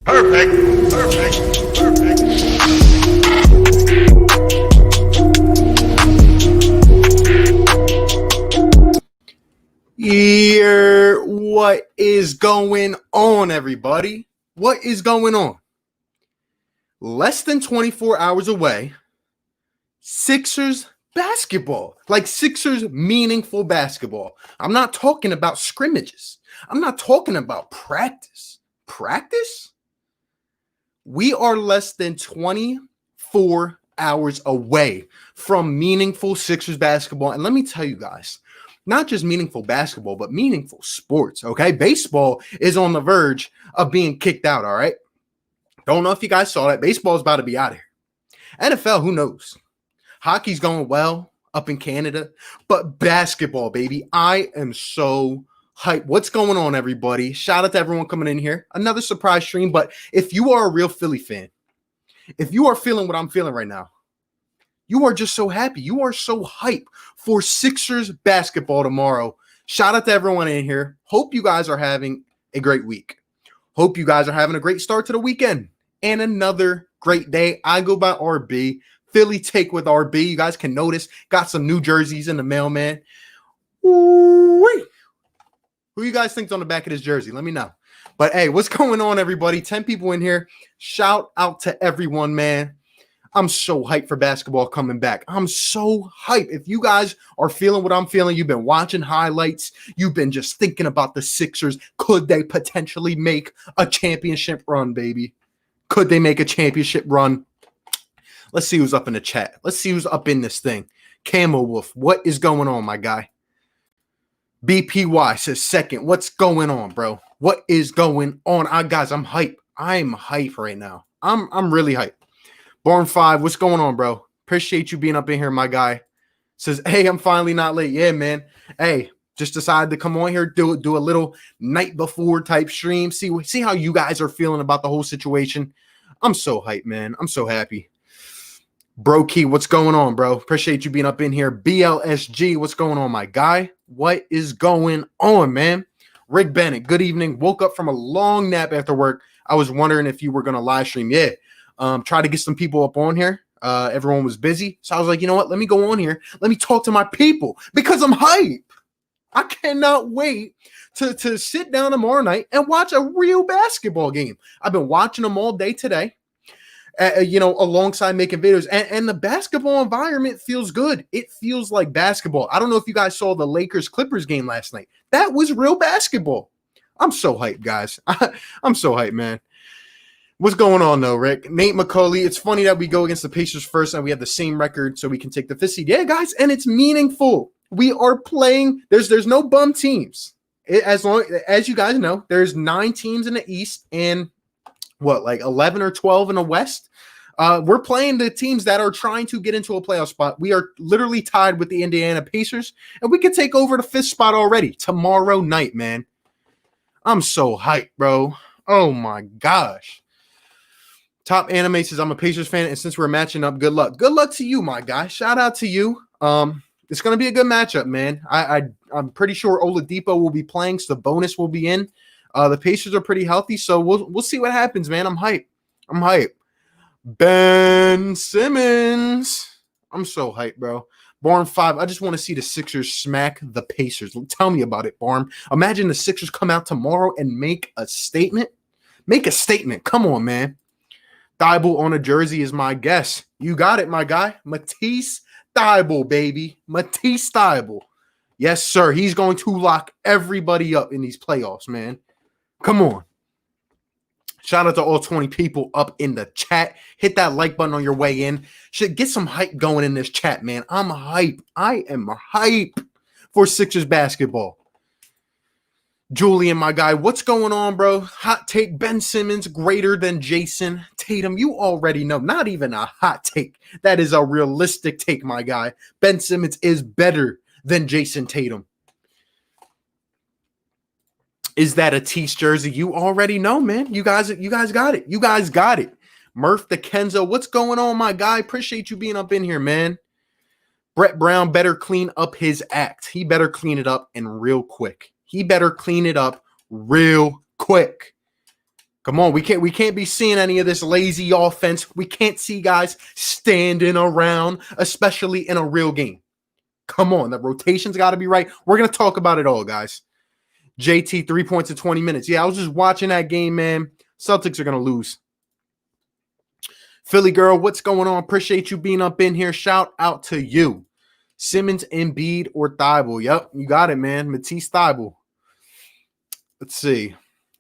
Perfect. Perfect. Perfect. Here, what is going on, everybody? What is going on? Less than 24 hours away, Sixers basketball, like Sixers meaningful basketball. I'm not talking about scrimmages. I'm not talking about practice. Practice? We are less than 24 hours away from meaningful Sixers basketball. And let me tell you guys, not just meaningful basketball, but meaningful sports, okay? Baseball is on the verge of being kicked out, all right? Don't know if you guys saw that. Baseball is about to be out of here. NFL, who knows? Hockey's going well up in Canada, but basketball, baby, I am so hyped. What's going on, everybody? Shout out to everyone coming in here. Another surprise stream, but if you are a real Philly fan, if you are feeling what I'm feeling right now, you are just so happy. You are so hyped for Sixers basketball tomorrow. Shout out to everyone in here. Hope you guys are having a great week. Hope you guys are having a great start to the weekend and another great day. I go by RB. Philly take with RB. You guys can notice, got some new jerseys in the mail, man. Woo-wee. Who you guys think's on the back of this jersey? Let me know. But hey, what's going on, everybody? 10 people in here. Shout out to everyone, man. I'm so hyped for basketball coming back. I'm so hyped. If you guys are feeling what I'm feeling, you've been watching highlights, you've been just thinking about the Sixers. Could they potentially make a championship run, baby? Could they make a championship run? Let's see who's up in the chat. Let's see who's up in this thing. Camo Wolf, what is going on, my guy? BPY says second. What's going on, bro? What is going on? Guys, I'm hype. I'm hype right now. I'm really hype. Born 5, what's going on, bro? Appreciate you being up in here, my guy. Says, hey, I'm finally not late. Yeah, man. Hey, just decided to come on here, do a little night before type stream. See how you guys are feeling about the whole situation. I'm so hyped, man. I'm so happy. Bro Key, what's going on, bro? Appreciate you being up in here. BLSG, what's going on, my guy? What is going on, man? Rick Bennett, good evening. Woke up from a long nap after work. I was wondering if you were going to live stream. Yeah. Try to get some people up on here. Everyone was busy. So I was like, you know what? Let me go on here. Let me talk to my people because I'm hype. I cannot wait to sit down tomorrow night and watch a real basketball game. I've been watching them all day today. Alongside making videos, and the basketball environment feels good. It feels like basketball. I don't know if you guys saw the Lakers-Clippers game last night. That was real basketball. I'm so hyped, guys. I'm so hyped, man. What's going on, though, Rick? Nate McCauley, it's funny that we go against the Pacers first and we have the same record so we can take the fifth seed. Yeah, guys, and it's meaningful. We are playing. There's no bum teams. As you guys know, there's 9 teams in the East and 11 or 12 in the West. We're playing the teams that are trying to get into a playoff spot. We are literally tied with the Indiana Pacers, and we can take over the 5th spot already tomorrow night, man. I'm so hyped, bro. Oh, my gosh. Top Anime says, I'm a Pacers fan, and since we're matching up, good luck. Good luck to you, my guy. Shout out to you. It's going to be a good matchup, man. I'm pretty sure Oladipo will be playing, so the bonus will be in. The Pacers are pretty healthy, so we'll see what happens, man. I'm hyped. Ben Simmons. I'm so hyped, bro. Barn 5. I just want to see the Sixers smack the Pacers. Tell me about it, Barn. Imagine the Sixers come out tomorrow and make a statement. Make a statement. Come on, man. Thibault on a jersey is my guess. You got it, my guy. Matisse Thibault, baby. Matisse Thibault. Yes, sir. He's going to lock everybody up in these playoffs, man. Come on. Shout out to all 20 people up in the chat. Hit that like button on your way in. Should get some hype going in this chat, man. I'm hype. I am hype for Sixers basketball. Julian, my guy, what's going on, bro? Hot take, Ben Simmons greater than Jason Tatum. You already know. Not even a hot take. That is a realistic take, my guy. Ben Simmons is better than Jason Tatum. Is that a Tease jersey? You already know, man. You guys got it. You guys got it. Murph the Kenzo, what's going on, my guy? Appreciate you being up in here, man. Brett Brown better clean up his act. He better clean it up and real quick. He better clean it up real quick. Come on, we can't be seeing any of this lazy offense. We can't see guys standing around, especially in a real game. Come on, the rotation's got to be right. We're going to talk about it all, guys. JT, 3 points in 20 minutes. Yeah, I was just watching that game, man. Celtics are going to lose. Philly girl, what's going on? Appreciate you being up in here. Shout out to you. Simmons, Embiid, or Thibault. Yep, you got it, man. Matisse Thibault. Let's see.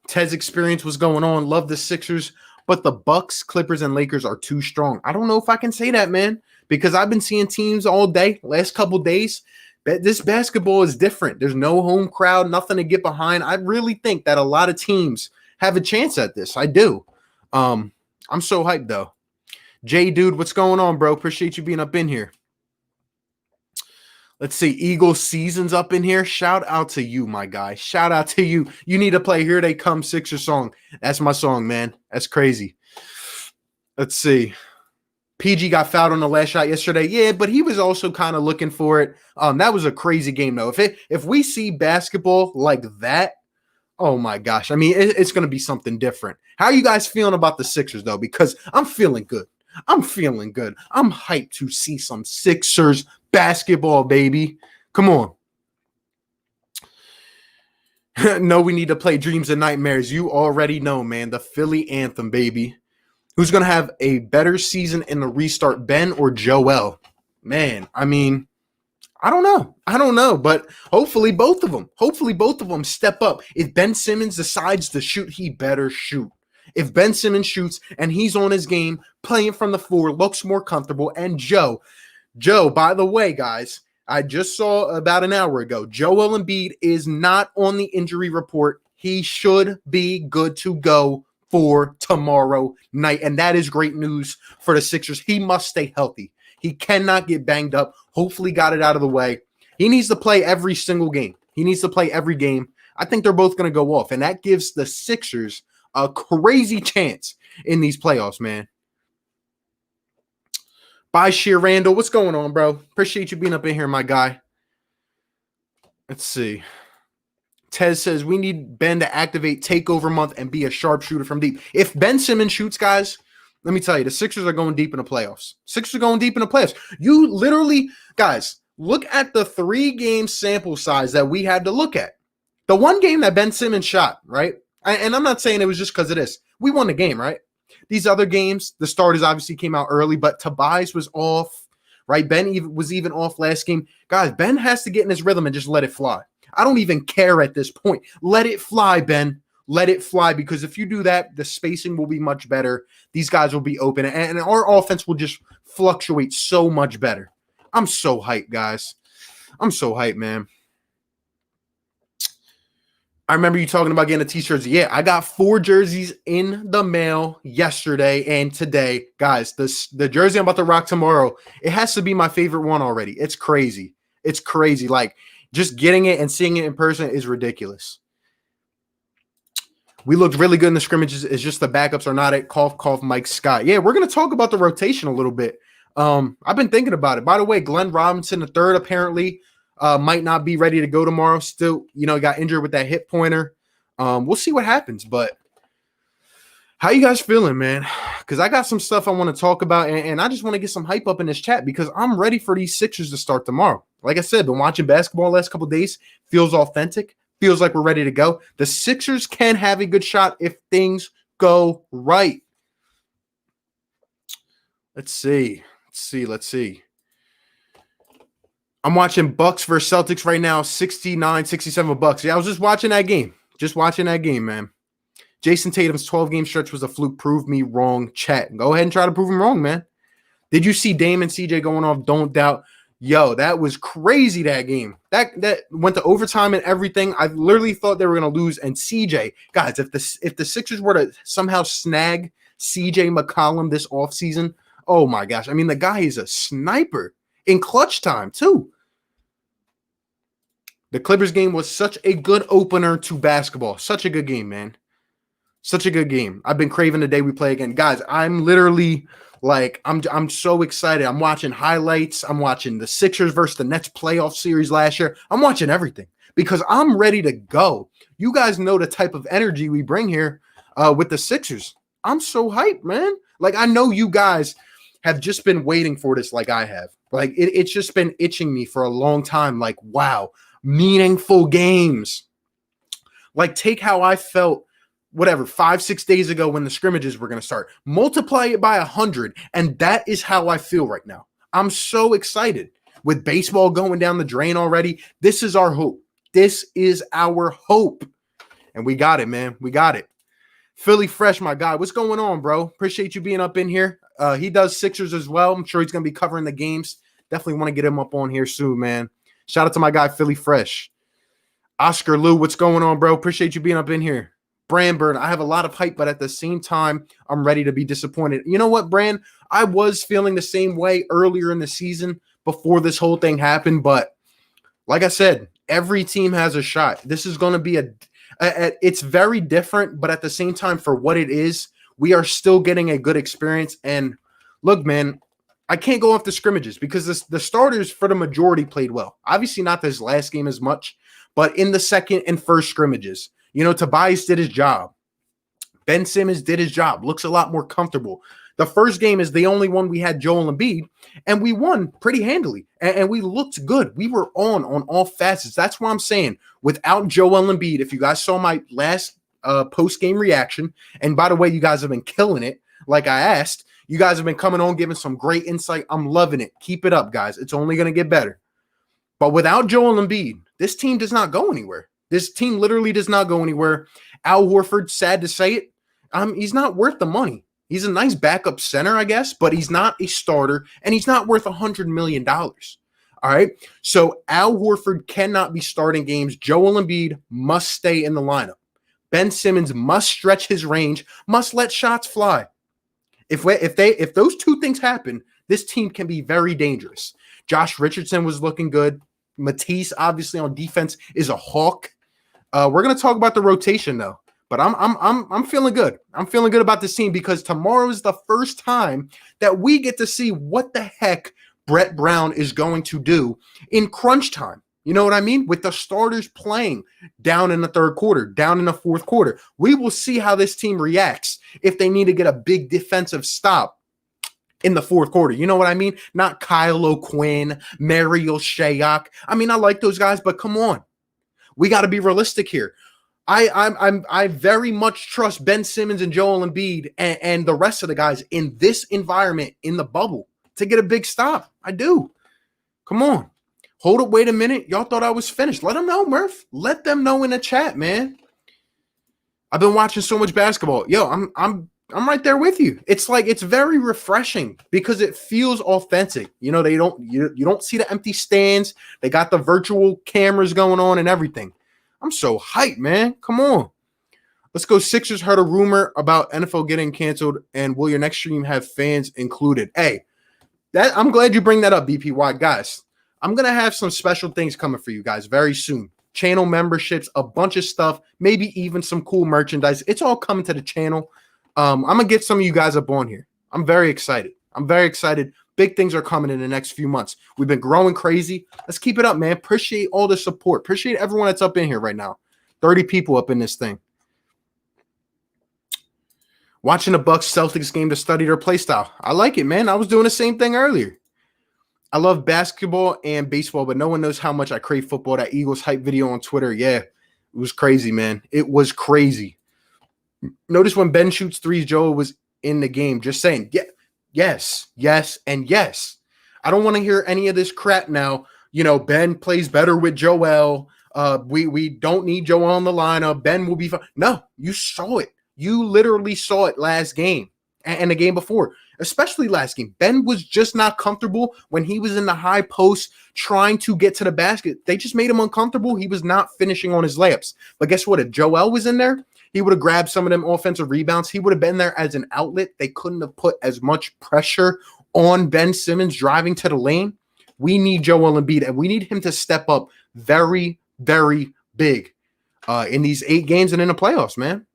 Ted's experience was going on. Love the Sixers, but the Bucks, Clippers, and Lakers are too strong. I don't know if I can say that, man, because I've been seeing teams all day, last couple days. This basketball is different. There's no home crowd, nothing to get behind. I really think that a lot of teams have a chance at this. I do. I'm so hyped, though. Jay, dude, what's going on, bro? Appreciate you being up in here. Let's see. Eagles season's up in here. Shout out to you, my guy. Shout out to you. You need to play Here They Come Sixer song. That's my song, man. That's crazy. Let's see. PG got fouled on the last shot yesterday. Yeah, but he was also kind of looking for it. That was a crazy game, though. If we see basketball like that, oh my gosh. I mean, it's going to be something different. How are you guys feeling about the Sixers, though? Because I'm feeling good. I'm feeling good. I'm hyped to see some Sixers basketball, baby. Come on. No, we need to play Dreams and Nightmares. You already know, man. The Philly anthem, baby. Who's going to have a better season in the restart, Ben or Joel? Man, I mean, I don't know, but hopefully both of them step up. If Ben Simmons decides to shoot, he better shoot. If Ben Simmons shoots and he's on his game, playing from the floor, looks more comfortable, and Joe, by the way, guys, I just saw about an hour ago, Joel Embiid is not on the injury report. He should be good to go for tomorrow night, and that is great news for the Sixers. He must stay healthy. He cannot get banged up. Hopefully got it out of the way. He needs to play every single game. He needs to play every game. I think they're both going to go off, and that gives the Sixers a crazy chance in these playoffs, man. Bye, Sheer Randall. What's going on, bro? Appreciate you being up in here, my guy. Let's see. Tez says we need Ben to activate takeover month and be a sharpshooter from deep. If Ben Simmons shoots, guys, let me tell you, the Sixers are going deep in the playoffs. Sixers are going deep in the playoffs. You literally, guys, look at the 3-game sample size that we had to look at. The one game that Ben Simmons shot, right? And I'm not saying it was just because of this. We won the game, right? These other games, the starters obviously came out early, but Tobias was off, right? Ben was even off last game. Guys, Ben has to get in his rhythm and just let it fly. I don't even care at this point. Let it fly, Ben. Let it fly, because if you do that, the spacing will be much better. These guys will be open, and our offense will just fluctuate so much better. I'm so hyped, guys. I'm so hyped, man. I remember you talking about getting a t-shirt. Yeah, I got 4 jerseys in the mail yesterday and today. Guys, the jersey I'm about to rock tomorrow, it has to be my favorite one already. It's crazy. It's crazy. Like, just getting it and seeing it in person is ridiculous. We looked really good in the scrimmages. It's just the backups are not at cough, cough, Mike Scott. Yeah, we're going to talk about the rotation a little bit. I've been thinking about it. By the way, Glenn Robinson III apparently might not be ready to go tomorrow. Still, got injured with that hip pointer. We'll see what happens. But how you guys feeling, man? Because I got some stuff I want to talk about, and I just want to get some hype up in this chat because I'm ready for these Sixers to start tomorrow. Like I said, been watching basketball the last couple of days. Feels authentic. Feels like we're ready to go. The Sixers can have a good shot if things go right. Let's see. I'm watching Bucks versus Celtics right now, 69-67 Bucks. Yeah, I was just watching that game. Man. Jason Tatum's 12-game stretch was a fluke. Prove me wrong, chat. Go ahead and try to prove him wrong, man. Did you see Dame and CJ going off? Don't doubt. Yo, that was crazy, that game. That went to overtime and everything. I literally thought they were going to lose. And CJ, guys, if the Sixers were to somehow snag CJ McCollum this offseason, oh my gosh. I mean, the guy is a sniper in clutch time, too. The Clippers game was such a good opener to basketball. Such a good game, man. Such a good game. I've been craving the day we play again. Guys, I'm literally like, I'm so excited. I'm watching highlights. I'm watching the Sixers versus the Nets playoff series last year. I'm watching everything because I'm ready to go. You guys know the type of energy we bring here. with the Sixers. I'm so hyped, man. Like, I know you guys have just been waiting for this like I have. Like, it's just been itching me for a long time. Like, wow, meaningful games. Like, take how I felt, whatever, 5-6 days ago when the scrimmages were going to start. Multiply it by 100, and that is how I feel right now. I'm so excited. With baseball going down the drain already, this is our hope. This is our hope. And we got it, man. We got it. Philly Fresh, my guy. What's going on, bro? Appreciate you being up in here. He does Sixers as well. I'm sure he's going to be covering the games. Definitely want to get him up on here soon, man. Shout out to my guy, Philly Fresh. Oscar Lou, what's going on, bro? Appreciate you being up in here. Brandburn, I have a lot of hype, but at the same time, I'm ready to be disappointed. You know what, Brand? I was feeling the same way earlier in the season before this whole thing happened, but like I said, every team has a shot. This is going to be it's very different, but at the same time, for what it is, we are still getting a good experience. And look, man, I can't go off the scrimmages because the starters for the majority played well. Obviously not this last game as much, but in the second and first scrimmages, Tobias did his job. Ben Simmons did his job. Looks a lot more comfortable. The first game is the only one we had Joel Embiid, and we won pretty handily, and we looked good. We were on all facets. That's what I'm saying. Without Joel Embiid, if you guys saw my last post-game reaction, and by the way, you guys have been killing it, like I asked. You guys have been coming on, giving some great insight. I'm loving it. Keep it up, guys. It's only going to get better. But without Joel Embiid, this team does not go anywhere. This team literally does not go anywhere. Al Horford, sad to say it, he's not worth the money. He's a nice backup center, I guess, but he's not a starter, and he's not worth $100 million. All right? So Al Horford cannot be starting games. Joel Embiid must stay in the lineup. Ben Simmons must stretch his range, must let shots fly. If those two things happen, this team can be very dangerous. Josh Richardson was looking good. Matisse, obviously, on defense is a hawk. We're going to talk about the rotation, though. But I'm feeling good. I'm feeling good about this team because tomorrow is the first time that we get to see what the heck Brett Brown is going to do in crunch time. You know what I mean? With the starters playing down in the third quarter, down in the fourth quarter. We will see how this team reacts if they need to get a big defensive stop in the fourth quarter. You know what I mean? Not Kyle O'Quinn, Mariel Shayok. I mean, I like those guys, but come on. We got to be realistic here. I very much trust Ben Simmons and Joel Embiid and the rest of the guys in this environment in the bubble to get a big stop. I do. Come on. Hold up. Wait a minute. Y'all thought I was finished. Let them know, Murph. Let them know in the chat, man. I've been watching so much basketball. Yo, I'm right there with you. It's like it's very refreshing because it feels authentic. You don't see the empty stands. They got the virtual cameras going on and everything. I'm so hyped, man. Come on. Let's go. Sixers heard a rumor about NFL getting canceled, and will your next stream have fans included? Hey, I'm glad you bring that up, BPY. Guys, I'm going to have some special things coming for you guys very soon. Channel memberships, a bunch of stuff, maybe even some cool merchandise. It's all coming to the channel. I'm going to get some of you guys up on here. I'm very excited. Big things are coming in the next few months. We've been growing crazy. Let's keep it up, man. Appreciate all the support. Appreciate everyone that's up in here right now. 30 people up in this thing. Watching the Bucks Celtics game to study their play style. I like it, man. I was doing the same thing earlier. I love basketball and baseball, but no one knows how much I crave football. That Eagles hype video on Twitter, yeah, it was crazy, man. It was crazy. Notice when Ben shoots threes, Joel was in the game. Just saying, yeah. Yes, and yes. I don't want to hear any of this crap now. Ben plays better with Joel. We don't need Joel in the lineup. Ben will be fine. No, you saw it. You literally saw it last game and the game before, especially last game. Ben was just not comfortable when he was in the high post trying to get to the basket. They just made him uncomfortable. He was not finishing on his layups. But guess what? If Joel was in there, he would have grabbed some of them offensive rebounds. He would have been there as an outlet. They couldn't have put as much pressure on Ben Simmons driving to the lane. We need Joel Embiid, and we need him to step up very, very big in these 8 games and in the playoffs, man.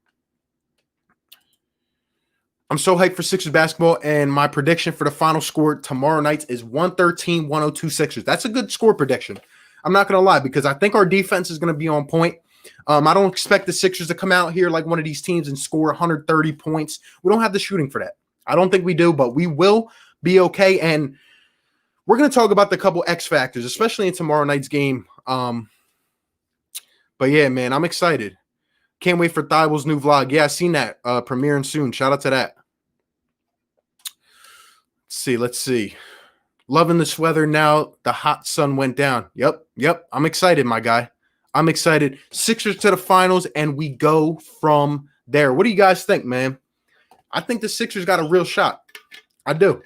I'm so hyped for Sixers basketball, and my prediction for the final score tomorrow night is 113-102 Sixers. That's a good score prediction. I'm not going to lie, because I think our defense is going to be on point. I don't expect the Sixers to come out here like one of these teams and score 130 points. We don't have the shooting for that. I don't think we do, but we will be okay. And we're going to talk about the couple X factors, especially in tomorrow night's game. But yeah, man, I'm excited. Can't wait for Thibel's new vlog. Yeah, I seen that premiering soon. Shout out to that. Let's see. Loving this weather now. The hot sun went down. Yep. I'm excited, my guy. I'm excited. Sixers to the finals, and we go from there. What do you guys think, man? I think the Sixers got a real shot. I do.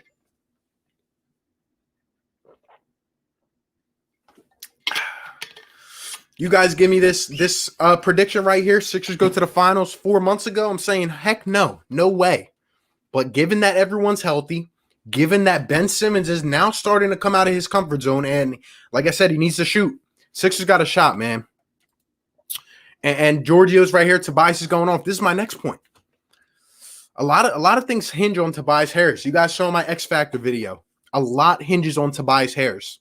You guys give me this prediction right here. Sixers go to the finals 4 months ago. I'm saying, heck no. No way. But given that everyone's healthy, given that Ben Simmons is now starting to come out of his comfort zone, and like I said, he needs to shoot. Sixers got a shot, man. And Giorgio's right here. Tobias is going off. This is my next point. A lot of things hinge on Tobias Harris. You guys saw my X Factor video. A lot hinges on Tobias Harris.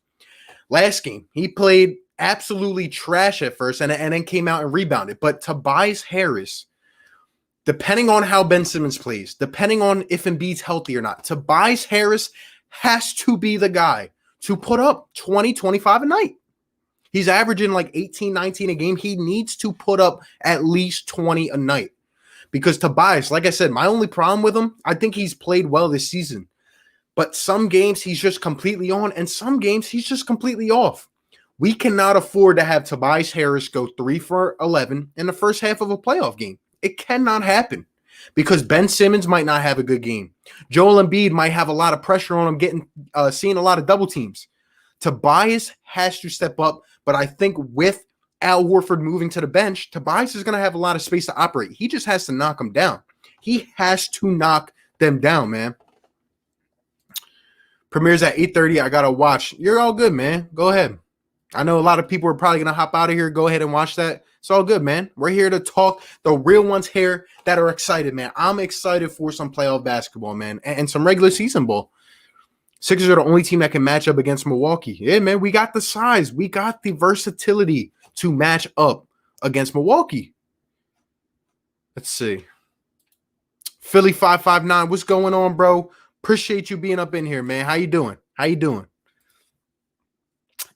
Last game, he played absolutely trash at first and then came out and rebounded. But Tobias Harris, depending on how Ben Simmons plays, depending on if Embiid's healthy or not, Tobias Harris has to be the guy to put up 20, 25 a night. He's averaging like 18, 19 a game. He needs to put up at least 20 a night. Because Tobias, like I said, my only problem with him, I think he's played well this season. But some games he's just completely on, and some games he's just completely off. We cannot afford to have Tobias Harris go 3 for 11 in the first half of a playoff game. It cannot happen because Ben Simmons might not have a good game. Joel Embiid might have a lot of pressure on him, seeing a lot of double teams. Tobias has to step up, but I think with Al Horford moving to the bench, Tobias is going to have a lot of space to operate. He just has to knock them down. He has to knock them down, man. Premieres at 8:30. I got to watch. You're all good, man. Go ahead. I know a lot of people are probably going to hop out of here. Go ahead and watch that. It's all good, man. We're here to talk. The real ones here that are excited, man. I'm excited for some playoff basketball, man, and some regular season ball. Sixers are the only team that can match up against Milwaukee. Yeah, man, we got the size. We got the versatility to match up against Milwaukee. Let's see. Philly 559. What's going on, bro? Appreciate you being up in here, man. How you doing?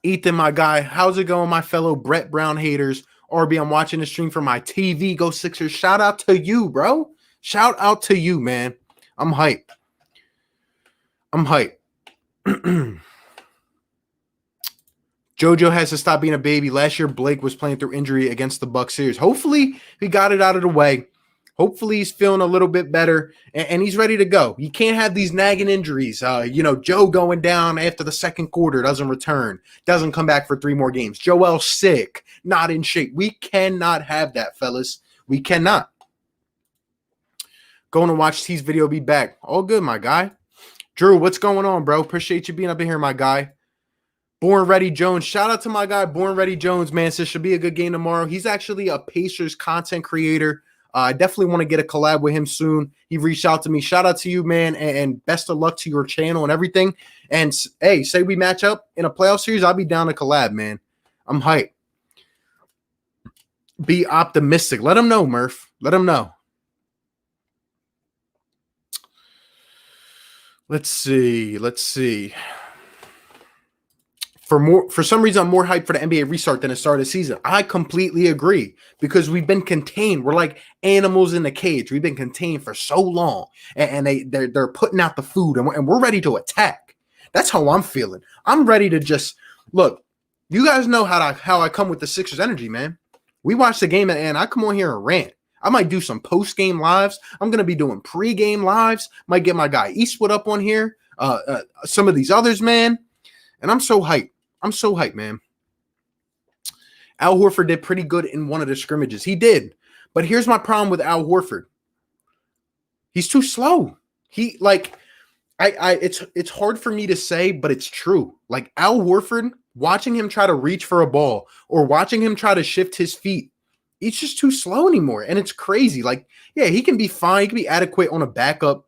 Ethan, my guy. How's it going, my fellow Brett Brown haters? RB, I'm watching the stream from my TV. Go Sixers. Shout out to you, bro. Shout out to you, man. I'm hyped. JoJo has to stop being a baby. Last year, Blake was playing through injury against the Bucks series. Hopefully, he got it out of the way. Hopefully, he's feeling a little bit better, and he's ready to go. You can't have these nagging injuries. Joe going down after the second quarter, doesn't return, doesn't come back for 3 more games. Joel's sick, not in shape. We cannot have that, fellas. We cannot. Going to watch T's video, be back. All good, my guy. Drew, what's going on, bro? Appreciate you being up in here, my guy. Born Ready Jones. Shout out to my guy, Born Ready Jones, man. This should be a good game tomorrow. He's actually a Pacers content creator. I definitely want to get a collab with him soon. He reached out to me. Shout out to you, man, and best of luck to your channel and everything. And, hey, say we match up in a playoff series, I'll be down to collab, man. I'm hyped. Be optimistic. Let him know, Murph. Let him know. Let's see. For some reason, I'm more hyped for the NBA restart than the start of the season. I completely agree because we've been contained. We're like animals in a cage. We've been contained for so long, and they're putting out the food, and we're ready to attack. That's how I'm feeling. I'm ready to just look. You guys know how I come with the Sixers energy, man. We watch the game, and I come on here and rant. I might do some post-game lives. I'm going to be doing pre-game lives. Might get my guy Eastwood up on here. Some of these others, man. And I'm so hyped. Man. Al Horford did pretty good in one of the scrimmages. He did. But here's my problem with Al Horford. He's too slow. It's hard for me to say, but it's true. Like Al Horford, watching him try to reach for a ball or watching him try to shift his feet, he's just too slow anymore. And it's crazy. Like, yeah, he can be fine. He can be adequate on a backup.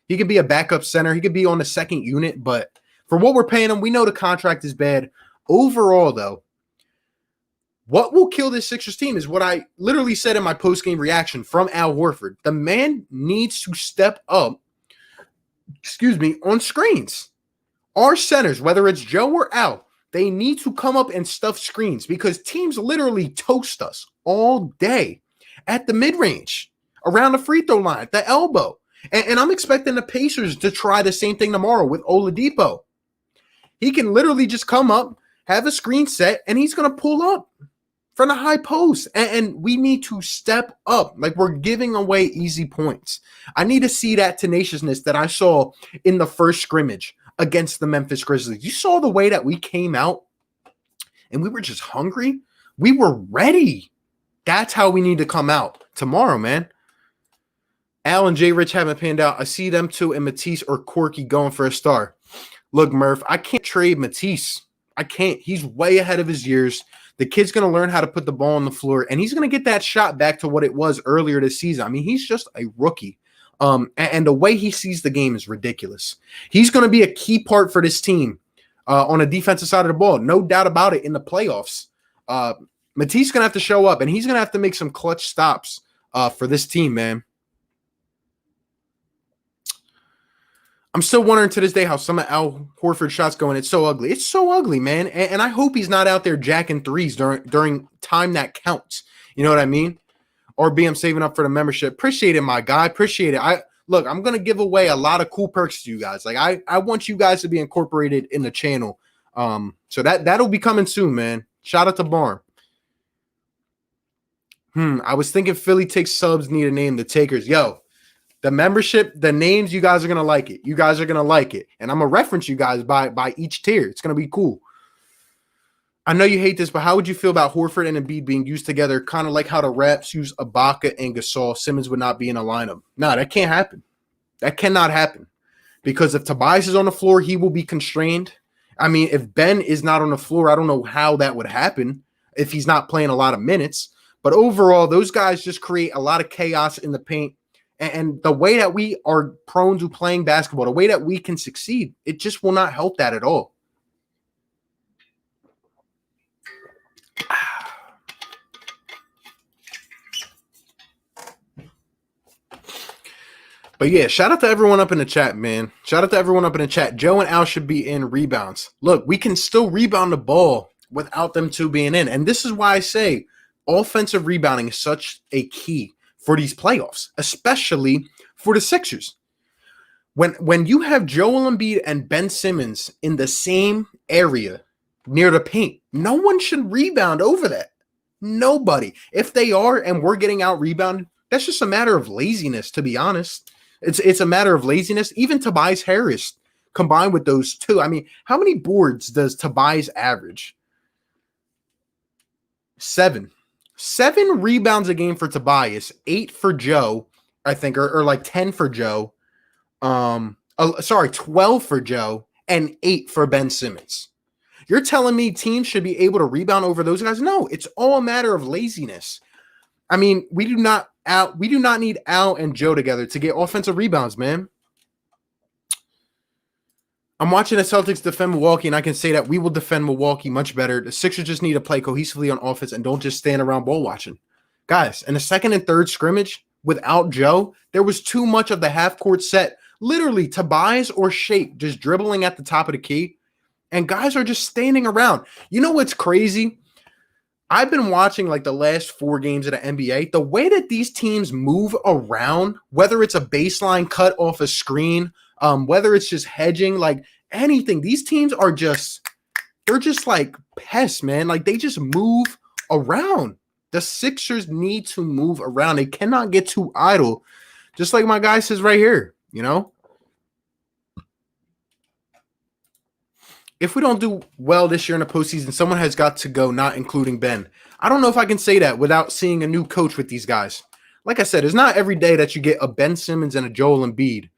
He can be a backup center. He could be on the second unit. But for what we're paying him, we know the contract is bad. Overall, though, What will kill this Sixers team is what I literally said in my post-game reaction from Al Horford. The man needs to step up, on screens. Our centers, whether it's Joe or Al, they need to come up and stuff screens because teams literally toast us all day at the mid-range, around the free throw line, at the elbow. And I'm expecting the Pacers to try the same thing tomorrow with Oladipo. He can literally just come up, have a screen set, and he's going to pull up from the high post. And we need to step up. Like, we're giving away easy points. I need to see that tenaciousness that I saw in the first scrimmage against the Memphis Grizzlies. You saw the way that we came out and we were just hungry. We were ready. That's how we need to come out tomorrow, man. Al and J. Rich haven't panned out. I see them too, and Matisse or Corky going for a star. Look, Murph, I can't trade Matisse. I can't. He's way ahead of his years. The kid's going to learn how to put the ball on the floor, and he's going to get that shot back to what it was earlier this season. I mean, he's just a rookie. And the way he sees the game is ridiculous. He's going to be a key part for this team on the defensive side of the ball. No doubt about it in the playoffs. Matisse is going to have to show up, and he's going to have to make some clutch stops for this team, man. I'm still wondering to this day how some of Al Horford's shots going. It's so ugly. It's so ugly, man. And I hope he's not out there jacking threes during time that counts. You know what I mean? Or I'm saving up for the membership. Appreciate it, my guy. Appreciate it. I'm going to give away a lot of cool perks to you guys. Like, I want you guys to be incorporated in the channel. So that'll be coming soon, man. Shout out to Barn. I was thinking Philly takes subs need a name, the Takers. Yo, the membership, the names, you guys are going to like it. You guys are going to like it. And I'm going to reference you guys by each tier. It's going to be cool. I know you hate this, but how would you feel about Horford and Embiid being used together, kind of like how the Raps use Ibaka and Gasol? Simmons would not be in a lineup. No, that can't happen. That cannot happen. Because if Tobias is on the floor, he will be constrained. I mean, if Ben is not on the floor, I don't know how that would happen if he's not playing a lot of minutes. But overall, those guys just create a lot of chaos in the paint. And the way that we are prone to playing basketball, the way that we can succeed, it just will not help that at all. But yeah, shout out to everyone up in the chat, man. Shout out to everyone up in the chat. Joe and Al should be in rebounds. Look, we can still rebound the ball without them two being in. And this is why I say offensive rebounding is such a key for these playoffs, especially for the Sixers. When you have Joel Embiid and Ben Simmons in the same area near the paint, no one should rebound over that. Nobody. If they are and we're getting out rebounded, that's just a matter of laziness, to be honest. It's a matter of laziness. Even Tobias Harris combined with those two. I mean, how many boards does Tobias average? 7. 7 rebounds a game for Tobias, 8 for Joe, I think, or like 10 for Joe. 12 for Joe and 8 for Ben Simmons. You're telling me teams should be able to rebound over those guys? No, it's all a matter of laziness. I mean, we do not need Al and Joe together to get offensive rebounds, man. I'm watching the Celtics defend Milwaukee, and I can say that we will defend Milwaukee much better. The Sixers just need to play cohesively on offense and don't just stand around ball watching. Guys, in the second and third scrimmage without Joe, there was too much of the half-court set. Literally, Tobias or Shake just dribbling at the top of the key, and guys are just standing around. You know what's crazy? I've been watching like the last 4 games of the NBA. The way that these teams move around, whether it's a baseline cut off a screen, whether it's just hedging, like anything, these teams are they're just like pests, man. Like they just move around. The Sixers need to move around. They cannot get too idle. Just like my guy says right here, you know? If we don't do well this year in the postseason, someone has got to go, not including Ben. I don't know if I can say that without seeing a new coach with these guys. Like I said, it's not every day that you get a Ben Simmons and a Joel Embiid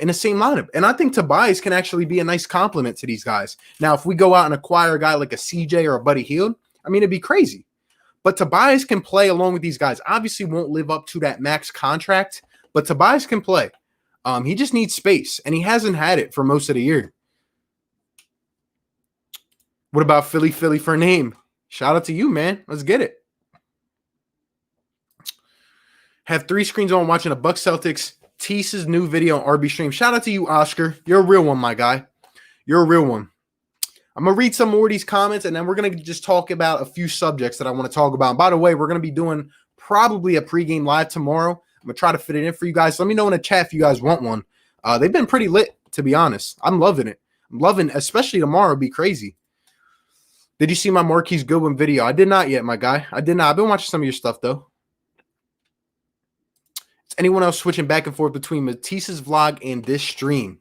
in the same lineup. And I think Tobias can actually be a nice compliment to these guys. Now, if we go out and acquire a guy like a CJ or a Buddy Hield, I mean, it'd be crazy. But Tobias can play along with these guys. Obviously won't live up to that max contract, but Tobias can play. He just needs space, and he hasn't had it for most of the year. What about Philly for a name? Shout out to you, man. Let's get it. Have 3 screens on watching a Bucks Celtics. Tease's new video on RB stream. Shout out to you, Oscar. You're a real one, my guy. You're a real one. I'm going to read some more of these comments, and then we're going to just talk about a few subjects that I want to talk about. And by the way, we're going to be doing probably a pregame live tomorrow. I'm going to try to fit it in for you guys. Let me know in the chat if you guys want one. They've been pretty lit, to be honest. I'm loving it. I'm loving, especially tomorrow, be crazy. Did you see my Marquise Goodwin video? I did not yet, my guy. I did not. I've been watching some of your stuff, though. Is anyone else switching back and forth between Matisse's vlog and this stream?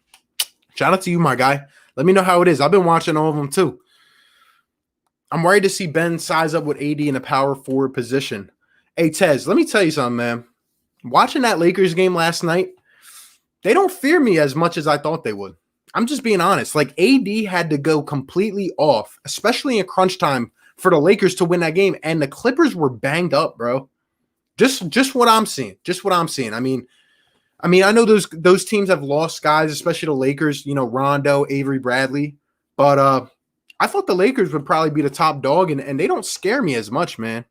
Shout out to you, my guy. Let me know how it is. I've been watching all of them, too. I'm worried to see Ben size up with AD in a power forward position. Hey, Tez, let me tell you something, man. Watching that Lakers game last night, they don't fear me as much as I thought they would. I'm just being honest. Like, AD had to go completely off, especially in crunch time, for the Lakers to win that game. And the Clippers were banged up, bro. Just what I'm seeing. Just what I'm seeing. I mean, I know those teams have lost guys, especially the Lakers, you know, Rondo, Avery Bradley. But I thought the Lakers would probably be the top dog, and they don't scare me as much, man.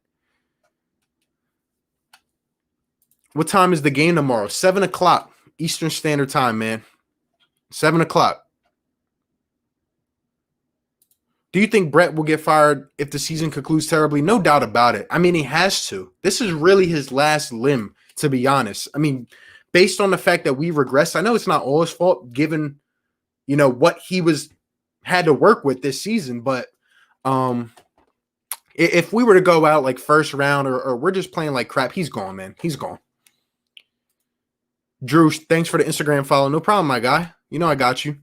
What time is the game tomorrow? 7 o'clock Eastern Standard Time, man. 7 o'clock. Do you think Brett will get fired if the season concludes terribly? No doubt about it. I mean, he has to. This is really his last limb, to be honest. I mean, based on the fact that we regressed, I know it's not all his fault given, you know, what he had to work with this season. But if we were to go out like first round or we're just playing like crap, he's gone, man. He's gone. Drew, thanks for the Instagram follow. No problem, my guy. You know I got you.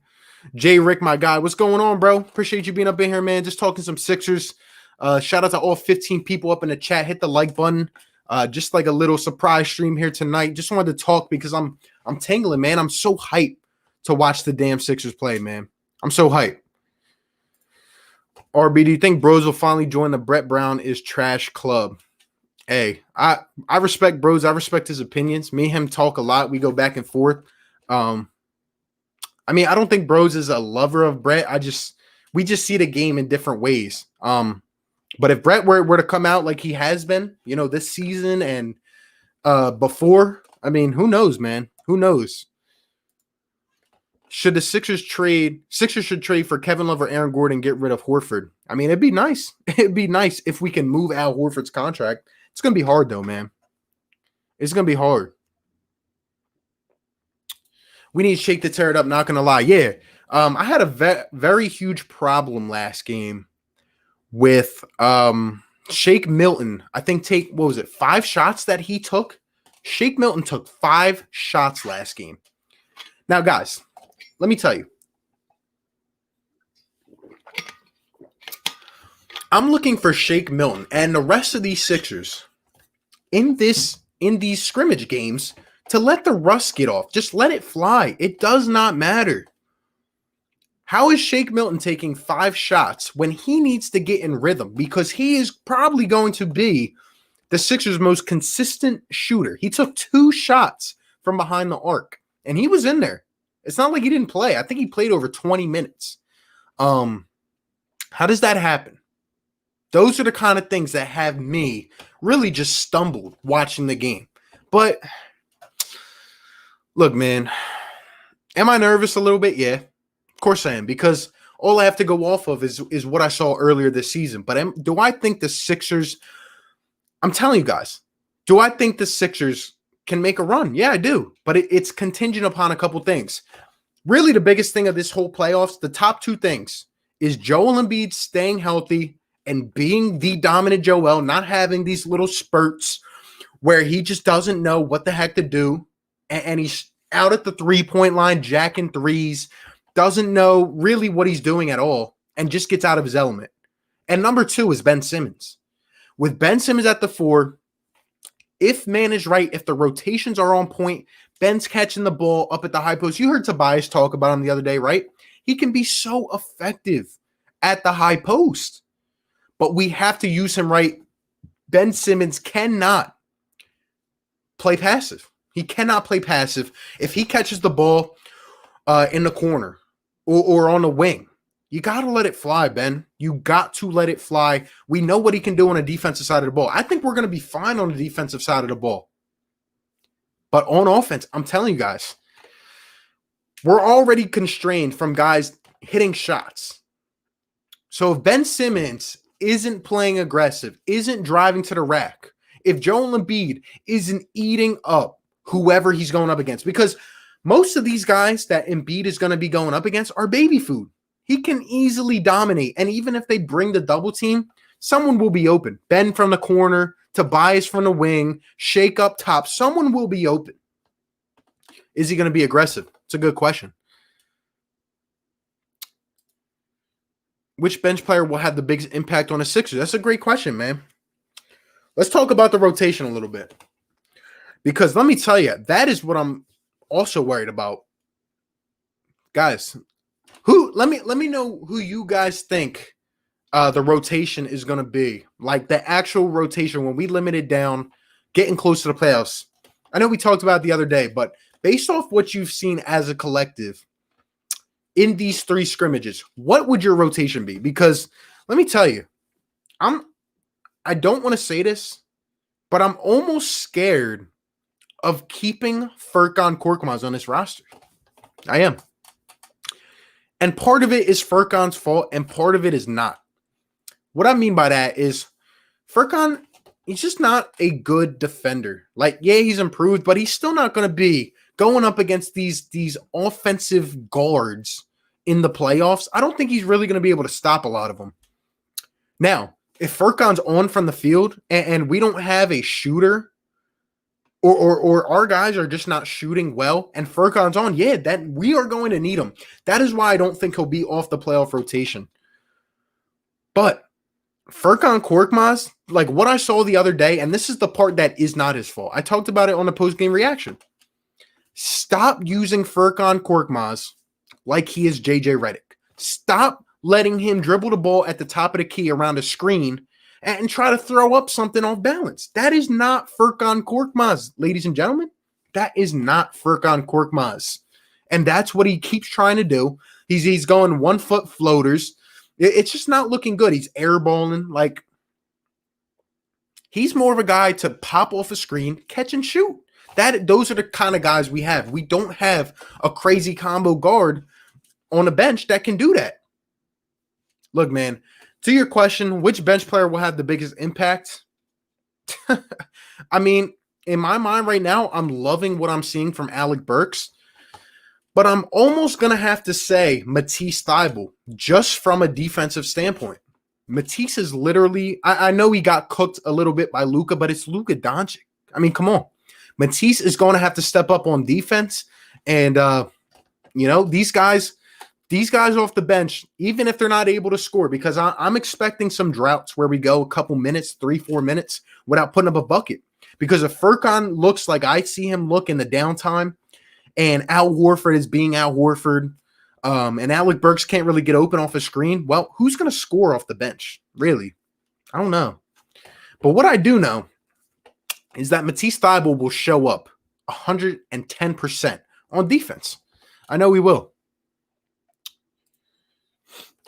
Jay Rick, my guy. What's going on, bro? Appreciate you being up in here, man. Just talking some Sixers. Shout out to all 15 people up in the chat. Hit the like button. Just like a little surprise stream here tonight. Just wanted to talk because I'm tingling, man. I'm so hyped to watch the damn Sixers play, man. I'm so hyped. RB, do you think Bros will finally join the Brett Brown is trash club? Hey, I respect Bros. I respect his opinions. Me and him talk a lot. We go back and forth. I mean, I don't think Bros is a lover of Brett. We just see the game in different ways. But if Brett were to come out like he has been, you know, this season and before, I mean, who knows, man? Who knows? Should the Sixers should trade for Kevin Love or Aaron Gordon, get rid of Horford? I mean, it'd be nice. It'd be nice if we can move Al Horford's contract. It's going to be hard, though, man. It's going to be hard. We need Shake to tear it up, not going to lie. Yeah, I had a very huge problem last game with Shake Milton. I think what was it, 5 shots that he took? Shake Milton took 5 shots last game. Now, guys, let me tell you. I'm looking for Shake Milton and the rest of these Sixers in these scrimmage games to let the rust get off. Just let it fly. It does not matter. How is Shake Milton taking 5 shots when he needs to get in rhythm? Because he is probably going to be the Sixers' most consistent shooter. He took 2 shots from behind the arc, and he was in there. It's not like he didn't play. I think he played over 20 minutes. How does that happen? Those are the kind of things that have me really just stumbled watching the game. But look, man, am I nervous a little bit? Yeah, of course I am, because all I have to go off of is what I saw earlier this season. But do I think the Sixers – I'm telling you guys, do I think the Sixers can make a run? Yeah, I do. But it's contingent upon a couple things. Really, the biggest thing of this whole playoffs, the top 2 things, is Joel Embiid staying healthy and being the dominant Joel, not having these little spurts where he just doesn't know what the heck to do. And he's out at the 3-point line, jacking threes, doesn't know really what he's doing at all, and just gets out of his element. And number 2 is Ben Simmons. With Ben Simmons at the 4, if managed right, if the rotations are on point, Ben's catching the ball up at the high post. You heard Tobias talk about him the other day, right? He can be so effective at the high post. But we have to use him right. Ben Simmons cannot play passive. He cannot play passive. If he catches the ball in the corner or on the wing, You got to let it fly, Ben. You got to let it fly. We know what he can do on a defensive side of the ball. I think we're going to be fine on the defensive side of the ball. But on offense, I'm telling you guys, we're already constrained from guys hitting shots. So if Ben Simmons isn't playing aggressive, isn't driving to the rack, if Joel Embiid isn't eating up whoever he's going up against, because most of these guys that Embiid is going to be going up against are baby food. He can easily dominate. And even if they bring the double team, someone will be open. Ben from the corner, Tobias from the wing, Shake up top. Someone will be open. Is he going to be aggressive? It's a good question. Which bench player will have the biggest impact on the Sixers? That's a great question, man. Let's talk about the rotation a little bit. Because let me tell you, that is what I'm also worried about. Guys, let me know who you guys think the rotation is going to be. Like the actual rotation when we limit it down, getting close to the playoffs. I know we talked about it the other day, but based off what you've seen as a collective in these 3 scrimmages, what would your rotation be? Because let me tell you, I don't want to say this, but I'm almost scared of keeping Furkan Korkmaz on this roster. I am. And part of it is Furkan's fault, and part of it is not. What I mean by that is Furkan, he's just not a good defender. Like, yeah, he's improved, but he's still not going to be going up against these offensive guards in the playoffs. I don't think he's really going to be able to stop a lot of them. Now, if Furkan's on from the field and we don't have a shooter or our guys are just not shooting well and Furkan's on, yeah, that we are going to need him. That is why I don't think he'll be off the playoff rotation. But Furkan Korkmaz, like what I saw the other day, and this is the part that is not his fault. I talked about it on the post-game reaction. Stop using Furkan Korkmaz like he is JJ Redick. Stop letting him dribble the ball at the top of the key around a screen and try to throw up something off balance. That is not Furkan Korkmaz, ladies and gentlemen. That is not Furkan Korkmaz. And that's what he keeps trying to do. He's going 1 foot floaters. It's just not looking good. He's airballing. Like, he's more of a guy to pop off a screen, catch and shoot. Those are the kind of guys we have. We don't have a crazy combo guard on the bench that can do that. Look, man, to your question, which bench player will have the biggest impact? I mean, in my mind right now, I'm loving what I'm seeing from Alec Burks. But I'm almost going to have to say Matisse Thybulle, just from a defensive standpoint. Matisse is literally, I know he got cooked a little bit by Luka, but it's Luka Doncic. I mean, come on. Matisse is going to have to step up on defense. And, these guys off the bench, even if they're not able to score, because I'm expecting some droughts where we go a couple minutes, 3-4 minutes, without putting up a bucket. Because if Furkan looks like I see him look in the downtime, and Al Horford is being Al Horford, and Alec Burks can't really get open off a screen, well, who's going to score off the bench? Really? I don't know. But what I do know is that Matisse Thybulle will show up 110% on defense. I know he will.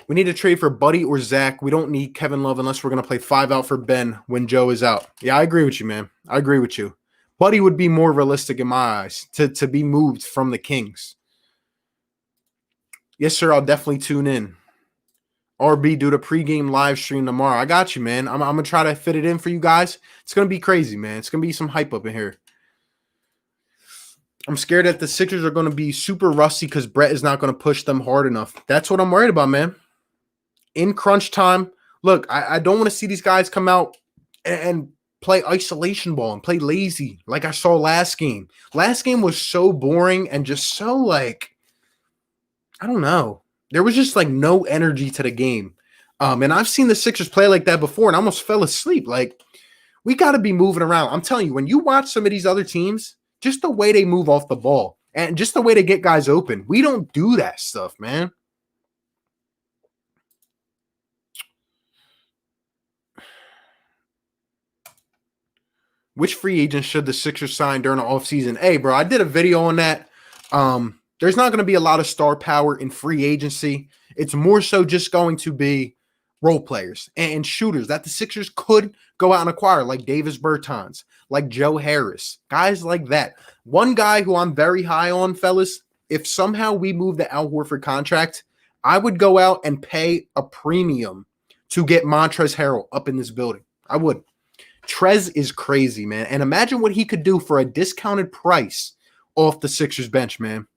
We need to trade for Buddy or Zach. We don't need Kevin Love unless we're going to play 5 out for Ben when Joe is out. Yeah, I agree with you, man. I agree with you. Buddy would be more realistic in my eyes to be moved from the Kings. Yes, sir. I'll definitely tune in. RB, do the pregame live stream tomorrow. I got you, man. I'm going to try to fit it in for you guys. It's going to be crazy, man. It's going to be some hype up in here. I'm scared that the Sixers are going to be super rusty because Brett is not going to push them hard enough. That's what I'm worried about, man. In crunch time, look, I don't want to see these guys come out and play isolation ball and play lazy like I saw last game. Last game was so boring and just so like, I don't know. There was just like no energy to the game. And I've seen the Sixers play like that before and I almost fell asleep. Like, we got to be moving around. I'm telling you, when you watch some of these other teams, just the way they move off the ball and just the way they get guys open, we don't do that stuff, man. Which free agents should the Sixers sign during the offseason? Hey, bro, I did a video on that. There's not going to be a lot of star power in free agency. It's more so just going to be role players and shooters that the Sixers could go out and acquire, like Davis Bertans, like Joe Harris, guys like that. One guy who I'm very high on, fellas, if somehow we move the Al Horford contract, I would go out and pay a premium to get Montrezl Harrell up in this building. I would. Trez is crazy, man. And imagine what he could do for a discounted price off the Sixers bench, man.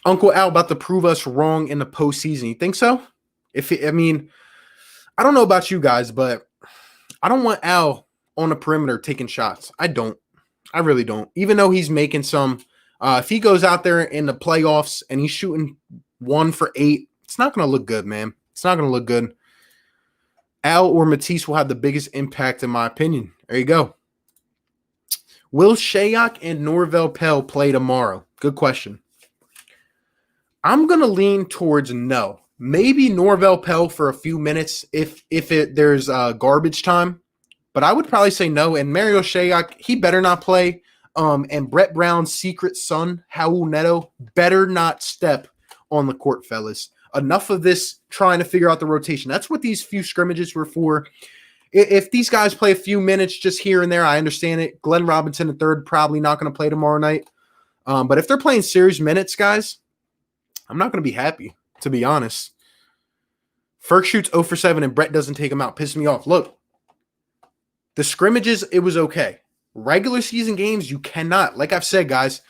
Uncle Al about to prove us wrong in the postseason. You think so? I don't know about you guys, but I don't want Al on the perimeter taking shots. I don't. I really don't. Even though he's making some, if he goes out there in the playoffs and he's shooting 1 for 8, it's not going to look good, man. It's not going to look good. Al or Matisse will have the biggest impact, in my opinion. There you go. Will Shayok and Norvel Pell play tomorrow? Good question. I'm going to lean towards no. Maybe Norvel Pell for a few minutes if there's garbage time. But I would probably say no. And Mario Shayok, he better not play. And Brett Brown's secret son, Raul Neto, better not step on the court, fellas. Enough of this trying to figure out the rotation. That's what these few scrimmages were for. If these guys play a few minutes just here and there, I understand it. Glenn Robinson III probably not going to play tomorrow night. But if they're playing serious minutes, guys, I'm not going to be happy, to be honest. Ferk shoots 0 for 7 and Brett doesn't take him out. Pisses me off. Look, the scrimmages, it was okay. Regular season games, you cannot. Like I've said, guys,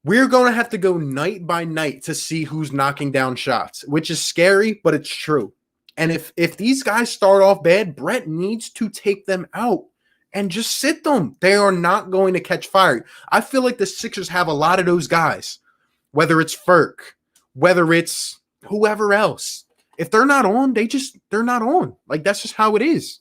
we're going to have to go night by night to see who's knocking down shots, which is scary, but it's true. And if these guys start off bad, Brett needs to take them out and just sit them. They are not going to catch fire. I feel like the Sixers have a lot of those guys, whether it's Ferk, whether it's whoever else. If they're not on, they're not on. Like, that's just how it is.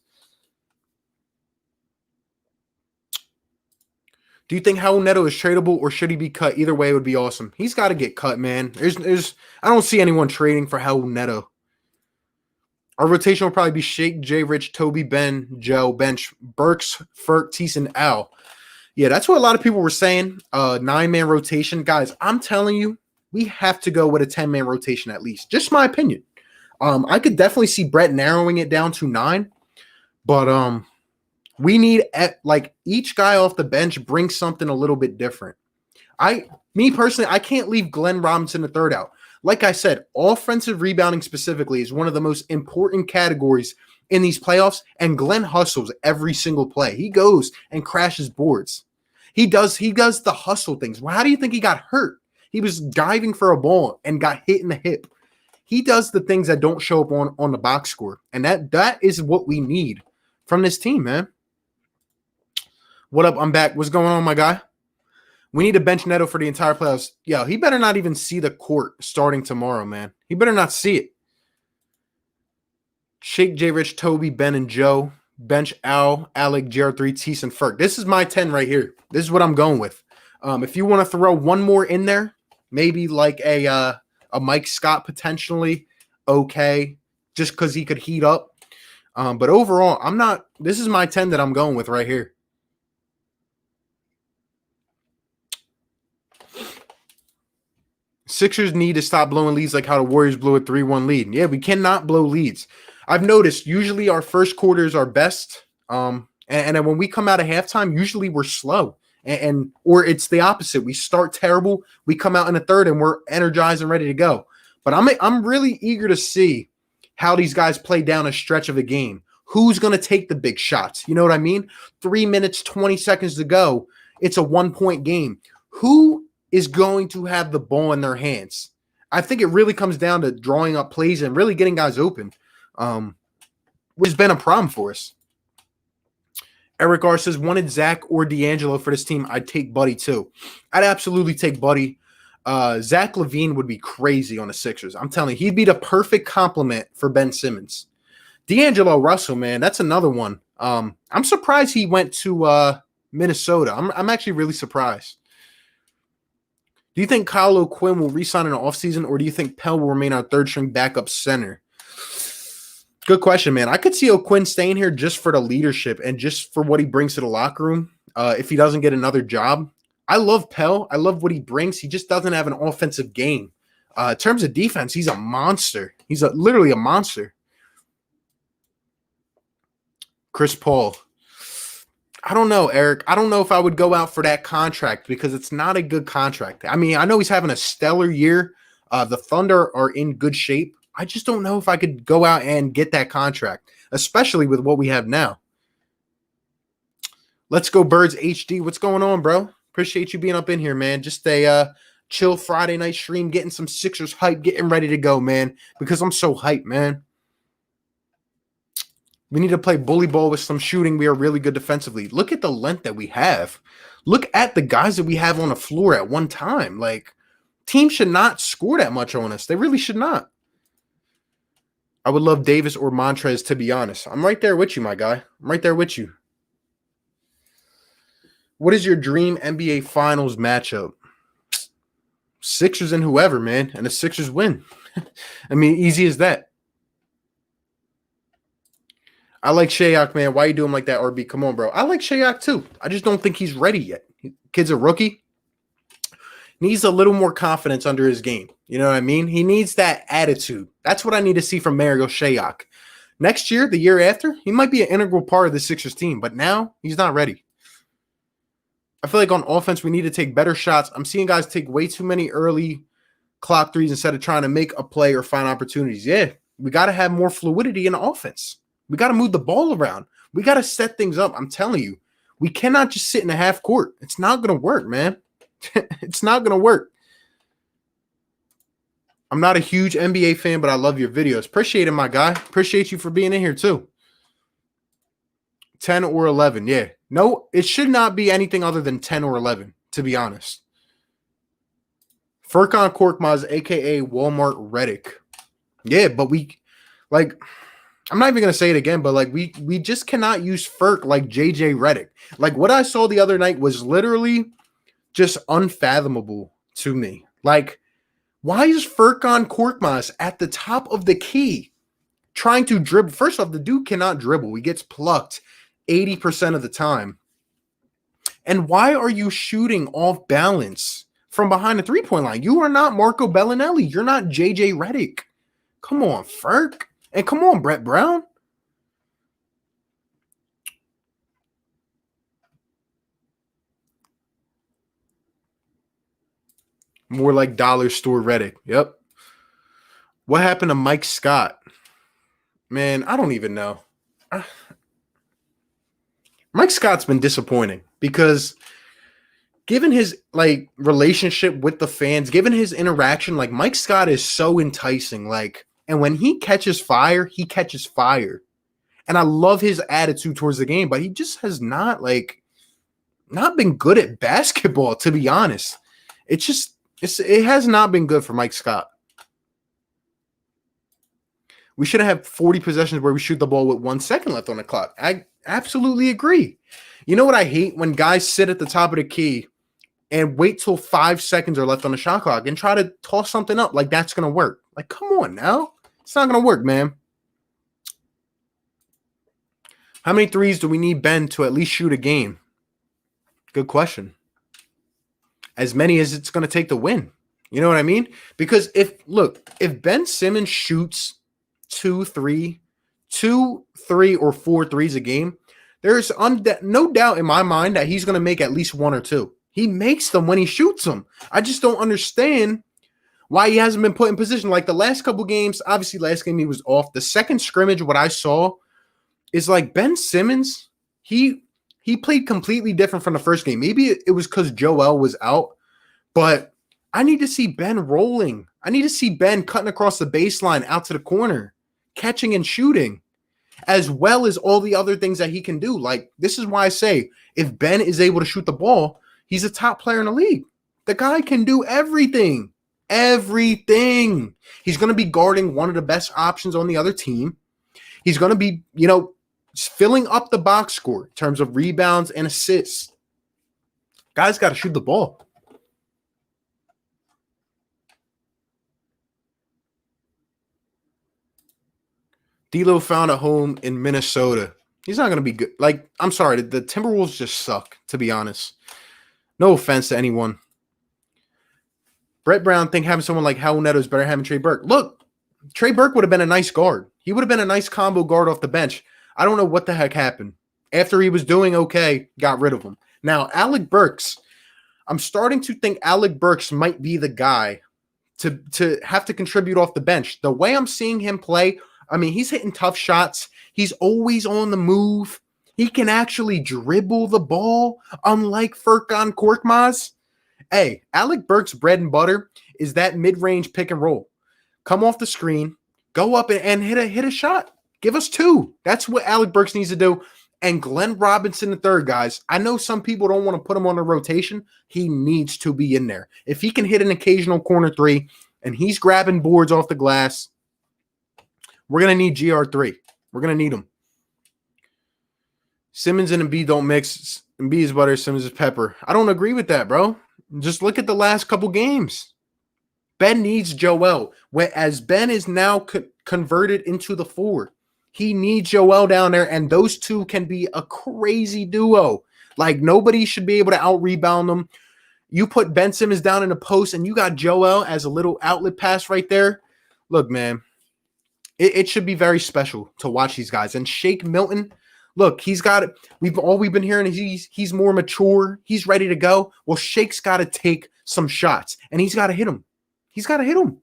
Do you think Raul Neto is tradable or should he be cut? Either way, it would be awesome. He's got to get cut, man. I don't see anyone trading for Raul Neto. Our rotation will probably be Shake, J. Rich, Toby, Ben, Joe, Bench, Burks, Ferk, Tease, and Al. Yeah, that's what a lot of people were saying. 9-man rotation. Guys, I'm telling you, we have to go with a 10-man rotation at least. Just my opinion. I could definitely see Brett narrowing it down to 9. But we need, each guy off the bench brings something a little bit different. Me personally, I can't leave Glenn Robinson III out. Like I said, offensive rebounding specifically is one of the most important categories in these playoffs, and Glenn hustles every single play. He goes and crashes boards. He does the hustle things. Well, how do you think he got hurt? He was diving for a ball and got hit in the hip. He does the things that don't show up on the box score, and that is what we need from this team, man. What up? I'm back. What's going on, my guy? We need to bench Neto for the entire playoffs. Yo, he better not even see the court starting tomorrow, man. He better not see it. Shake, J. Rich, Toby, Ben, and Joe. Bench Al, Alec, JR3, Tease, and Ferk. This is my 10 right here. This is what I'm going with. If you want to throw one more in there, maybe like a Mike Scott potentially, okay, just because he could heat up. But overall, this is my 10 that I'm going with right here. Sixers need to stop blowing leads like how the Warriors blew a 3-1 lead. Yeah, we cannot blow leads. I've noticed usually our first quarters are best. And then when we come out of halftime, usually we're slow. Or it's the opposite. We start terrible. We come out in the third and we're energized and ready to go. But I'm really eager to see how these guys play down a stretch of a game. Who's going to take the big shots? You know what I mean? 3 minutes, 20 seconds to go. It's a 1-point game. Who is going to have the ball in their hands? I think it really comes down to drawing up plays and really getting guys open, which has been a problem for us. Eric R says, wanted Zach or D'Angelo for this team. I'd take Buddy too. I'd absolutely take Buddy. Zach LaVine would be crazy on the Sixers. I'm telling you, he'd be the perfect complement for Ben Simmons. D'Angelo Russell, man, that's another one. I'm surprised he went to Minnesota. I'm actually really surprised. Do you think Kyle O'Quinn will re-sign in the offseason, or do you think Pell will remain our third-string backup center? Good question, man. I could see O'Quinn staying here just for the leadership and just for what he brings to the locker room if he doesn't get another job. I love Pell. I love what he brings. He just doesn't have an offensive game. In terms of defense, he's a monster. He's literally a monster. Chris Paul. I don't know, Eric. I don't know if I would go out for that contract because it's not a good contract. I mean, I know he's having a stellar year. The Thunder are in good shape. I just don't know if I could go out and get that contract, especially with what we have now. Let's go Birds HD. What's going on, bro? Appreciate you being up in here, man. Just a chill Friday night stream, getting some Sixers hype, getting ready to go, man, because I'm so hyped, man. We need to play bully ball with some shooting. We are really good defensively. Look at the length that we have. Look at the guys that we have on the floor at one time. Like, teams should not score that much on us. They really should not. I would love Davis or Montrez, to be honest. I'm right there with you, my guy. I'm right there with you. What is your dream NBA Finals matchup? Sixers and whoever, man. And the Sixers win. I mean, easy as that. I like Shayok, man. Why you do him like that, RB? Come on, bro. I like Shayok, too. I just don't think he's ready yet. Kid's a rookie. Needs a little more confidence under his game. You know what I mean? He needs that attitude. That's what I need to see from Mario Shayok. Next year, the year after, he might be an integral part of the Sixers team. But now, he's not ready. I feel like on offense, we need to take better shots. I'm seeing guys take way too many early clock threes instead of trying to make a play or find opportunities. Yeah, we got to have more fluidity in the offense. We got to move the ball around. We got to set things up. I'm telling you, we cannot just sit in a half court. It's not going to work, man. It's not going to work. I'm not a huge NBA fan, but I love your videos. Appreciate it, my guy. Appreciate you for being in here, too. 10 or 11, yeah. No, it should not be anything other than 10 or 11, to be honest. Furkan Korkmaz, a.k.a. Walmart Reddick. Yeah, but we, like, I'm not even going to say it again, but, like, we just cannot use Furk like J.J. Reddick. Like, what I saw the other night was literally just unfathomable to me. Like, why is Furkan Korkmaz at the top of the key trying to dribble? First off, the dude cannot dribble. He gets plucked 80% of the time. And why are you shooting off balance from behind the three-point line? You are not Marco Bellinelli. You're not J.J. Redick. Come on, Furk. And come on, Brett Brown. More like dollar store Redick. Yep. What happened to Mike Scott? Man, I don't even know. Mike Scott's been disappointing because given his like relationship with the fans, given his interaction, like Mike Scott is so enticing. Like, and when he catches fire, he catches fire. And I love his attitude towards the game, but he just has not been good at basketball, to be honest. It has not been good for Mike Scott. We should have 40 possessions where we shoot the ball with 1 second left on the clock. I absolutely agree. You know what I hate? When guys sit at the top of the key and wait till 5 seconds are left on the shot clock and try to toss something up like that's going to work. Like, come on now. It's not going to work, man. How many threes do we need Ben to at least shoot a game? Good question. As many as it's going to take to win. You know what I mean? Because if Ben Simmons shoots 2, 3, or 4 threes a game, there's no doubt in my mind that he's going to make at least 1 or 2. He makes them when he shoots them. I just don't understand why he hasn't been put in position. Like the last couple games, obviously last game he was off. The second scrimmage, what I saw is like Ben Simmons, he played completely different from the first game. Maybe it was because Joel was out, but I need to see Ben rolling. I need to see Ben cutting across the baseline out to the corner, catching and shooting, as well as all the other things that he can do. Like, this is why I say if Ben is able to shoot the ball, he's a top player in the league. The guy can do everything. Everything. He's going to be guarding one of the best options on the other team. He's going to be, filling up the box score in terms of rebounds and assists. Guys got to shoot the ball. D'Lo found a home in Minnesota. He's not going to be good. Like, I'm sorry, the Timberwolves just suck, to be honest. No offense to anyone. Brett Brown think having someone like Howell Neto is better than having Trey Burke. Look, Trey Burke would have been a nice guard. He would have been a nice combo guard off the bench. I don't know what the heck happened. After he was doing okay, got rid of him. Now, Alec Burks, I'm starting to think Alec Burks might be the guy to have to contribute off the bench. The way I'm seeing him play, I mean, he's hitting tough shots. He's always on the move. He can actually dribble the ball, unlike Furkan Korkmaz. Hey, Alec Burks' bread and butter is that mid-range pick and roll. Come off the screen, go up and hit a shot. Give us two. That's what Alec Burks needs to do. And Glenn Robinson III, guys, I know some people don't want to put him on the rotation. He needs to be in there. If he can hit an occasional corner three and he's grabbing boards off the glass, we're going to need GR3. We're going to need him. Simmons and Embiid don't mix. Embiid is butter, Simmons is pepper. I don't agree with that, bro. Just look at the last couple games. Ben needs Joel. As Ben is now converted into the forward, he needs Joel down there, and those two can be a crazy duo. Like, nobody should be able to out-rebound them. You put Ben Simmons down in the post, and you got Joel as a little outlet pass right there. Look, man, it should be very special to watch these guys. And Shake Milton, look, he's got it. We've been hearing is he's more mature. He's ready to go. Well, Shake's got to take some shots, and he's got to hit them. He's got to hit them.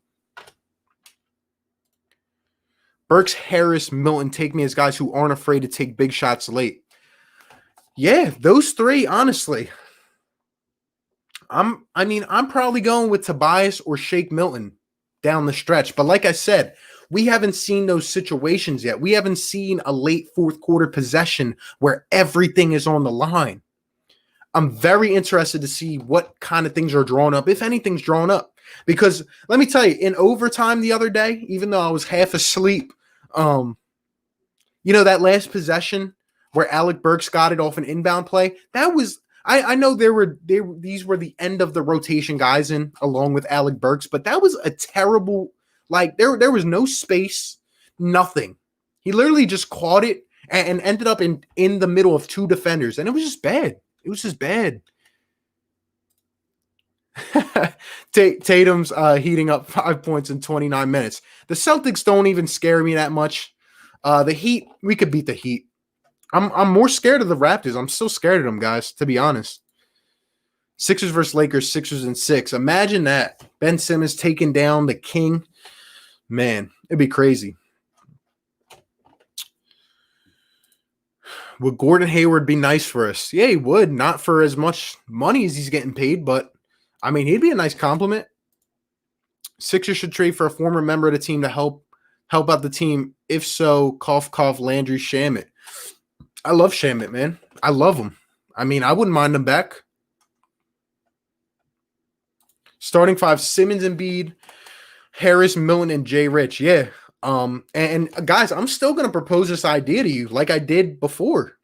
Burks, Harris, Milton take me as guys who aren't afraid to take big shots late. Yeah, those three, honestly. I'm probably going with Tobias or Shake Milton down the stretch. But like I said, we haven't seen those situations yet. We haven't seen a late fourth quarter possession where everything is on the line. I'm very interested to see what kind of things are drawn up, if anything's drawn up. Because let me tell you, in overtime the other day, even though I was half asleep, that last possession where Alec Burks got it off an inbound play, that was I know these were the end of the rotation guys in along with Alec Burks, but that was a terrible, like there was no space, nothing. He literally just caught it and ended up in the middle of two defenders, and it was just bad. It was just bad. Tatum's heating up 5 points in 29 minutes. The Celtics don't even scare me that much. The Heat, we could beat the Heat. I'm more scared of the Raptors. I'm still scared of them, guys, to be honest. Sixers versus Lakers, Sixers in 6. Imagine that. Ben Simmons taking down the King. Man, it'd be crazy. Would Gordon Hayward be nice for us? Yeah, he would. Not for as much money as he's getting paid, but I mean, he'd be a nice compliment. Sixers should trade for a former member of the team to help out the team. If so, cough, cough, Landry Shamet. I love Shamet, man. I love him. I mean, I wouldn't mind him back. Starting 5, Simmons, Embiid, Harris, Milton, and Jay Rich. Yeah. And guys, I'm still going to propose this idea to you like I did before.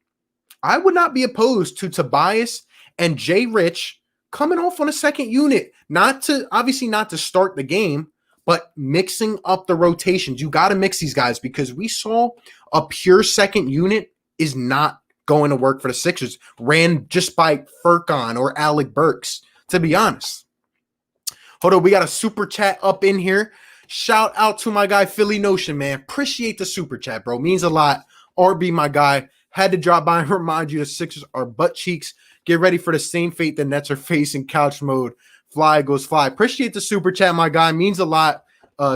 I would not be opposed to Tobias and Jay Rich coming off on a second unit, obviously not to start the game, but mixing up the rotations. You got to mix these guys because we saw a pure second unit is not going to work for the Sixers, ran just by Furkan or Alec Burks, to be honest. Hold on, we got a super chat up in here. Shout out to my guy, Philly Notion, man. Appreciate the super chat, bro. Means a lot. RB, my guy. Had to drop by and remind you the Sixers are butt cheeks. Get ready for the same fate the Nets are facing. Couch mode. Fly goes fly. Appreciate the super chat, my guy. Means a lot.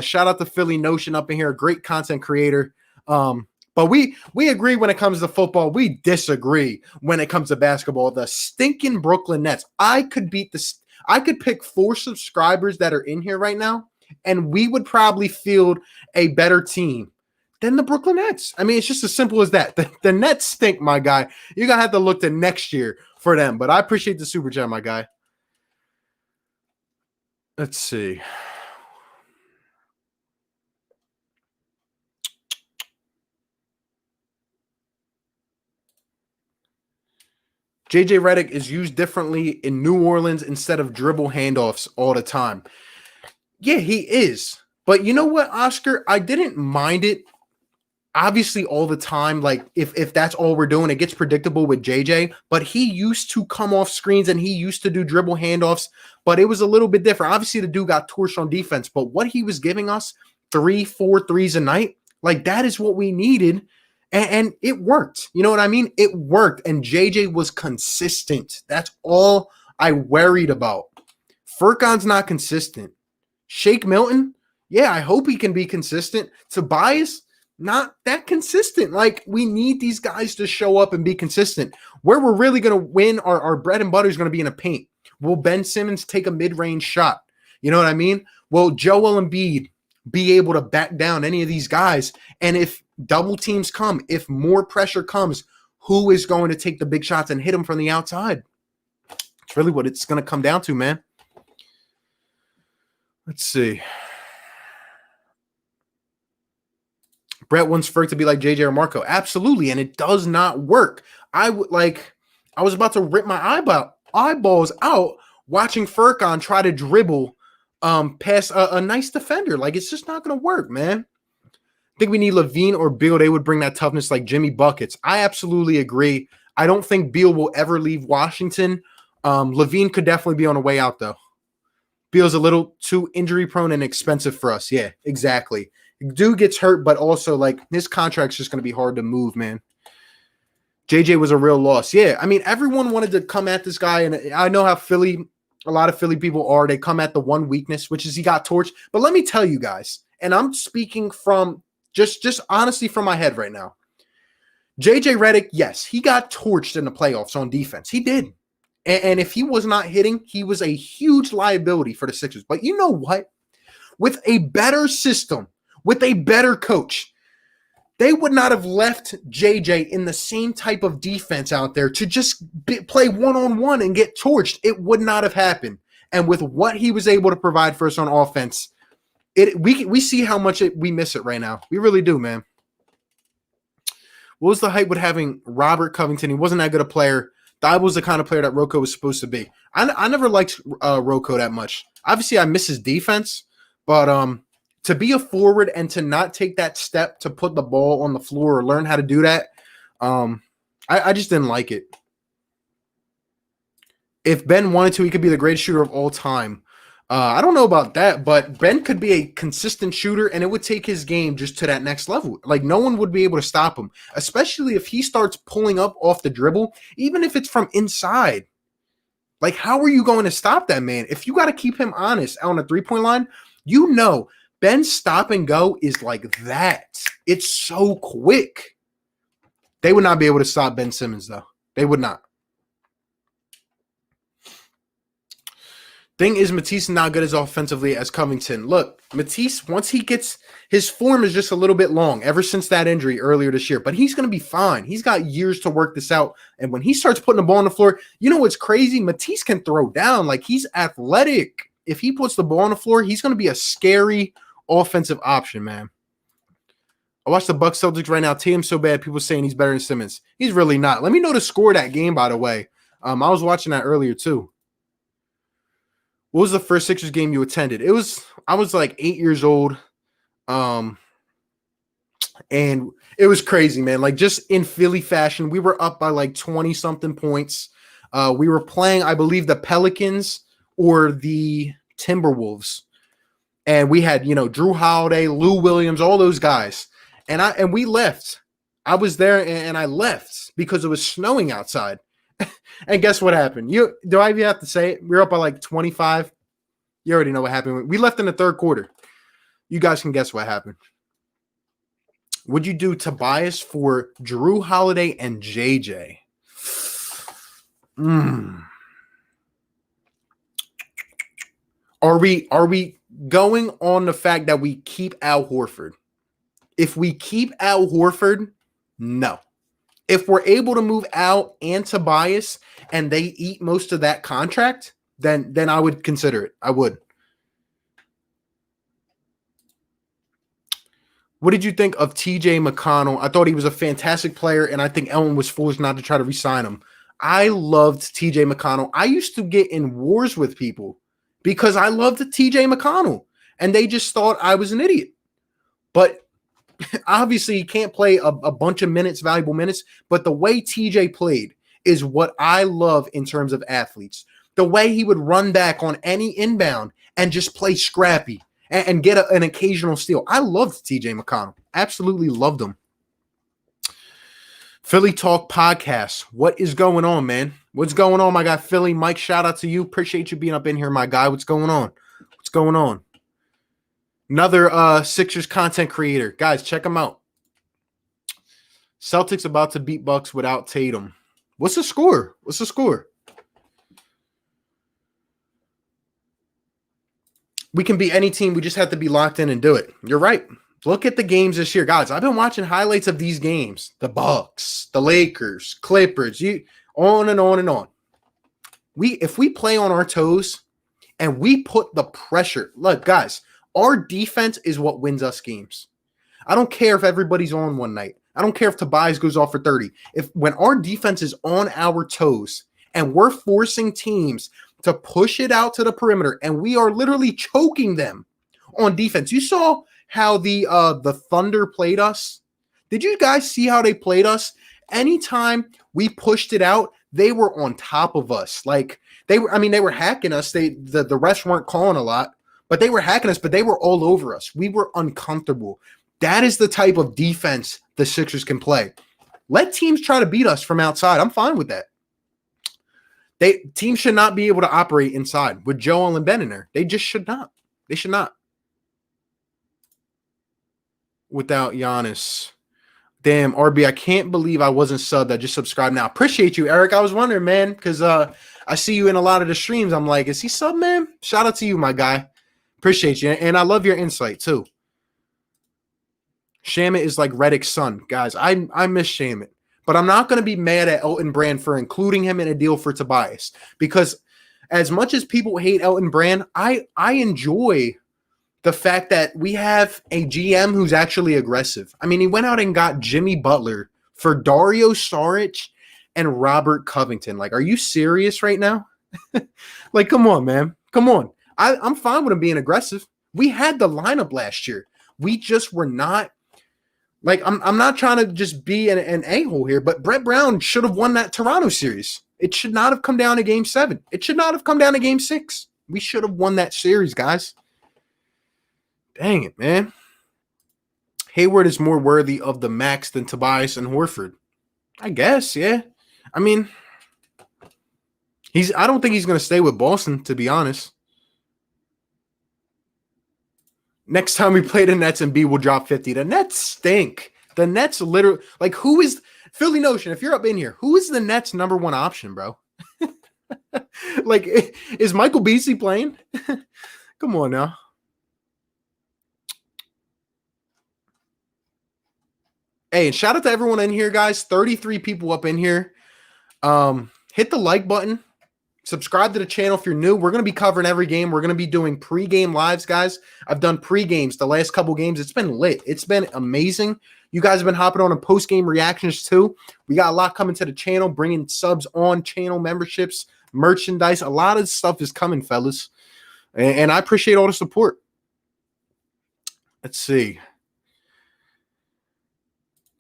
Shout out to Philly Notion up in here. Great content creator. But we agree when it comes to football. We disagree when it comes to basketball. The stinking Brooklyn Nets. I could pick 4 subscribers that are in here right now, and we would probably field a better team than the Brooklyn Nets. I mean, it's just as simple as that. The Nets stink, my guy. You're going to have to look to next year for them. But I appreciate the super chat, my guy. Let's see. JJ Redick is used differently in New Orleans instead of dribble handoffs all the time. Yeah, he is. But you know what, Oscar? I didn't mind it obviously all the time, like if that's all we're doing, it gets predictable with JJ, but he used to come off screens and he used to do dribble handoffs, but it was a little bit different. Obviously the dude got torched on defense, but what he was giving us, 3-4 threes a night, like that is what we needed. And it worked. You know what I mean? It worked. And JJ was consistent. That's all I worried about. Furkan's not consistent. Shake Milton, yeah, I hope he can be consistent. Tobias, not that consistent. Like, we need these guys to show up and be consistent. Where we're really going to win, our bread and butter is going to be in a paint. Will Ben Simmons take a mid-range shot? You know what I mean? Will Joel Embiid be able to back down any of these guys? And if double teams come, if more pressure comes, who is going to take the big shots and hit them from the outside? It's really what it's going to come down to, man. Let's see. Brett wants Ferg to be like JJ or Marco. Absolutely, and it does not work. I was about to rip my eyeballs out watching Furkan try to dribble past a nice defender. Like, it's just not going to work, man. I think we need Levine or Beal. They would bring that toughness like Jimmy Buckets. I absolutely agree. I don't think Beal will ever leave Washington. Levine could definitely be on the way out, though. Beal's a little too injury prone and expensive for us. Yeah, exactly. Dude gets hurt, but also, like, his contract's just going to be hard to move, man. JJ was a real loss. Yeah, I mean, everyone wanted to come at this guy, and I know how a lot of Philly people are. They come at the one weakness, which is he got torched. But let me tell you guys, and I'm speaking from just honestly from my head right now. JJ Redick, yes, he got torched in the playoffs on defense. He did. And if he was not hitting, he was a huge liability for the Sixers. But you know what? With a better system, with a better coach, they would not have left JJ in the same type of defense out there to just play one-on-one and get torched. It would not have happened. And with what he was able to provide for us on offense, we see how much we miss it right now. We really do, man. What was the hype with having Robert Covington? He wasn't that good a player. That was the kind of player that Rocco was supposed to be. I never liked Rocco that much. Obviously, I miss his defense, but to be a forward and to not take that step to put the ball on the floor or learn how to do that, I just didn't like it. If Ben wanted to, he could be the greatest shooter of all time. I don't know about that, but Ben could be a consistent shooter, and it would take his game just to that next level. Like, no one would be able to stop him, especially if he starts pulling up off the dribble, even if it's from inside. Like, how are you going to stop that man? If you got to keep him honest on the three-point line, you know Ben's stop and go is like that. It's so quick. They would not be able to stop Ben Simmons, though. They would not. Thing is, Matisse is not good as offensively as Covington. Look, Matisse, once he gets his form is just a little bit long ever since that injury earlier this year, but he's going to be fine. He's got years to work this out. And when he starts putting the ball on the floor, you know what's crazy? Matisse can throw down. Like, he's athletic. If he puts the ball on the floor, he's going to be a scary offensive option, man. I watched the Bucks Celtics right now. Tatum's so bad, people saying he's better than Simmons. He's really not. Let me know the score of that game, by the way. I was watching that earlier, too. What was the first Sixers game you attended? I was like 8 years old. And it was crazy, man. Like, just in Philly fashion, we were up by like 20 something points. We were playing, I believe, the Pelicans or the Timberwolves. And we had, Drew Holiday, Lou Williams, all those guys. And we left. I was there and I left because it was snowing outside. And guess what happened? Do I even have to say it? We were up by like 25. You already know what happened. We left in the third quarter. You guys can guess what happened. Would you do Tobias for Drew Holiday and JJ? Are we going on the fact that we keep Al Horford? If we keep Al Horford, no. If we're able to move Al and Tobias and they eat most of that contract, then I would consider it. I would. What did you think of TJ McConnell? I thought he was a fantastic player, and I think Ellen was foolish not to try to re-sign him. I loved TJ McConnell. I used to get in wars with people because I loved TJ McConnell, and they just thought I was an idiot. But Obviously, he can't play a bunch of minutes, valuable minutes, but the way TJ played is what I love in terms of athletes. The way he would run back on any inbound and just play scrappy and get an occasional steal. I loved TJ McConnell. Absolutely loved him. Philly Talk Podcast. What is going on, man? What's going on, my guy Philly? Mike, shout out to you. Appreciate you being up in here, my guy. What's going on? What's going on? Another Sixers content creator. Guys, check him out. Celtics about to beat Bucks without Tatum. What's the score? What's the score? We can beat any team. We just have to be locked in and do it. You're right. Look at the games this year. Guys, I've been watching highlights of these games. The Bucks, the Lakers, Clippers, on and on and on. If we play on our toes and we put the pressure, look, guys, our defense is what wins us games. I don't care if everybody's on one night. I don't care if Tobias goes off for 30. When our defense is on our toes and we're forcing teams to push it out to the perimeter and we are literally choking them on defense. You saw how the Thunder played us. Did you guys see how they played us? Anytime we pushed it out, they were on top of us. Like they were hacking us. The refs weren't calling a lot, but they were hacking us, but they were all over us. We were uncomfortable. That is the type of defense the Sixers can play. Let teams try to beat us from outside. I'm fine with that. Teams should not be able to operate inside with Joel and Ben in there. They just should not. They should not. Without Giannis. Damn, RB, I can't believe I wasn't subbed. I just subscribed now. Appreciate you, Eric. I was wondering, man, because I see you in a lot of the streams. I'm like, is he sub, man? Shout out to you, my guy. Appreciate you. And I love your insight, too. Shamit is like Reddick's son. Guys, I miss Shamit. But I'm not going to be mad at Elton Brand for including him in a deal for Tobias. Because as much as people hate Elton Brand, I enjoy the fact that we have a GM who's actually aggressive. I mean, he went out and got Jimmy Butler for Dario Saric and Robert Covington. Like, are you serious right now? Like, come on, man. Come on. I'm fine with him being aggressive. We had the lineup last year. We just were not. Like, I'm not trying to just be an a-hole here, but Brett Brown should have won that Toronto series. It should not have come down to Game 7. It should not have come down to Game 6. We should have won that series, guys. Dang it, man. Hayward is more worthy of the max than Tobias and Horford. I guess, yeah. I mean, I don't think he's going to stay with Boston, to be honest. Next time we play the Nets, Embiid will drop 50. The Nets stink. The Nets literally, like, who is Philly Notion? If you're up in here, who is the Nets' number one option, bro? Like, is Michael Beasley playing? Come on now. Hey, and shout out to everyone in here, guys. 33 people up in here. Hit the like button. Subscribe to the channel if you're new. We're going to be covering every game. We're going to be doing pre-game lives, guys. I've done pre-games the last couple games. It's been lit. It's been amazing. You guys have been hopping on post-game reactions too. We got a lot coming to the channel, bringing subs on, channel memberships, merchandise. A lot of stuff is coming, fellas. And I appreciate all the support. Let's see.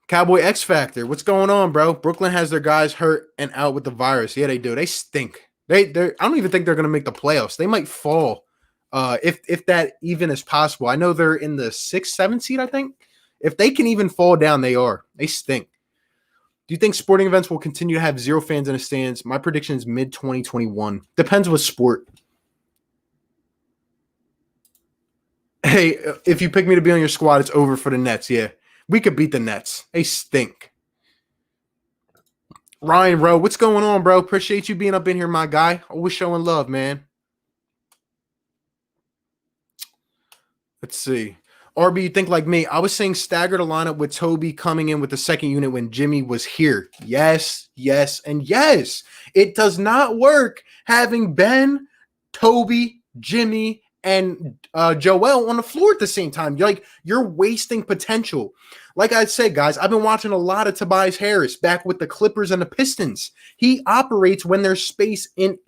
Cowboy X Factor. What's going on, bro? Brooklyn has their guys hurt and out with the virus. Yeah, they do. They stink. I don't even think they're going to make the playoffs. They might fall if that even is possible. I know they're in the 6th, 7th seed, I think. If they can even fall down, they are. They stink. Do you think sporting events will continue to have 0 fans in the stands? My prediction is mid-2021. Depends what sport. Hey, if you pick me to be on your squad, it's over for the Nets. Yeah, we could beat the Nets. They stink. Ryan Rowe, what's going on, bro? Appreciate you being up in here, my guy. Always showing love, man. Let's see. RB, you think like me. I was saying stagger the lineup with Toby coming in with the second unit when Jimmy was here. Yes, yes, and yes. It does not work having Ben, Toby, Jimmy, and Joel on the floor at the same time. You're wasting potential. Like I said, guys, I've been watching a lot of Tobias Harris back with the Clippers and the Pistons. He operates when there's space in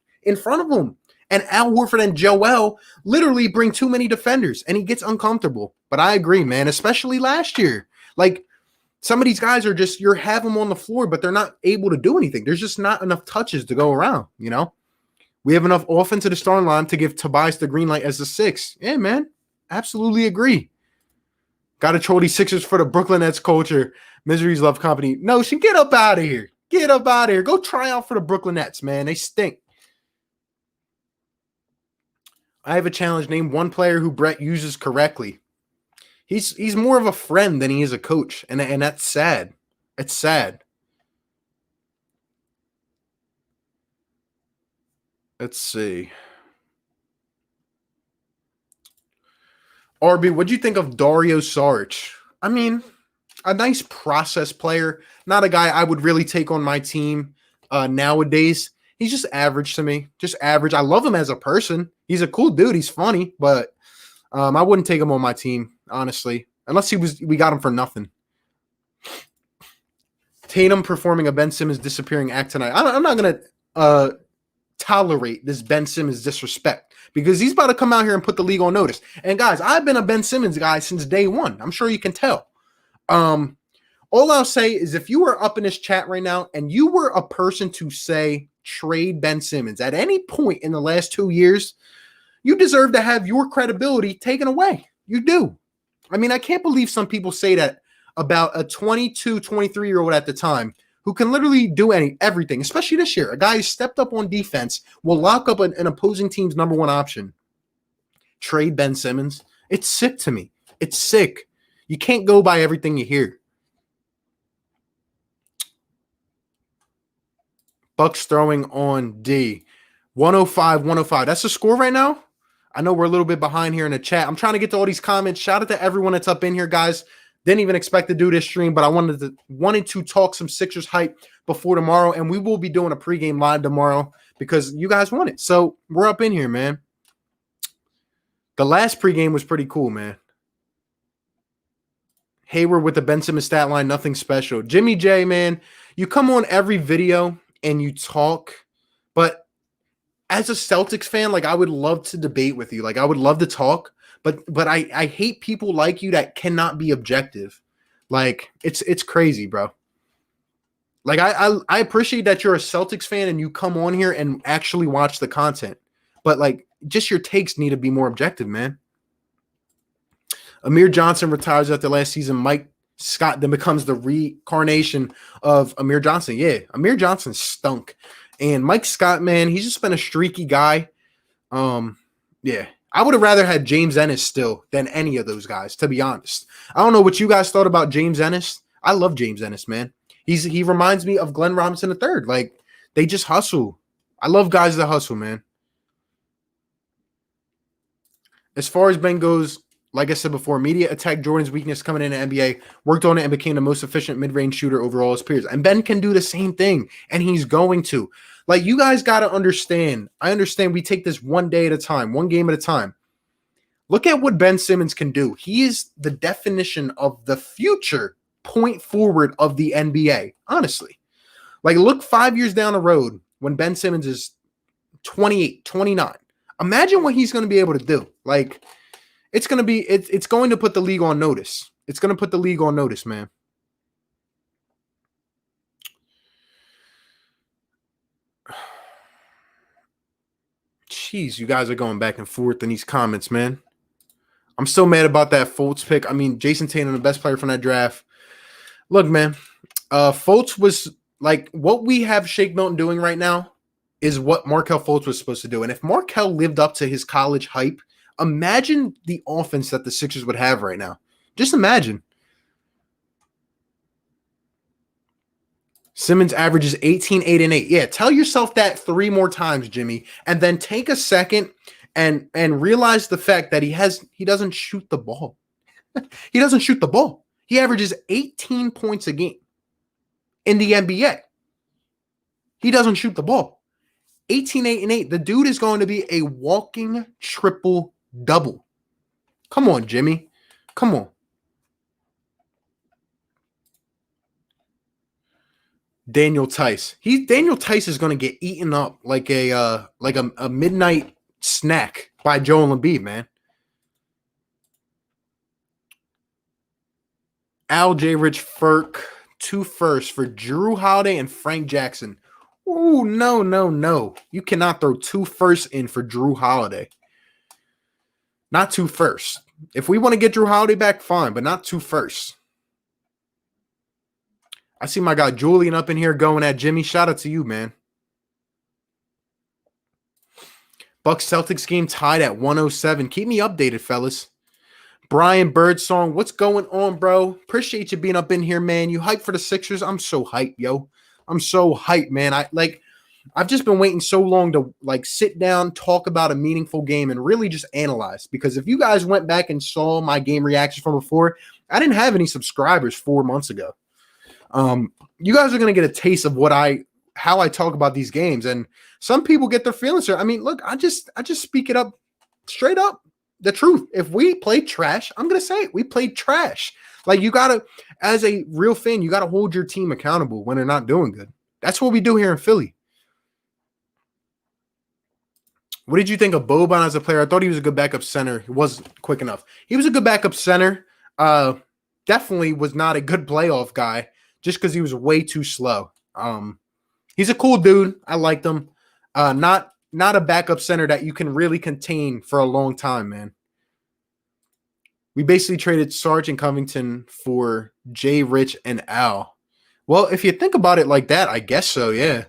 front of him. And Al Horford and Joel literally bring too many defenders, and he gets uncomfortable. But I agree, man, especially last year. Like, some of these guys are just, you have them on the floor, but they're not able to do anything. There's just not enough touches to go around, you know? We have enough offense to the starting line to give Tobias the green light as the 6. Yeah, man. Absolutely agree. Got to troll these Sixers for the Brooklyn Nets culture. Miseries love company. No, she get up out of here. Get up out of here. Go try out for the Brooklyn Nets, man. They stink. I have a challenge. Name one player who Brett uses correctly. He's more of a friend than he is a coach, and that's sad. It's sad. Let's see. RB, what'd you think of Dario Saric? I mean, a nice process player, not a guy I would really take on my team nowadays. He's just average to me, just average. I love him as a person. He's a cool dude. He's funny, but I wouldn't take him on my team, honestly, unless we got him for nothing. Tatum performing a Ben Simmons disappearing act tonight. I'm not going to tolerate this Ben Simmons disrespect because he's about to come out here and put the league on notice. And guys, I've been a Ben Simmons guy since day one. I'm sure you can tell. All I'll say is if you were up in this chat right now and you were a person to say trade Ben Simmons at any point in the last 2 years, you deserve to have your credibility taken away. You do. I mean, I can't believe some people say that about a 22, 23-year-old at the time who can literally do everything, especially this year. A guy who stepped up on defense will lock up an opposing team's number one option. Trade Ben Simmons. It's sick to me. It's sick. You can't go by everything you hear. Bucks throwing on D. 105-105. That's the score right now? I know we're a little bit behind here in the chat. I'm trying to get to all these comments. Shout out to everyone that's up in here, guys. Didn't even expect to do this stream, but I wanted to talk some Sixers hype before tomorrow, and we will be doing a pregame live tomorrow because you guys want it. So we're up in here, man. The last pregame was pretty cool, man. Hayward with the Ben Simmons stat line, nothing special. Jimmy J, man, you come on every video and you talk, but as a Celtics fan, like I would love to debate with you. Like I would love to talk, but I hate people like you that cannot be objective. Like it's crazy, bro. Like I appreciate that you're a Celtics fan and you come on here and actually watch the content, but like just your takes need to be more objective, man. Amir Johnson retires after last season. Mike Scott then becomes the reincarnation of Amir Johnson. Yeah, Amir Johnson stunk. And Mike Scott, man, he's just been a streaky guy. Yeah, I would have rather had James Ennis still than any of those guys, to be honest. I don't know what you guys thought about James Ennis. I love James Ennis, man. He reminds me of Glenn Robinson III. Like, they just hustle. I love guys that hustle, man. As far as Ben goes, like I said before, media attacked Jordan's weakness coming in the NBA, worked on it, and became the most efficient mid-range shooter over all his peers. And Ben can do the same thing, and he's going to. Like, you guys got to understand. I understand we take this one day at a time, one game at a time. Look at what Ben Simmons can do. He is the definition of the future point forward of the NBA, honestly. Like, look 5 years down the road when Ben Simmons is 28, 29. Imagine what he's going to be able to do. Like, it's going to put the league on notice. It's going to put the league on notice, man. Jeez, you guys are going back and forth in these comments, man. I'm so mad about that Fultz pick. I mean, Jason Tatum, the best player from that draft. Look, man, Fultz was like what we have Shake Milton doing right now is what Markelle Fultz was supposed to do. And if Markelle lived up to his college hype, imagine the offense that the Sixers would have right now. Just imagine. Simmons averages 18, 8, and 8. Yeah, tell yourself that 3 more times, Jimmy, and then take a second and realize the fact that he doesn't shoot the ball. He doesn't shoot the ball. He averages 18 points a game in the NBA. He doesn't shoot the ball. 18, 8, and 8. The dude is going to be a walking triple-double. Come on, Jimmy. Come on. Daniel Tice. Daniel Tice is going to get eaten up like a midnight snack by Joel Embiid, man. Al J. Rich Firk, 2 firsts for Drew Holiday and Frank Jackson. Ooh, no, no, no. You cannot throw 2 firsts in for Drew Holiday. Not 2 firsts. If we want to get Drew Holiday back, fine, but not 2 firsts. I see my guy Julian up in here going at Jimmy. Shout out to you, man. Bucks Celtics game tied at 107. Keep me updated, fellas. Brian Birdsong, what's going on, bro? Appreciate you being up in here, man. You hyped for the Sixers? I'm so hyped, yo. I'm so hyped, man. I've just been waiting so long to sit down, talk about a meaningful game, and really just analyze. Because if you guys went back and saw my game reactions from before, I didn't have any subscribers 4 months ago. You guys are gonna get a taste of how I talk about these games, and some people get their feelings hurt. I mean, look, I just speak it up straight up. The truth. If we played trash, I'm going to say it. We played trash. You got to, as a real fan, you got to hold your team accountable when they're not doing good. That's what we do here in Philly. What did you think of Boban as a player? I thought he was a good backup center. He wasn't quick enough. He was a good backup center. Definitely was not a good playoff guy just because he was way too slow. He's a cool dude. I liked him. Not a backup center that you can really contain for a long time, man. We basically traded Sarge and Covington for Jay, Rich, and Al. Well, if you think about it like that, I guess so, yeah.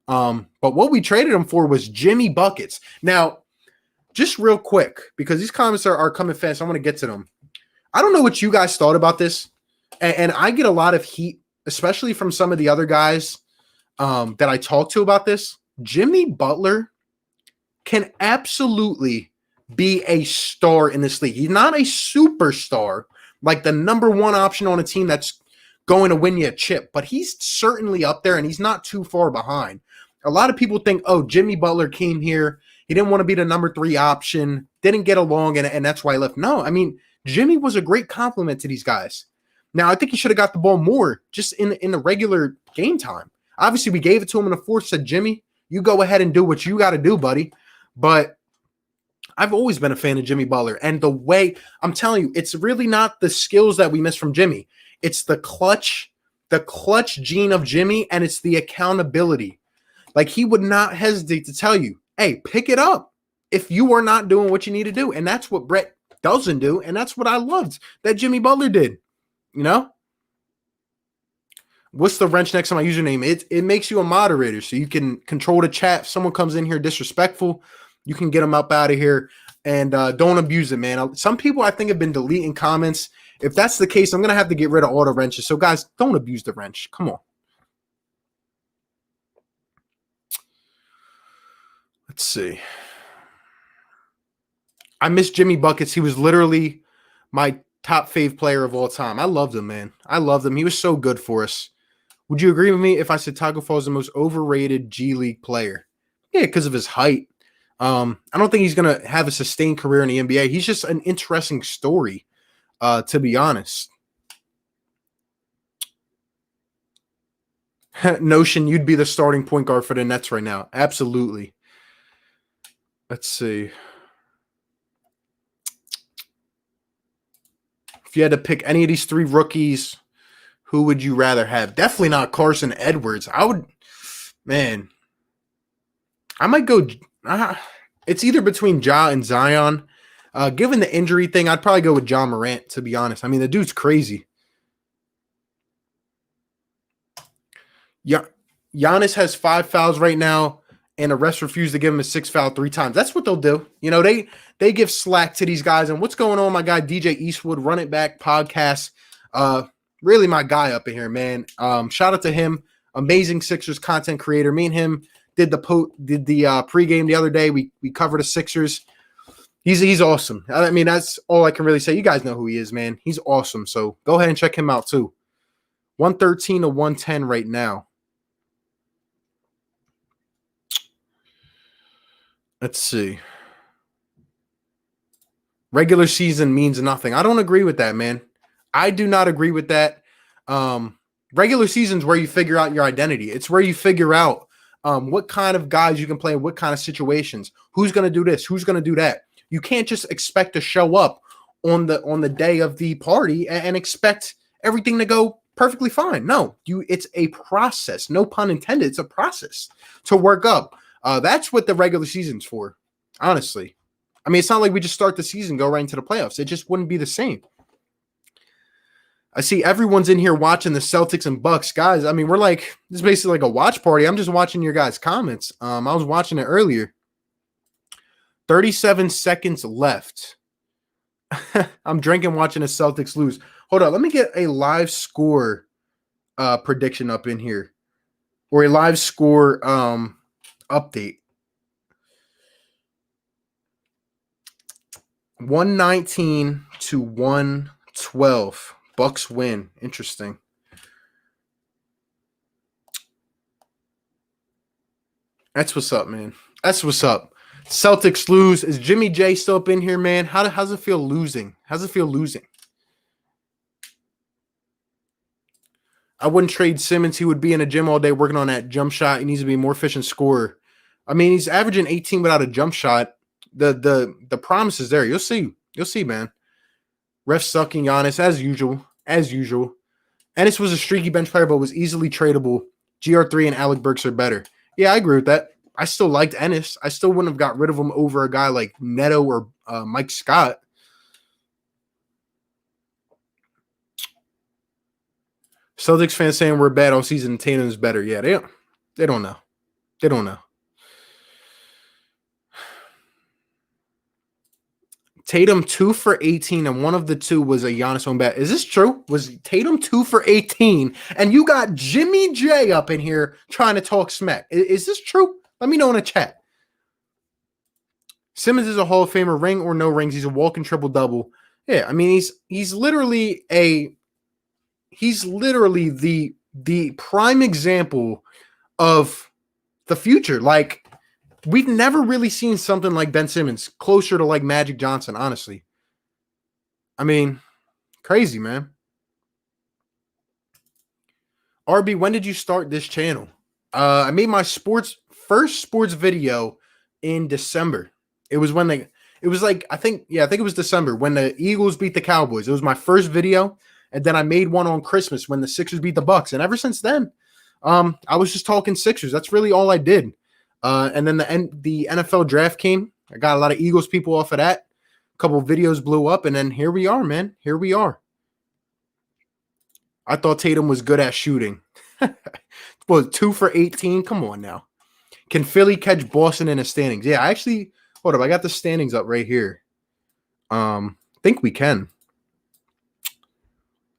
But what we traded them for was Jimmy Buckets. Now, just real quick, because these comments are coming fast, I want to get to them. I don't know what you guys thought about this, and I get a lot of heat, especially from some of the other guys that I talked to about this. Jimmy Butler can absolutely be a star in this league. He's not a superstar, like the number one option on a team that's going to win you a chip, but he's certainly up there, and he's not too far behind. A lot of people think, oh, Jimmy Butler came here. He didn't want to be the number 3 option, didn't get along, and that's why he left. No, I mean, Jimmy was a great compliment to these guys. Now, I think he should have got the ball more just in the regular game time. Obviously, we gave it to him in the fourth, said, Jimmy, you go ahead and do what you got to do, buddy. But I've always been a fan of Jimmy Butler. And the way, I'm telling you, it's really not the skills that we miss from Jimmy. It's the clutch gene of Jimmy, and it's the accountability. He would not hesitate to tell you, hey, pick it up if you are not doing what you need to do. And that's what Brett doesn't do. And that's what I loved that Jimmy Butler did. You know? What's the wrench next to my username? It makes you a moderator, so you can control the chat. If someone comes in here disrespectful, you can get them up out of here, and don't abuse it, man. Some people, I think, have been deleting comments. If that's the case, I'm going to have to get rid of all the wrenches. So, guys, don't abuse the wrench. Come on. Let's see. I miss Jimmy Buckets. He was literally my top fave player of all time. I loved him, man. I loved him. He was so good for us. Would you agree with me if I said Taco Fall is the most overrated G League player? Yeah, because of his height. I don't think he's going to have a sustained career in the NBA. He's just an interesting story, to be honest. Notion, you'd be the starting point guard for the Nets right now. Absolutely. Let's see. If you had to pick any of these 3 rookies, who would you rather have? Definitely not Carson Edwards. I might go. It's either between Ja and Zion. Given the injury thing, I'd probably go with Ja Morant, to be honest. I mean, the dude's crazy. Yeah, Giannis has 5 fouls right now, and the refs refuse to give him a 6th foul 3 times. That's what they'll do. You know, they give slack to these guys. And what's going on, my guy DJ Eastwood, Run It Back podcast. Really my guy up in here, man. Shout out to him. Amazing Sixers content creator. Me and him did the pregame the other day. We covered the Sixers. He's awesome. I mean, that's all I can really say. You guys know who he is, man. He's awesome. So go ahead and check him out too. 113 to 110 right now. Let's see. Regular season means nothing. I don't agree with that, man. I do not agree with that. Regular season is where you figure out your identity. It's where you figure out what kind of guys you can play in what kind of situations. Who's going to do this? Who's going to do that? You can't just expect to show up on the day of the party and expect everything to go perfectly fine. No, it's a process. No pun intended. It's a process to work up. That's what the regular season's for, honestly. I mean, it's not like we just start the season, go right into the playoffs. It just wouldn't be the same. I see everyone's in here watching the Celtics and Bucks. Guys, I mean, this is basically like a watch party. I'm just watching your guys' comments. I was watching it earlier. 37 seconds left. I'm drinking watching the Celtics lose. Hold on. Let me get a live score prediction up in here. Or a live score update. 119 to 112. Bucks win. Interesting. That's what's up, man. That's what's up. Celtics lose. Is Jimmy J still up in here, man? How's it feel losing? How's it feel losing? I wouldn't trade Simmons. He would be in a gym all day working on that jump shot. He needs to be a more efficient scorer. I mean, he's averaging 18 without a jump shot. The promise is there. You'll see. You'll see, man. Ref sucking Giannis as usual. As usual. Ennis was a streaky bench player, but was easily tradable. GR3 and Alec Burks are better. Yeah, I agree with that. I still liked Ennis. I still wouldn't have got rid of him over a guy like Neto or Mike Scott. Celtics fans saying we're bad all season. Tatum's better. Yeah, they don't know. They don't know. Tatum 2 for 18, and one of the two was a Giannis home bat. Is this true? Was Tatum 2 for 18, and you got Jimmy J up in here trying to talk smack? Is this true? Let me know in the chat. Simmons is a Hall of Famer, ring or no rings. He's a walking triple-double. Yeah, I mean, he's literally the prime example of the future. Like, we've never really seen something like Ben Simmons, closer to like Magic Johnson, honestly. I mean, crazy, man. RB, when did you start this channel? I made my first sports video in December. It was when I think it was December when the Eagles beat the Cowboys. It was my first video. And then I made one on Christmas when the Sixers beat the Bucks. And ever since then, I was just talking Sixers. That's really all I did. And then the NFL draft came. I got a lot of Eagles people off of that. A couple of videos blew up, and then here we are, man. Here we are. I thought Tatum was good at shooting. Well, 2 for 18. Come on now. Can Philly catch Boston in the standings? Yeah, hold up. I got the standings up right here. Think we can.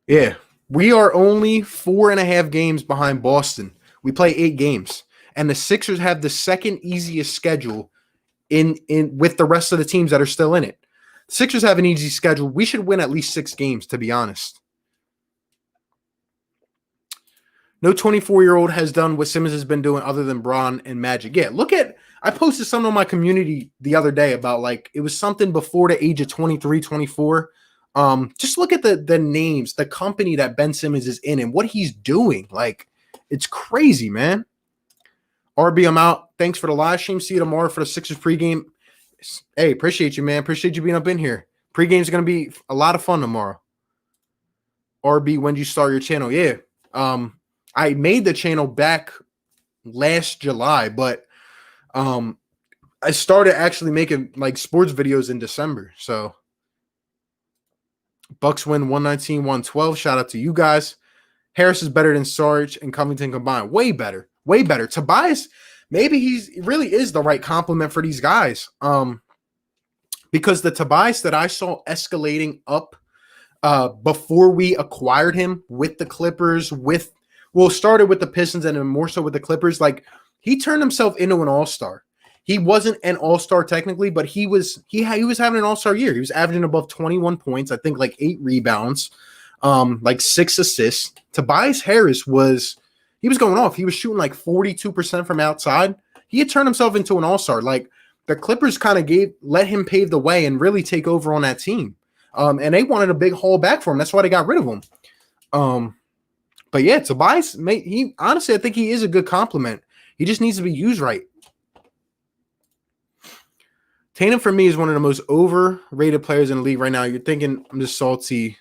Yeah, we are only 4.5 games behind Boston. We play 8 games. And the Sixers have the second easiest schedule in with the rest of the teams that are still in it. The Sixers have an easy schedule. We should win at least 6 games, to be honest. No 24-year-old has done what Simmons has been doing other than Braun and Magic. Yeah, I posted something on my community the other day about, like, it was something before the age of 23, 24. Just look at the names, the company that Ben Simmons is in and what he's doing. Like, it's crazy, man. RB, I'm out. Thanks for the live stream. See you tomorrow for the Sixers pregame. Hey, appreciate you, man. Appreciate you being up in here. Pregame's going to be a lot of fun tomorrow. RB, when did you start your channel? Yeah. I made the channel back last July, but I started actually making like sports videos in December. So Bucks win 119-112. Shout out to you guys. Harris is better than Sarge and Covington combined. Way better. Way better. Tobias, maybe he really is the right compliment for these guys. Because the Tobias that I saw escalating up before we acquired him with the Clippers, started with the Pistons and then more so with the Clippers, like, he turned himself into an all-star. He wasn't an all-star technically, but he was having an all-star year. He was averaging above 21 points, I think like 8 rebounds, like 6 assists. Tobias Harris was going off. He was shooting like 42% from outside. He had turned himself into an all-star. Like, the Clippers kind of let him pave the way and really take over on that team. And they wanted a big haul back for him. That's why they got rid of him. But yeah, Tobias, honestly, I think he is a good compliment. He just needs to be used right. Tatum, for me, is one of the most overrated players in the league right now. You're thinking I'm just salty.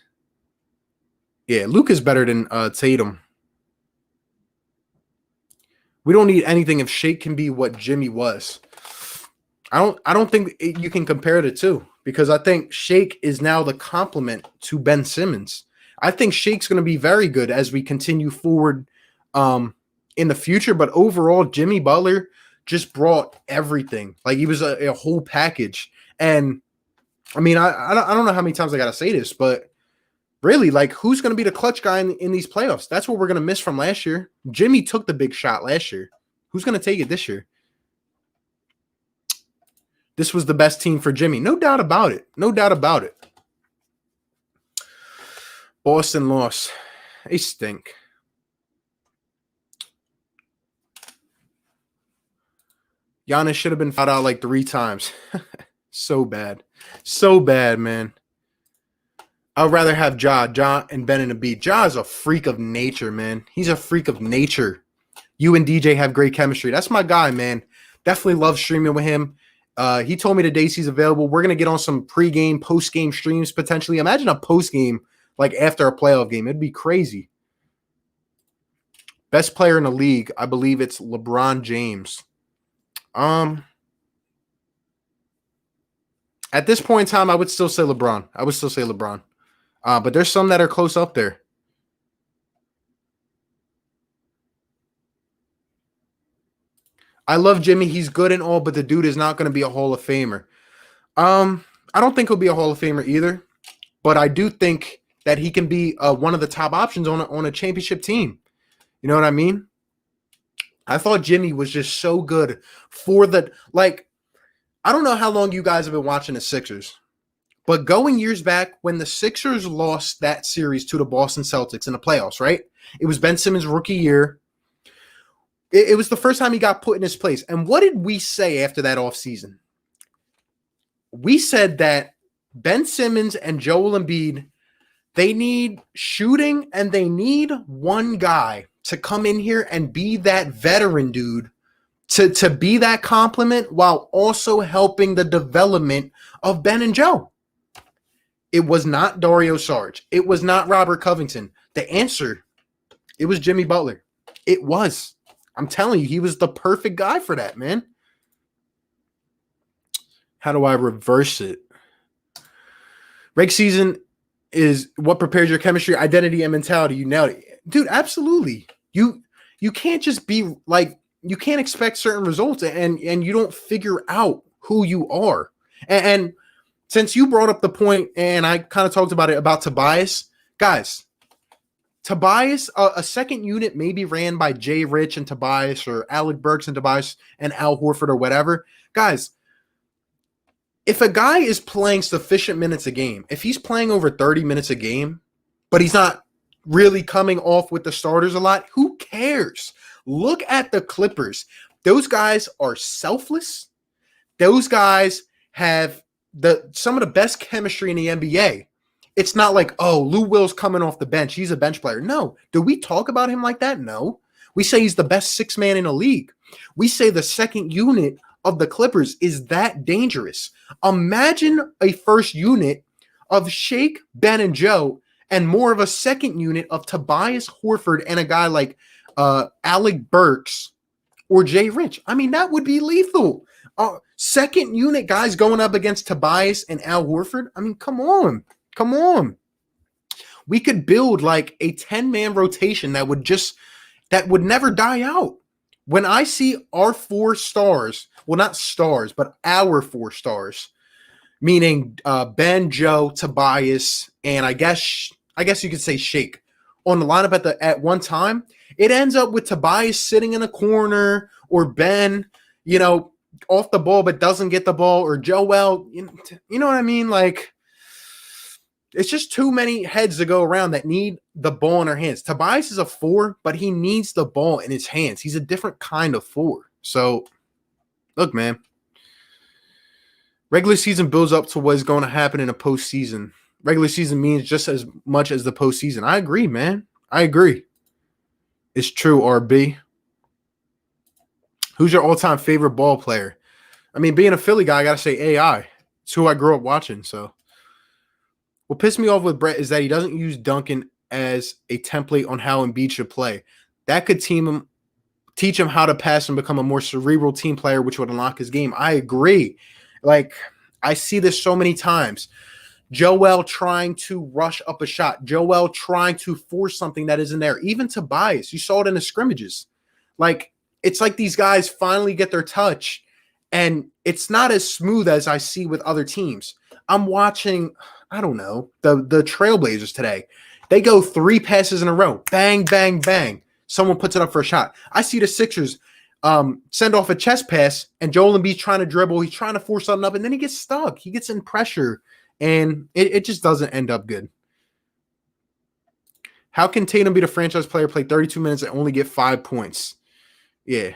Yeah, Luke is better than Tatum. We don't need anything if Shake can be what Jimmy was. I don't think you can compare the two because I think Shake is now the complement to Ben Simmons. I think Shake's going to be very good as we continue forward in the future. But overall, Jimmy Butler just brought everything. Like he was a whole package. And I mean, I don't know how many times I got to say this, but really, like, who's going to be the clutch guy in these playoffs? That's what we're going to miss from last year. Jimmy took the big shot last year. Who's going to take it this year? This was the best team for Jimmy. No doubt about it. No doubt about it. Boston lost. They stink. Giannis should have been fouled out like 3 times. So bad. So bad, man. I'd rather have Ja and Ben and Embiid. Ja is a freak of nature, man. He's a freak of nature. You and DJ have great chemistry. That's my guy, man. Definitely love streaming with him. He told me today he's available. We're going to get on some pregame, postgame streams potentially. Imagine a postgame like after a playoff game. It'd be crazy. Best player in the league, I believe it's LeBron James. At this point in time, I would still say LeBron. But there's some that are close up there. I love Jimmy. He's good and all, but the dude is not going to be a Hall of Famer. I don't think he'll be a Hall of Famer either, but I do think that he can be one of the top options on a championship team. You know what I mean? I thought Jimmy was just so good for the – like, I don't know how long you guys have been watching the Sixers, but going years back when the Sixers lost that series to the Boston Celtics in the playoffs, right? It was Ben Simmons' rookie year. It was the first time he got put in his place. And what did we say after that offseason? We said that Ben Simmons and Joel Embiid, they need shooting and they need one guy to come in here and be that veteran dude to be that complement while also helping the development of Ben and Joe. It was not Dario Saric. It was not Robert Covington. The answer, it was Jimmy Butler. It was. I'm telling you, he was the perfect guy for that, man. How do I reverse it? Reg season is what prepares your chemistry, identity, and mentality. You nailed it. Dude, absolutely. You can't just be like, you can't expect certain results and you don't figure out who you are. And since you brought up the point, and I kind of talked about it, about Tobias, guys, Tobias, a second unit maybe ran by Jay Rich and Tobias or Alec Burks and Tobias and Al Horford or whatever. Guys, if a guy is playing sufficient minutes a game, if he's playing over 30 minutes a game, but he's not really coming off with the starters a lot, who cares? Look at the Clippers. Those guys are selfless. Those guys have some of the best chemistry in the NBA. It's not like, oh, Lou Will's coming off the bench. He's a bench player. No. Do we talk about him like that? No. We say he's the best 6 man in the league. We say the second unit of the Clippers is that dangerous. Imagine a first unit of Shake, Ben, and Joe, and more of a second unit of Tobias Horford and a guy like Alec Burks or Jay Rich. I mean, that would be lethal. Second unit guys going up against Tobias and Al Horford. I mean, come on. Come on. We could build like a 10-man rotation that would never die out. When I see our 4 stars, well, not stars, but our 4 stars, meaning Ben, Joe, Tobias, and I guess you could say Shake on the lineup at one time, it ends up with Tobias sitting in a corner or Ben, off the ball but doesn't get the ball, or Joel, you know what I mean? Like, it's just too many heads to go around that need the ball in their hands. Tobias is a 4, but he needs the ball in his hands. He's a different kind of 4. So, look, man. Regular season builds up to what is going to happen in a postseason. Regular season means just as much as the postseason. I agree, man. I agree. It's true, RB. Who's your all-time favorite ball player? I mean, being a Philly guy, I got to say AI. It's who I grew up watching, so. What pissed me off with Brett is that he doesn't use Duncan as a template on how Embiid should play. That could teach him how to pass and become a more cerebral team player, which would unlock his game. I agree. Like, I see this so many times. Joel trying to rush up a shot. Joel trying to force something that isn't there. Even Tobias, you saw it in the scrimmages. Like, it's like these guys finally get their touch, and it's not as smooth as I see with other teams. I'm watching, I don't know, the Trailblazers today. They go 3 passes in a row. Bang, bang, bang. Someone puts it up for a shot. I see the Sixers send off a chest pass, and Joel Embiid's trying to dribble. He's trying to force something up, and then he gets stuck. He gets in pressure, and it just doesn't end up good. How can Tatum be the franchise player, play 32 minutes, and only get 5 points? Yeah.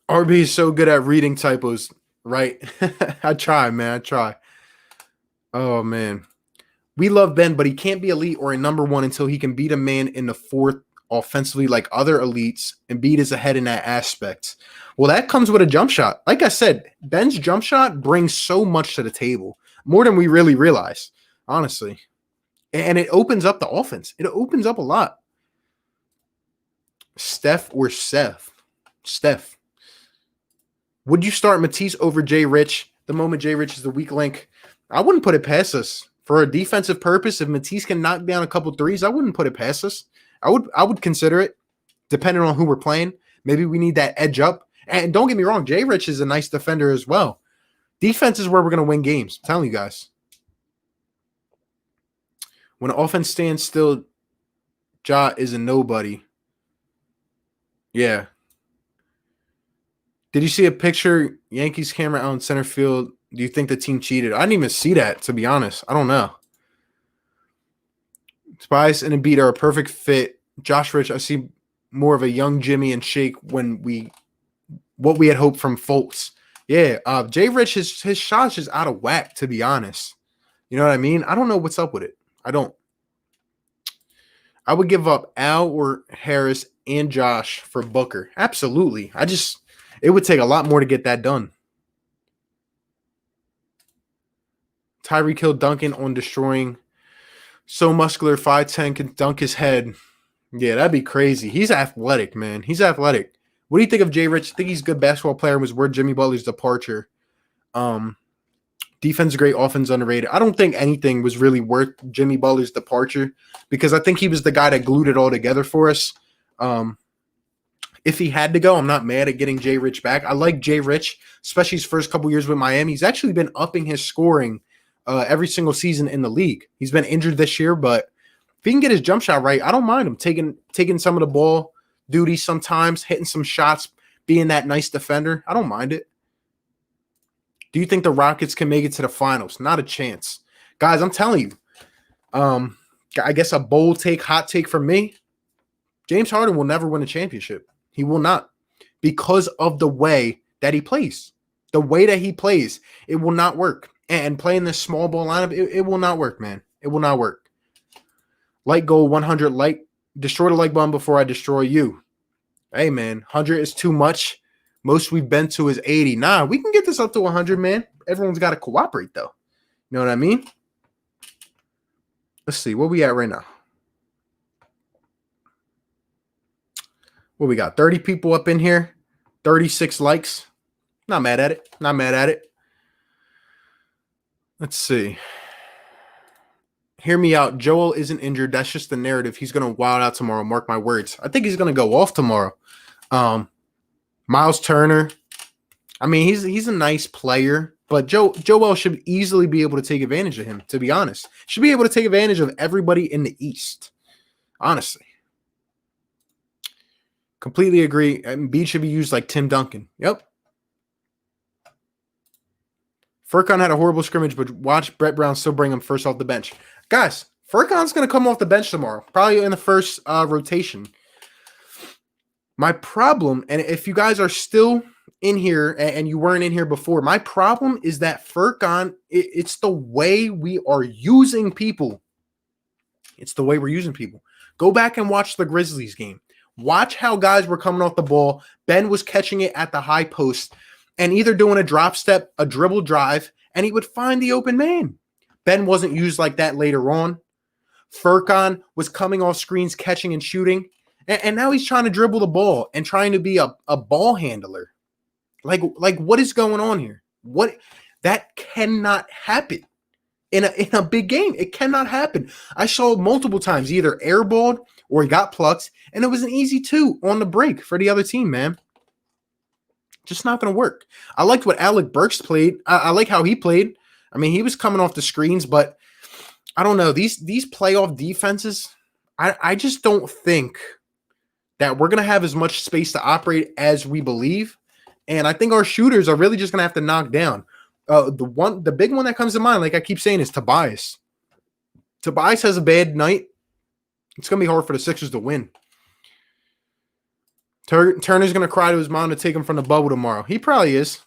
RB is so good at reading typos, right? I try, man. I try. Oh, man. We love Ben, but he can't be elite or a number one until he can beat a man in the fourth offensively like other elites. Embiid is ahead in that aspect. Well, that comes with a jump shot. Like I said, Ben's jump shot brings so much to the table, more than we really realize, honestly. And it opens up the offense. It opens up a lot. Steph or Seth? Steph. Would you start Matisse over Jay Rich the moment Jay Rich is the weak link? I wouldn't put it past us. For a defensive purpose, if Matisse can knock down a couple threes, I wouldn't put it past us. I would consider it, depending on who we're playing. Maybe we need that edge up. And don't get me wrong, Jay Rich is a nice defender as well. Defense is where we're going to win games. I'm telling you guys. When offense stands still, Ja is a nobody. Yeah. Did you see a picture? Yankees camera out in center field. Do you think the team cheated? I didn't even see that, to be honest. I don't know. Tobias and Embiid are a perfect fit. Josh Rich, I see more of a young Jimmy and Shake what we had hoped from Fultz. Yeah, Jay Rich, his shot's just out of whack, to be honest. You know what I mean? I don't know what's up with it. I don't. I would give up Al or Harris and Josh for Booker. Absolutely. It would take a lot more to get that done. Tyreek killed Duncan on destroying. So muscular, 5'10", can dunk his head. Yeah, that'd be crazy. He's athletic, man. He's athletic. What do you think of Jay Rich? I think he's a good basketball player and was worth Jimmy Butler's departure. Defense is great, offense underrated. I don't think anything was really worth Jimmy Butler's departure because I think he was the guy that glued it all together for us. If he had to go, I'm not mad at getting Jay Rich back. I like Jay Rich, especially his first couple years with Miami. He's actually been upping his scoring every single season in the league. He's been injured this year, but if he can get his jump shot right, I don't mind him taking some of the ball duty sometimes, hitting some shots, being that nice defender. I don't mind it. Do you think the Rockets can make it to the finals? Not a chance. Guys, I'm telling you, I guess a bold take, hot take from me, James Harden will never win a championship. He will not because of the way that he plays. The way that he plays, it will not work. And playing this small ball lineup, it will not work, man. It will not work. Like goal 100, destroy the like button before I destroy you. Hey, man, 100 is too much. Most we've been to is 80. Nah, we can get this up to 100, man. Everyone's got to cooperate, though. You know what I mean? Let's see. Where we at right now? What we got? 30 people up in here. 36 likes. Not mad at it. Not mad at it. Let's see. Hear me out. Joel isn't injured. That's just the narrative. He's going to wild out tomorrow. Mark my words. I think he's going to go off tomorrow. Miles Turner. I mean, he's a nice player, but Joel should easily be able to take advantage of him, to be honest. Should be able to take advantage of everybody in the East. Honestly. Completely agree. Embiid should be used like Tim Duncan. Yep. Furkan had a horrible scrimmage, but watch Brett Brown still bring him first off the bench. Guys, Furkan's going to come off the bench tomorrow, probably in the first rotation. My problem, and if you guys are still in here and you weren't in here before, my problem is that Furkan, it's the way we are using people. It's the way we're using people. Go back and watch the Grizzlies game. Watch how guys were coming off the ball. Ben was catching it at the high post. and either doing a drop step, a dribble drive, and he would find the open man. Ben wasn't used like that later on. Furkan was coming off screens, catching and shooting. And now he's trying to dribble the ball and trying to be a ball handler. Like what is going on here? What that cannot happen in a big game. It cannot happen. I saw multiple times either airballed or he got plucked, and it was an easy 2 on the break for the other team, man. Just not going to work. I liked what Alec Burks played. I like how he played. I mean, he was coming off the screens, but I don't know. These playoff defenses, I just don't think that we're going to have as much space to operate as we believe. And I think our shooters are really just going to have to knock down. The big one that comes to mind, like I keep saying, is Tobias. Tobias has a bad night. It's going to be hard for the Sixers to win. Turner's going to cry to his mom to take him from the bubble tomorrow. He probably is.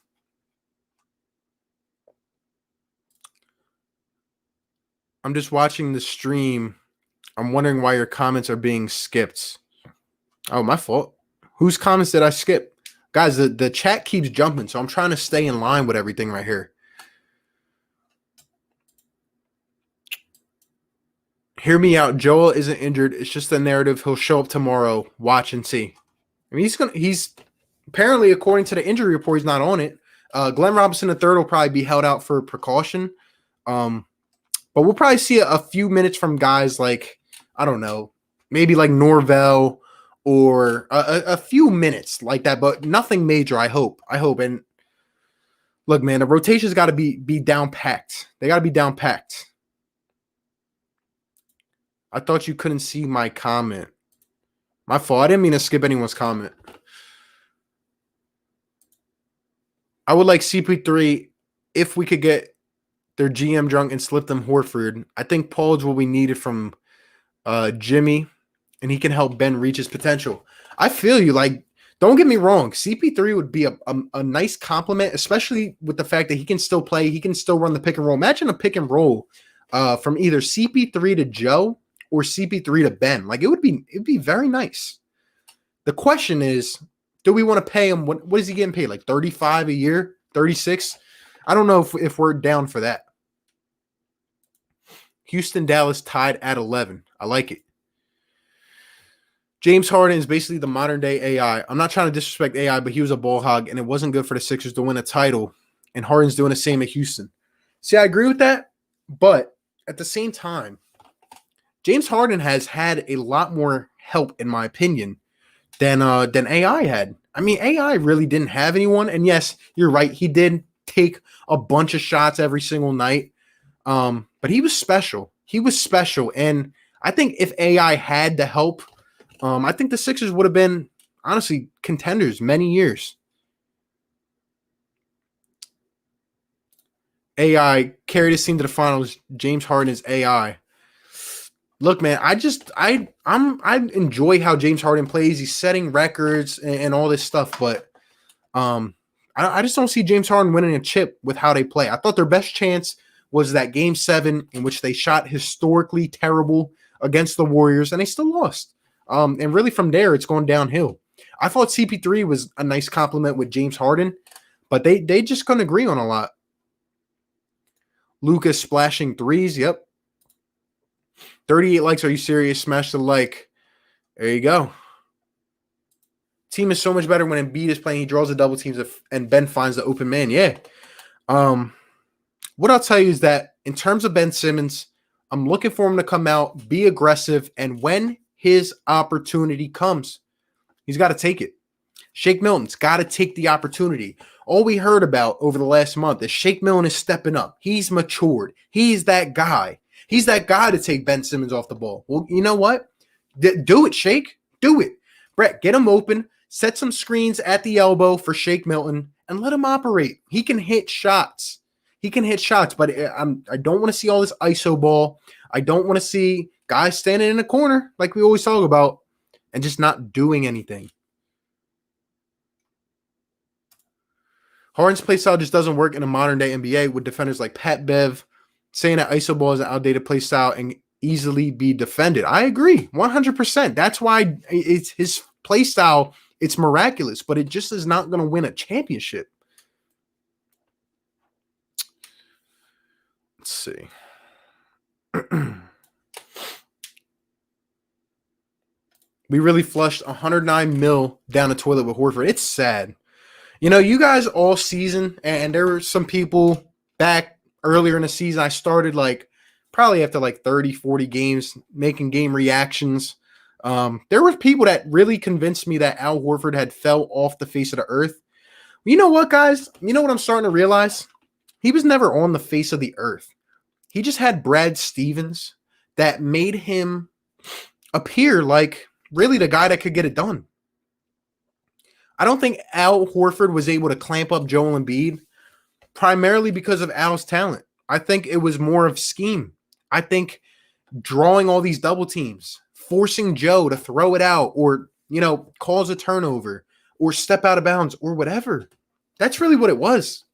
I'm just watching the stream. I'm wondering why your comments are being skipped. Oh, my fault. Whose comments did I skip? Guys, the chat keeps jumping, so I'm trying to stay in line with everything right here. Hear me out. Joel isn't injured. It's just a narrative. He'll show up tomorrow. Watch and see. I mean, he's apparently, according to the injury report, he's not on it. Glenn Robinson III will probably be held out for precaution. But we'll probably see a few minutes from guys like, I don't know, maybe like Norvell or a few minutes like that, but nothing major, I hope. And look, man, the rotation's got to be down packed. They got to be down packed. I thought you couldn't see my comment. My fault. I didn't mean to skip anyone's comment. I would like CP3 if we could get their GM drunk and slip them Horford. I think Paul's will be needed from Jimmy, and he can help Ben reach his potential. I feel you. Like, don't get me wrong. CP3 would be a nice compliment, especially with the fact that he can still play. He can still run the pick and roll. Imagine a pick and roll from either CP3 to Joe or CP3 to Ben. Like, it'd be very nice. The question is, do we want to pay him? What is he getting paid? Like 35 a year, 36? I don't know if we're down for that. Houston, Dallas tied at 11. I like it. James Harden is basically the modern day AI. I'm not trying to disrespect AI, but he was a ball hog, and it wasn't good for the Sixers to win a title. And Harden's doing the same at Houston. See, I agree with that, but at the same time, James Harden has had a lot more help, in my opinion, than AI had. I mean, AI really didn't have anyone, and yes, you're right. He did take a bunch of shots every single night, but he was special. He was special, and I think if AI had the help, I think the Sixers would have been, honestly, contenders many years. AI carried his team to the finals. James Harden is AI. Look, man, I enjoy how James Harden plays. He's setting records and all this stuff, but I just don't see James Harden winning a chip with how they play. I thought their best chance was that Game 7 in which they shot historically terrible against the Warriors, and they still lost. And really from there, it's going downhill. I thought CP3 was a nice compliment with James Harden, but they just couldn't agree on a lot. Lucas splashing threes, yep. 38 likes. Are you serious? Smash the like. There you go. Team is so much better when Embiid is playing. He draws the double teams and Ben finds the open man. Yeah. What I'll tell you is that in terms of Ben Simmons, I'm looking for him to come out, be aggressive, and when his opportunity comes, he's got to take it. Shake Milton's got to take the opportunity. All we heard about over the last month is Shake Milton is stepping up. He's matured. He's that guy. He's that guy to take Ben Simmons off the ball. Well, you know what? Do it, Shake. Do it. Brett, get him open. Set some screens at the elbow for Shake Milton and let him operate. He can hit shots. But I don't want to see all this ISO ball. I don't want to see guys standing in the corner like we always talk about and just not doing anything. Harden's play style just doesn't work in a modern-day NBA with defenders like Pat Bev saying that ISO ball is an outdated play style and easily be defended. I agree, 100%. That's why it's his play style. It's miraculous, but it just is not going to win a championship. Let's see. We really flushed 109 mil down the toilet with Horford. It's sad. You know, you guys all season, and there were some people back earlier in the season. I started like probably after like 30, 40 games making game reactions. There were people that really convinced me that Al Horford had fell off the face of the earth. You know what, guys? You know what I'm starting to realize? He was never on the face of the earth. He just had Brad Stevens that made him appear like really the guy that could get it done. I don't think Al Horford was able to clamp up Joel Embiid primarily because of Al's talent. I think it was more of scheme. I think drawing all these double teams, forcing Joe to throw it out or, you know, cause a turnover or step out of bounds or whatever. That's really what it was.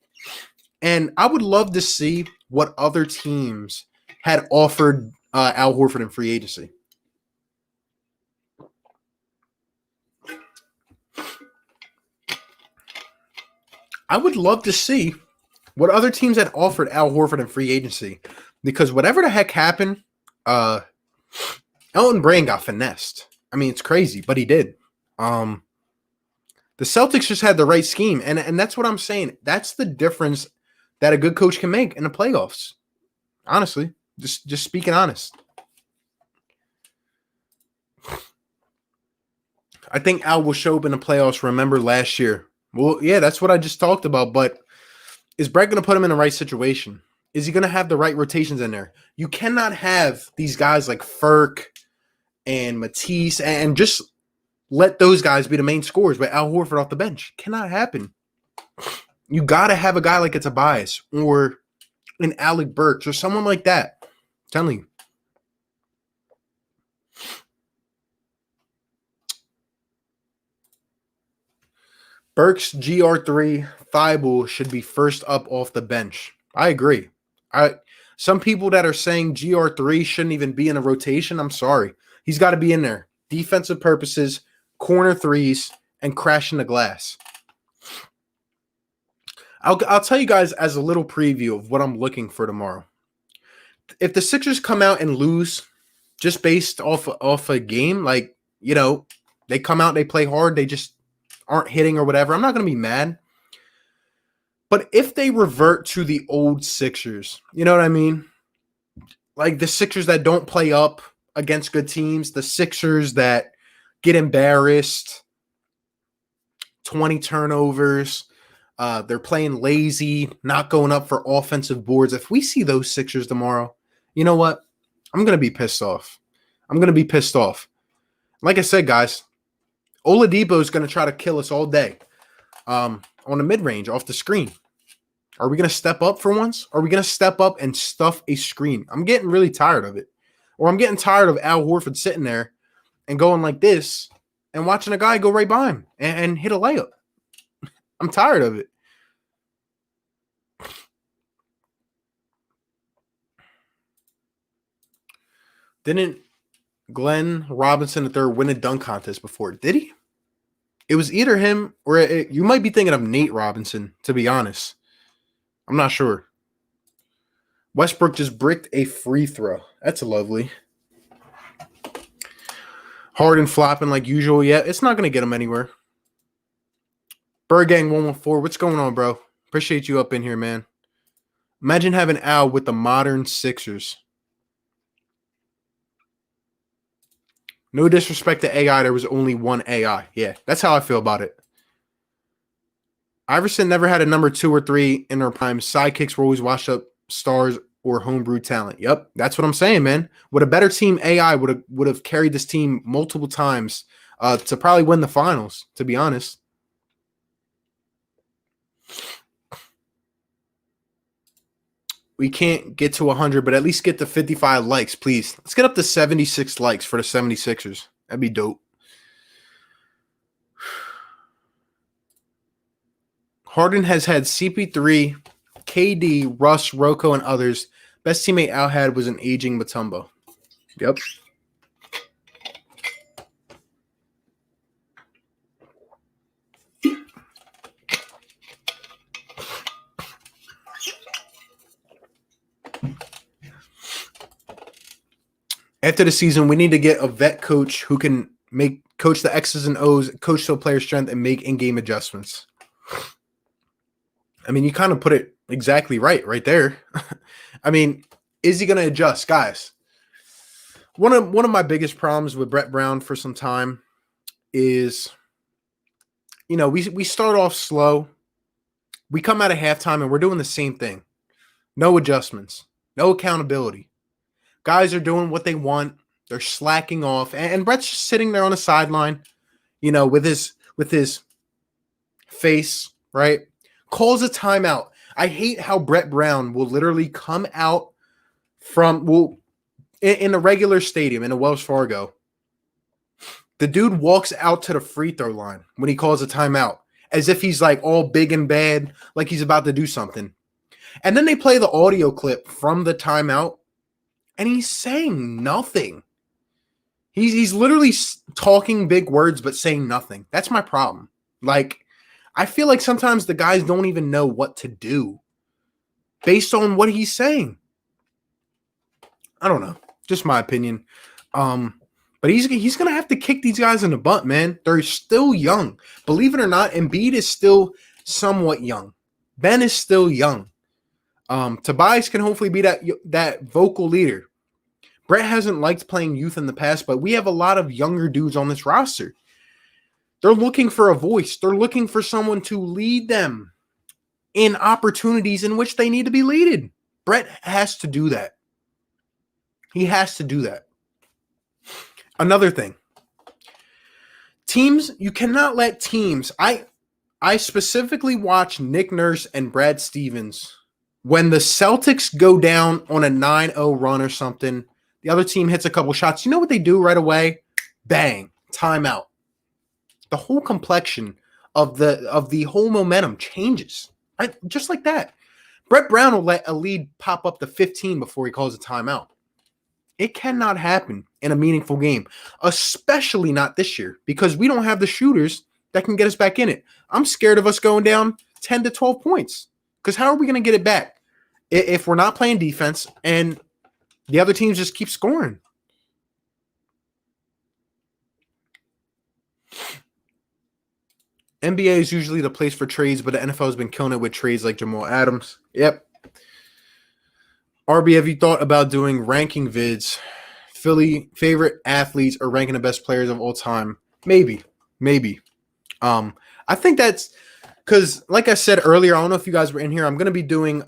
And I would love to see what other teams had offered Al Horford in free agency. I would love to see what other teams had offered Al Horford in free agency, because whatever the heck happened, Elton Brand got finessed. I mean, it's crazy, but he did. The Celtics just had the right scheme, and that's what I'm saying. That's the difference that a good coach can make in the playoffs. Honestly, just speaking honest. I think Al will show up in the playoffs. Remember last year? Well, yeah, that's what I just talked about, but is Brett going to put him in the right situation? Is he going to have the right rotations in there? You cannot have these guys like Furk and Matisse and just let those guys be the main scorers with Al Horford off the bench. Cannot happen. You got to have a guy like a Tobias or an Alec Burks or someone like that. I'm telling you. Burks, GR3, Thibault should be first up off the bench. I agree. Some people that are saying GR3 shouldn't even be in a rotation, I'm sorry. He's got to be in there. Defensive purposes, corner threes, and crashing the glass. I'll tell you guys as a little preview of what I'm looking for tomorrow. If the Sixers come out and lose just based off a game, like, you know, they come out, they play hard, they just aren't hitting or whatever, I'm not going to be mad. But if they revert to the old Sixers, you know what I mean? Like the Sixers that don't play up against good teams, the Sixers that get embarrassed, 20 turnovers, they're playing lazy, not going up for offensive boards. If we see those Sixers tomorrow, you know what? I'm going to be pissed off. I'm going to be pissed off. Like I said, guys, Oladipo is going to try to kill us all day on the mid-range off the screen. Are we going to step up for once? Are we going to step up and stuff a screen? I'm getting really tired of it. Or I'm getting tired of Al Horford sitting there and going like this and watching a guy go right by him and hit a layup. I'm tired of it. Didn't Glenn Robinson III win a dunk contest before? Did he? It was either him or you might be thinking of Nate Robinson, to be honest. I'm not sure. Westbrook just bricked a free throw. That's lovely. Harden flopping like usual. Yeah, it's not going to get him anywhere. Bird Gang 114. What's going on, bro? Appreciate you up in here, man. Imagine having Al with the modern Sixers. No disrespect to AI. There was only one AI. Yeah, that's how I feel about it. Iverson never had a number 2 or 3 in their prime. Sidekicks were always washed up stars or homebrew talent. Yep, that's what I'm saying, man. With a better team, AI would have carried this team multiple times to probably win the finals, to be honest. We can't get to 100, but at least get to 55 likes, please. Let's get up to 76 likes for the 76ers. That'd be dope. Harden has had CP3, KD, Russ, Rocco, and others. Best teammate Al had was an aging Mutombo. Yep. After the season, we need to get a vet coach who can coach the X's and O's, coach to a player's strength, and make in-game adjustments. I mean, you kind of put it exactly right there. I mean, is he going to adjust, guys? One of my biggest problems with Brett Brown for some time is, we start off slow. We come out of halftime and we're doing the same thing. No adjustments, no accountability. Guys are doing what they want. They're slacking off, and Brett's just sitting there on the sideline, with his face, right? Calls a timeout. I hate how Brett Brown will literally come out in a regular stadium in a Wells Fargo. The dude walks out to the free throw line when he calls a timeout, as if he's like all big and bad, like he's about to do something. And then they play the audio clip from the timeout, and he's saying nothing. He's literally talking big words but saying nothing. That's my problem. Like, I feel like sometimes the guys don't even know what to do based on what he's saying. I don't know. Just my opinion. But he's going to have to kick these guys in the butt, man. They're still young. Believe it or not, Embiid is still somewhat young. Ben is still young. Tobias can hopefully be that vocal leader. Brett hasn't liked playing youth in the past, but we have a lot of younger dudes on this roster. They're looking for a voice. They're looking for someone to lead them in opportunities in which they need to be leaded. Brett has to do that. He has to do that. Another thing. Teams, you cannot let teams. I specifically watch Nick Nurse and Brad Stevens. When the Celtics go down on a 9-0 run or something, the other team hits a couple shots. You know what they do right away? Bang, timeout. The whole complexion of the whole momentum changes, right? Just like that. Brett Brown will let a lead pop up to 15 before he calls a timeout. It cannot happen in a meaningful game, especially not this year, because we don't have the shooters that can get us back in it. I'm scared of us going down 10 to 12 points, because how are we going to get it back if we're not playing defense and the other teams just keep scoring? NBA is usually the place for trades, but the NFL has been killing it with trades like Jamal Adams. Yep. RB, have you thought about doing ranking vids? Philly favorite athletes or ranking the best players of all time? Maybe. I think that's because, like I said earlier, I don't know if you guys were in here. I'm going to be doing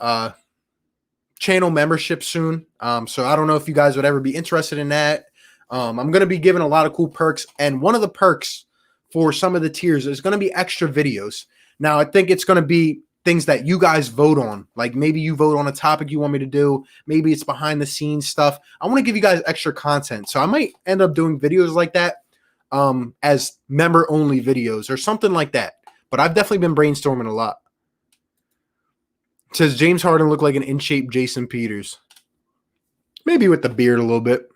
channel membership soon. So I don't know if you guys would ever be interested in that. I'm going to be giving a lot of cool perks. And one of the perks for some of the tiers is going to be extra videos. Now, I think it's going to be things that you guys vote on. Like maybe you vote on a topic you want me to do. Maybe it's behind the scenes stuff. I want to give you guys extra content. So I might end up doing videos like that as member only videos or something like that. But I've definitely been brainstorming a lot. It says James Harden looked like an in-shape Jason Peters. Maybe with the beard a little bit.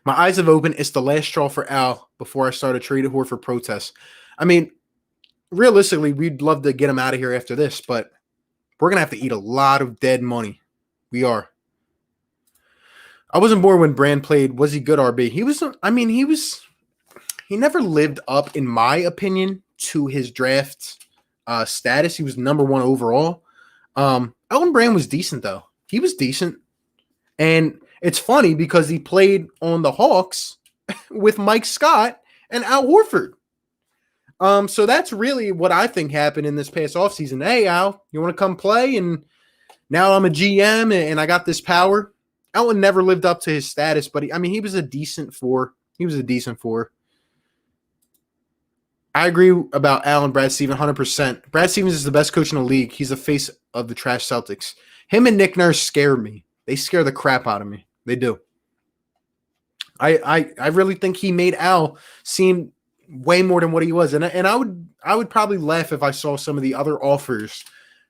My eyes have opened. It's the last straw for Al before I start a trade whore for protests. I mean, realistically, we'd love to get him out of here after this, but we're going to have to eat a lot of dead money. We are. I wasn't born when Brand played. Was he good, RB? He never lived up, in my opinion, to his draft status. He was number one overall. Elton Brand was decent, though. He was decent. And it's funny because he played on the Hawks with Mike Scott and Al Horford. So that's really what I think happened in this past offseason. Hey, Al, you want to come play? And now I'm a GM and I got this power. Elton never lived up to his status, but he was a decent four. I agree about Al and Brad Stevens 100%. Brad Stevens is the best coach in the league. He's the face of the trash Celtics. Him and Nick Nurse scare me. They scare the crap out of me. They do. I really think he made Al seem way more than what he was. And I would probably laugh if I saw some of the other offers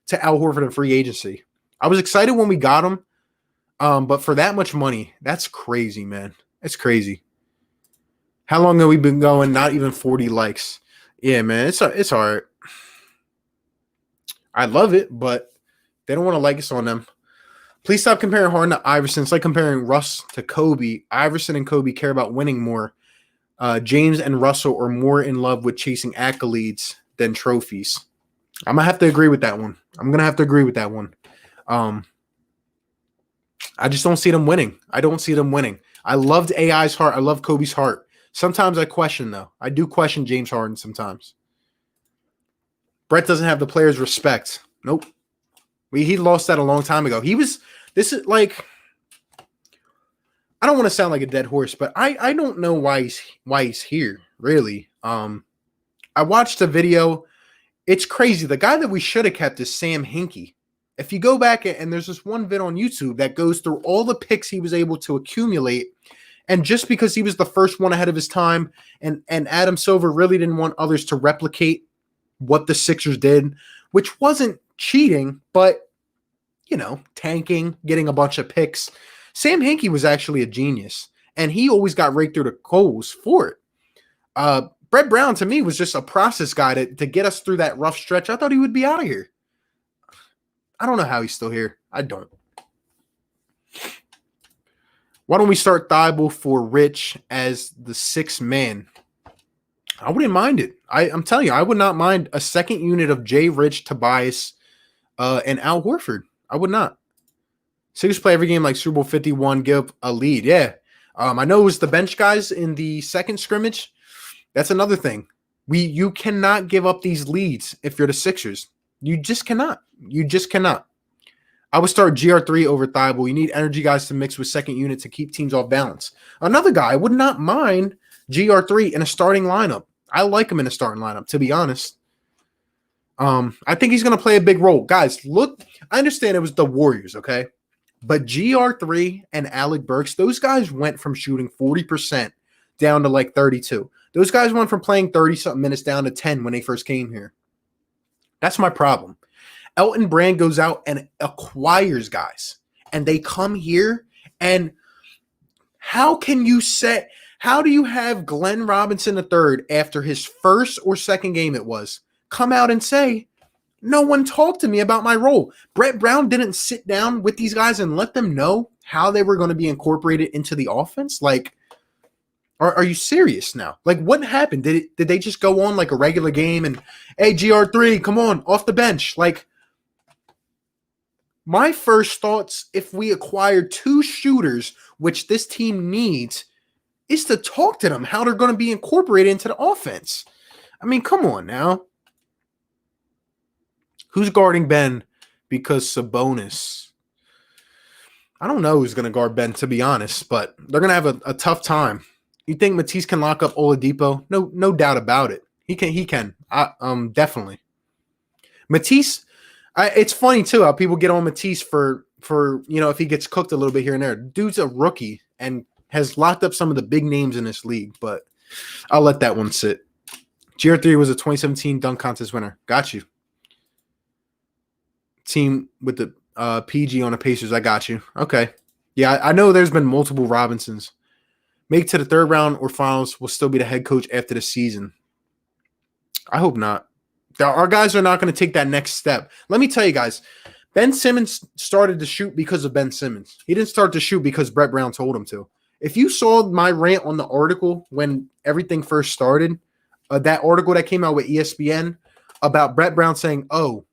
to Al Horford in free agency. I was excited when we got him. But for that much money, that's crazy, man. It's crazy. How long have we been going? Not even 40 likes. Yeah, man, it's all right. I love it, but they don't want to like us on them. Please stop comparing Harden to Iverson. It's like comparing Russ to Kobe. Iverson and Kobe care about winning more. James and Russell are more in love with chasing accolades than trophies. I'm going to have to agree with that one. I just don't see them winning. I loved AI's heart. I love Kobe's heart. Sometimes I question, though. I do question James Harden sometimes. Brett doesn't have the players' respect. Nope. He lost that a long time ago. This is like, I don't want to sound like a dead horse, but I don't know why he's here, really. I watched a video. It's crazy. The guy that we should have kept is Sam Hinkie. If you go back and there's this one vid on YouTube that goes through all the picks he was able to accumulate, and just because he was the first one ahead of his time, and Adam Silver really didn't want others to replicate what the Sixers did, which wasn't cheating, but, tanking, getting a bunch of picks. Sam Hinkie was actually a genius, and he always got raked through the coals for it. Brett Brown, to me, was just a process guy to get us through that rough stretch. I thought he would be out of here. I don't know how he's still here. I don't. Why don't we start Thibault for Rich as the sixth man? I wouldn't mind it. I'm telling you, I would not mind a second unit of Jay, Rich, Tobias, and Al Horford. I would not. Sixers play every game like Super Bowl 51, give a lead. Yeah. I know it was the bench guys in the second scrimmage. That's another thing. You cannot give up these leads if you're the Sixers. You just cannot. I would start GR3 over Thibault. You need energy guys to mix with second unit to keep teams off balance. Another guy, I would not mind GR3 in a starting lineup. I like him in a starting lineup, to be honest. I think he's going to play a big role. Guys, look, I understand it was the Warriors, okay? But GR3 and Alec Burks, those guys went from shooting 40% down to like 32. Those guys went from playing 30-something minutes down to 10 when they first came here. That's my problem. Elton Brand goes out and acquires guys, and they come here, and how do you have Glenn Robinson III after his first or second game come out and say, no one talked to me about my role? Brett Brown didn't sit down with these guys and let them know how they were going to be incorporated into the offense? Like, are you serious now? Like, what happened? Did they just go on like a regular game and, hey, GR3, come on, off the bench? Like, my first thoughts, if we acquire two shooters, which this team needs, is to talk to them how they're going to be incorporated into the offense. I mean, come on now. Who's guarding Ben? Because Sabonis. I don't know who's going to guard Ben, to be honest, but they're going to have a tough time. You think Matisse can lock up Oladipo? No doubt about it. He can. Definitely. Matisse. It's funny too how people get on Matisse for if he gets cooked a little bit here and there. Dude's a rookie and has locked up some of the big names in this league, but I'll let that one sit. GR3 was a 2017 dunk contest winner. Got you. Team with the PG on the Pacers. I got you. Okay. Yeah, I know there's been multiple Robinsons. Make it to the third round or finals, will still be the head coach after the season. I hope not. Our guys are not going to take that next step. Let me tell you guys, Ben Simmons started to shoot because of Ben Simmons. He didn't start to shoot because Brett Brown told him to. If you saw my rant on the article when everything first started, that article that came out with ESPN about Brett Brown saying, oh,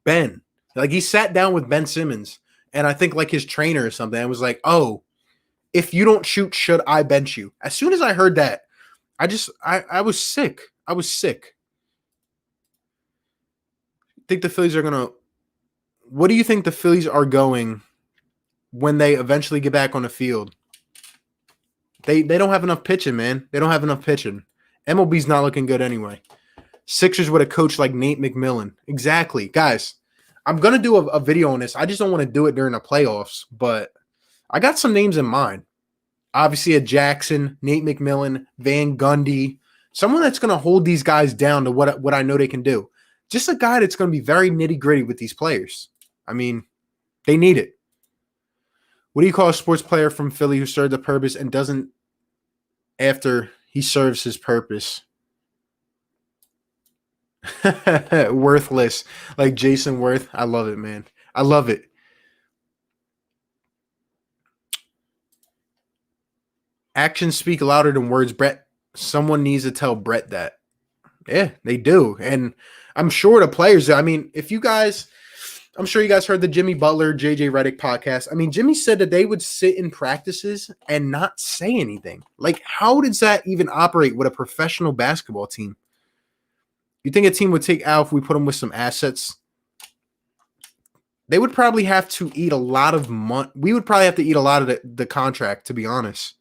Ben, like he sat down with Ben Simmons and I think like his trainer or something and was like, oh, if you don't shoot, should I bench you? As soon as I heard that, I was sick. I was sick. Think the Phillies are going to – what do you think the Phillies are going when they eventually get back on the field? They don't have enough pitching, man. They don't have enough pitching. MLB's not looking good anyway. Sixers with a coach like Nate McMillan. Exactly. Guys, I'm going to do a video on this. I just don't want to do it during the playoffs, but I got some names in mind. Obviously, a Jackson, Nate McMillan, Van Gundy, someone that's going to hold these guys down to what I know they can do. Just a guy that's going to be very nitty-gritty with these players. I mean, they need it. What do you call a sports player from Philly who served a purpose and doesn't after he serves his purpose? Worthless. Like Jason Worth. I love it, man. I love it. Actions speak louder than words, Brett. Someone needs to tell Brett that. Yeah, they do. And I'm sure the players, I mean, if you guys, I'm sure you guys heard the Jimmy Butler, JJ Redick podcast. I mean, Jimmy said that they would sit in practices and not say anything. Like, how does that even operate with a professional basketball team? You think a team would take out if we put them with some assets? They would probably have to eat a lot of money. We would probably have to eat a lot of the contract, to be honest.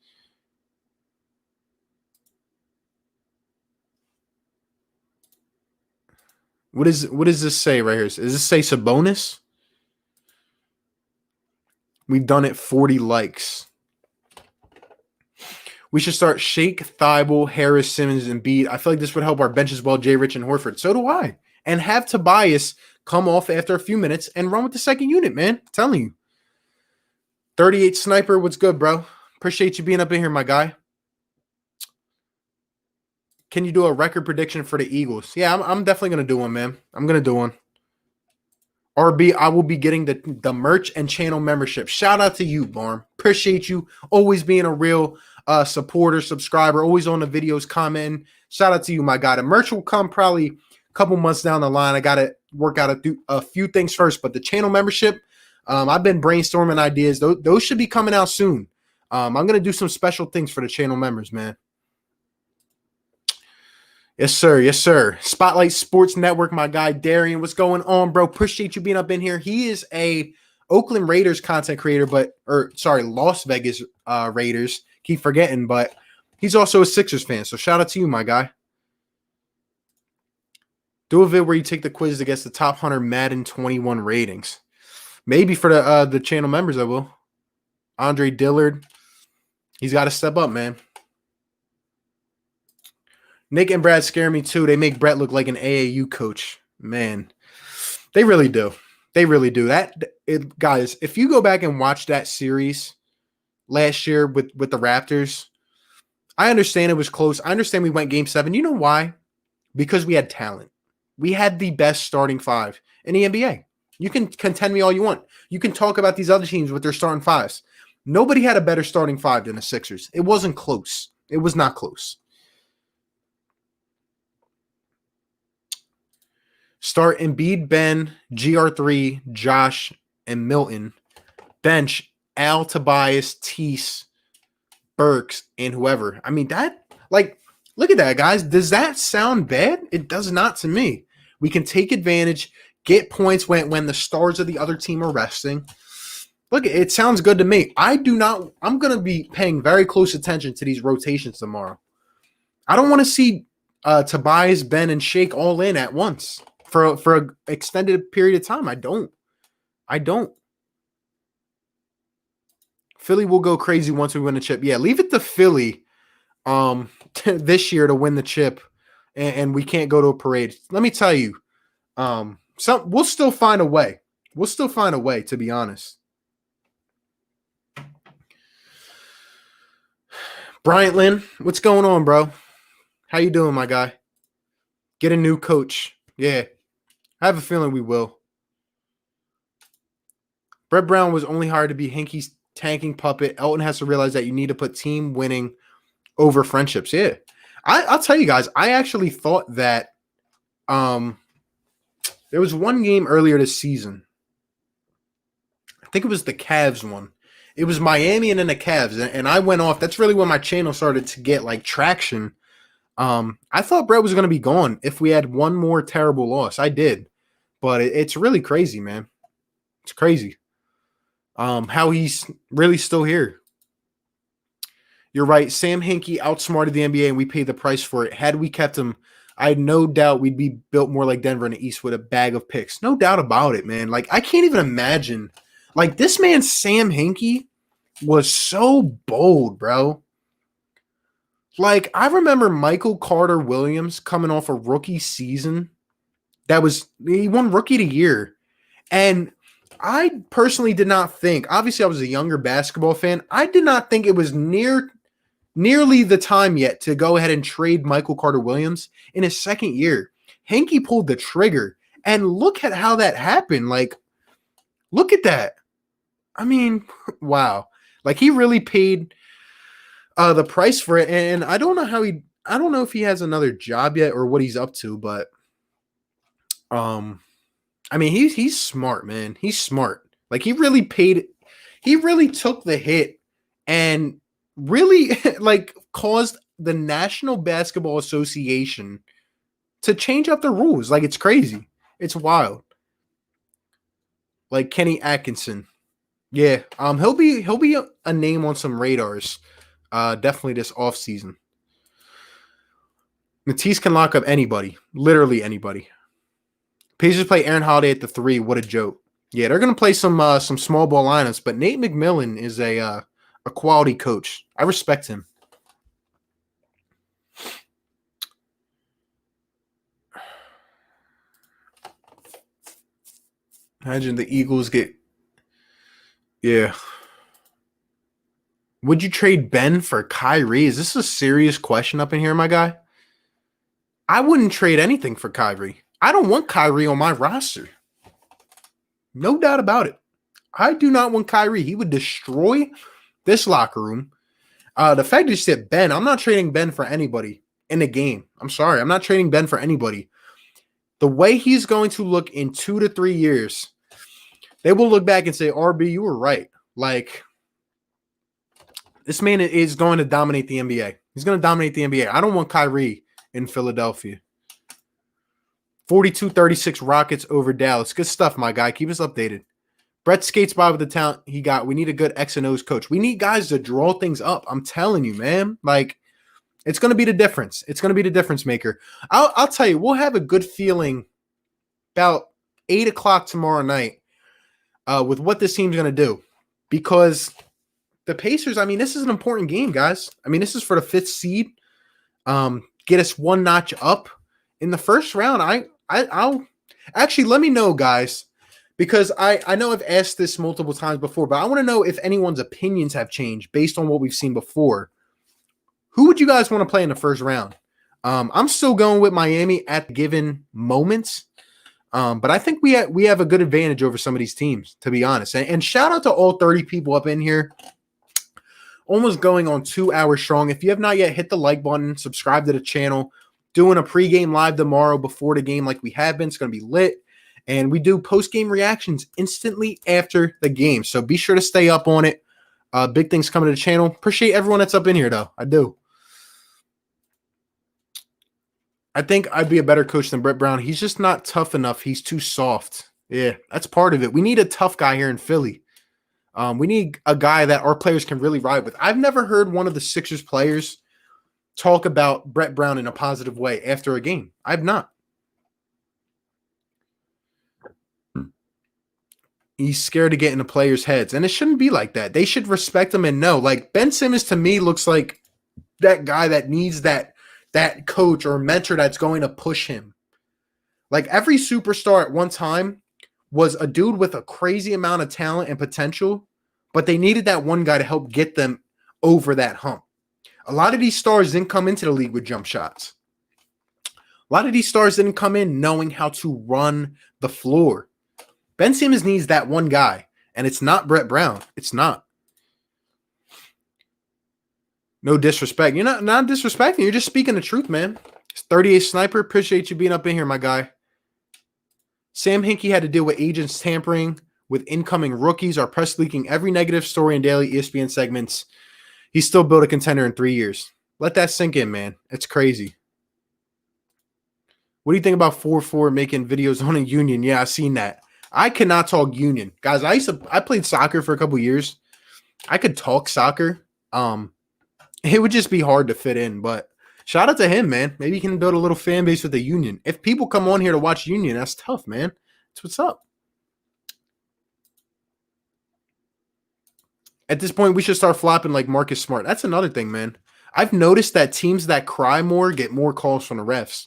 What does this say right here? Does this say Sabonis? We've done it 40 likes. We should start Shake, Thibault, Harris, Simmons, and Embiid. I feel like this would help our bench as well, Jay Rich and Horford. So do I. And have Tobias come off after a few minutes and run with the second unit, man. I'm telling you. 38 Sniper, what's good, bro? Appreciate you being up in here, my guy. Can you do a record prediction for the Eagles? Yeah, I'm definitely going to do one, man. I'm going to do one. RB, I will be getting the merch and channel membership. Shout out to you, Barm. Appreciate you always being a real supporter, subscriber, always on the videos, commenting. Shout out to you, my guy. The merch will come probably a couple months down the line. I got to work out a few things first, but the channel membership, I've been brainstorming ideas. Those should be coming out soon. I'm going to do some special things for the channel members, man. Yes, sir. Yes, sir. Spotlight Sports Network, my guy, Darian. What's going on, bro? Appreciate you being up in here. He is a Oakland Raiders content creator, Las Vegas Raiders. Keep forgetting, but he's also a Sixers fan. So shout out to you, my guy. Do a vid where you take the quiz to guess the top 100 Madden 21 ratings. Maybe for the channel members, I will. Andre Dillard. He's got to step up, man. Nick and Brad scare me too. They make Brett look like an AAU coach. Man, they really do. They really do. Guys, if you go back and watch that series last year with the Raptors, I understand it was close. I understand we went game 7. You know why? Because we had talent. We had the best starting 5 in the NBA. You can contend me all you want. You can talk about these other teams with their starting 5s. Nobody had a better starting 5 than the Sixers. It wasn't close. It was not close. Start Embiid, Ben, GR3, Josh, and Milton. Bench, Al, Tobias, Tease, Burks, and whoever. I mean, look at that, guys. Does that sound bad? It does not to me. We can take advantage, get points when the stars of the other team are resting. Look, it sounds good to me. I'm going to be paying very close attention to these rotations tomorrow. I don't want to see Tobias, Ben, and Shake all in at once. For an extended period of time. I don't. Philly will go crazy once we win the chip. Yeah, leave it to Philly this year to win the chip, and we can't go to a parade. Let me tell you, we'll still find a way. We'll still find a way, to be honest. Bryant Lynn, what's going on, bro? How you doing, my guy? Get a new coach. Yeah. I have a feeling we will. Brett Brown was only hired to be Hinky's tanking puppet. Elton has to realize that you need to put team winning over friendships. Yeah. I'll tell you guys, I actually thought that there was one game earlier this season. I think it was the Cavs one. It was Miami and then the Cavs. And I went off. That's really when my channel started to get like traction. I thought Brett was going to be gone if we had one more terrible loss. I did. But it's really crazy, man. It's crazy. How he's really still here. You're right. Sam Hinkie outsmarted the NBA, and we paid the price for it. Had we kept him, I had no doubt we'd be built more like Denver in the East with a bag of picks. No doubt about it, man. Like, I can't even imagine. Like, this man, Sam Hinkie, was so bold, bro. Like, I remember Michael Carter Williams coming off a rookie season. He won Rookie of the Year. And I personally did not think, obviously I was a younger basketball fan, I did not think it was nearly the time yet to go ahead and trade Michael Carter Williams in his second year. Hinkie pulled the trigger, and look at how that happened. Like, look at that. I mean, wow. Like, he really paid The price for it, and I don't know if he has another job yet or what he's up to, but I mean he's smart, man. He's smart. Like he really took the hit and really like caused the National Basketball Association to change up the rules. Like it's crazy. It's wild. Like Kenny Atkinson. Yeah. He'll be a name on some radars. Definitely this offseason. Matisse can lock up anybody. Literally anybody. Pacers play Aaron Holiday at the 3. What a joke. Yeah, they're gonna play some small ball lineups, but Nate McMillan is a quality coach. I respect him. Imagine the Eagles get. Yeah. Would you trade Ben for Kyrie? Is this a serious question up in here, my guy? I wouldn't trade anything for Kyrie. I don't want Kyrie on my roster. No doubt about it. I do not want Kyrie. He would destroy this locker room. The fact is that Ben, I'm not trading Ben for anybody in the game. I'm sorry. I'm not trading Ben for anybody. The way he's going to look in 2 to 3 years, they will look back and say, RB, you were right. Like, this man is going to dominate the NBA. He's going to dominate the NBA. I don't want Kyrie in Philadelphia. 42-36 Rockets over Dallas. Good stuff, my guy. Keep us updated. Brett skates by with the talent he got. We need a good X and O's coach. We need guys to draw things up. I'm telling you, man. Like, it's going to be the difference. It's going to be the difference maker. I'll tell you, we'll have a good feeling about 8 o'clock tomorrow night with what this team's going to do. Because the Pacers, I mean, this is an important game, guys. I mean, this is for the 5th seed. Get us one notch up in the first round. I'll actually let me know, guys, because I know I've asked this multiple times before, but I want to know if anyone's opinions have changed based on what we've seen before. Who would you guys want to play in the first round? I'm still going with Miami at the given moments, but I think we have a good advantage over some of these teams, to be honest. And shout out to all 30 people up in here. Almost going on 2 hours strong. If you have not yet, hit the like button, subscribe to the channel. Doing a pregame live tomorrow before the game like we have been. It's going to be lit. And we do post-game reactions instantly after the game. So be sure to stay up on it. Big things coming to the channel. Appreciate everyone that's up in here, though. I do. I think I'd be a better coach than Brett Brown. He's just not tough enough. He's too soft. Yeah, that's part of it. We need a tough guy here in Philly. We need a guy that our players can really ride with. I've never heard one of the Sixers players talk about Brett Brown in a positive way after a game. I've not. He's scared to get into players' heads, and it shouldn't be like that. They should respect him and know. Like, Ben Simmons to me looks like that guy that needs that coach or mentor that's going to push him. Like, every superstar at one time was a dude with a crazy amount of talent and potential, but they needed that one guy to help get them over that hump. A lot of these stars didn't come into the league with jump shots. A lot of these stars didn't come in knowing how to run the floor. Ben Simmons needs that one guy, and it's not Brett Brown. It's not. No disrespect. You're not disrespecting. You're just speaking the truth, man. It's 38 Sniper. Appreciate you being up in here, my guy. Sam Hinkie had to deal with agents tampering with incoming rookies, are press leaking every negative story in daily ESPN segments. He still built a contender in 3 years. Let that sink in, man. It's crazy. What do you think about 4-4 making videos on a union? Yeah, I've seen that. I cannot talk union. Guys, I played soccer for a couple years. I could talk soccer. It would just be hard to fit in, but shout out to him, man. Maybe he can build a little fan base with the union. If people come on here to watch union, that's tough, man. That's what's up. At this point, we should start flopping like Marcus Smart. That's another thing, man. I've noticed that teams that cry more get more calls from the refs.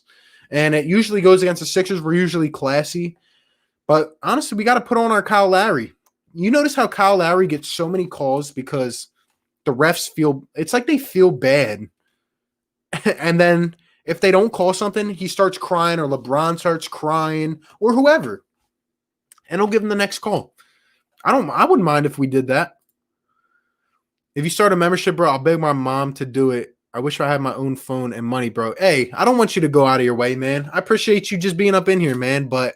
And it usually goes against the Sixers. We're usually classy. But honestly, we got to put on our Kyle Lowry. You notice how Kyle Lowry gets so many calls because the refs feel – it's like they feel bad. And then if they don't call something, he starts crying or LeBron starts crying or whoever. And he'll give him the next call. I wouldn't mind if we did that. If you start a membership, bro, I'll beg my mom to do it. I wish I had my own phone and money, bro. Hey, I don't want you to go out of your way, man. I appreciate you just being up in here, man. But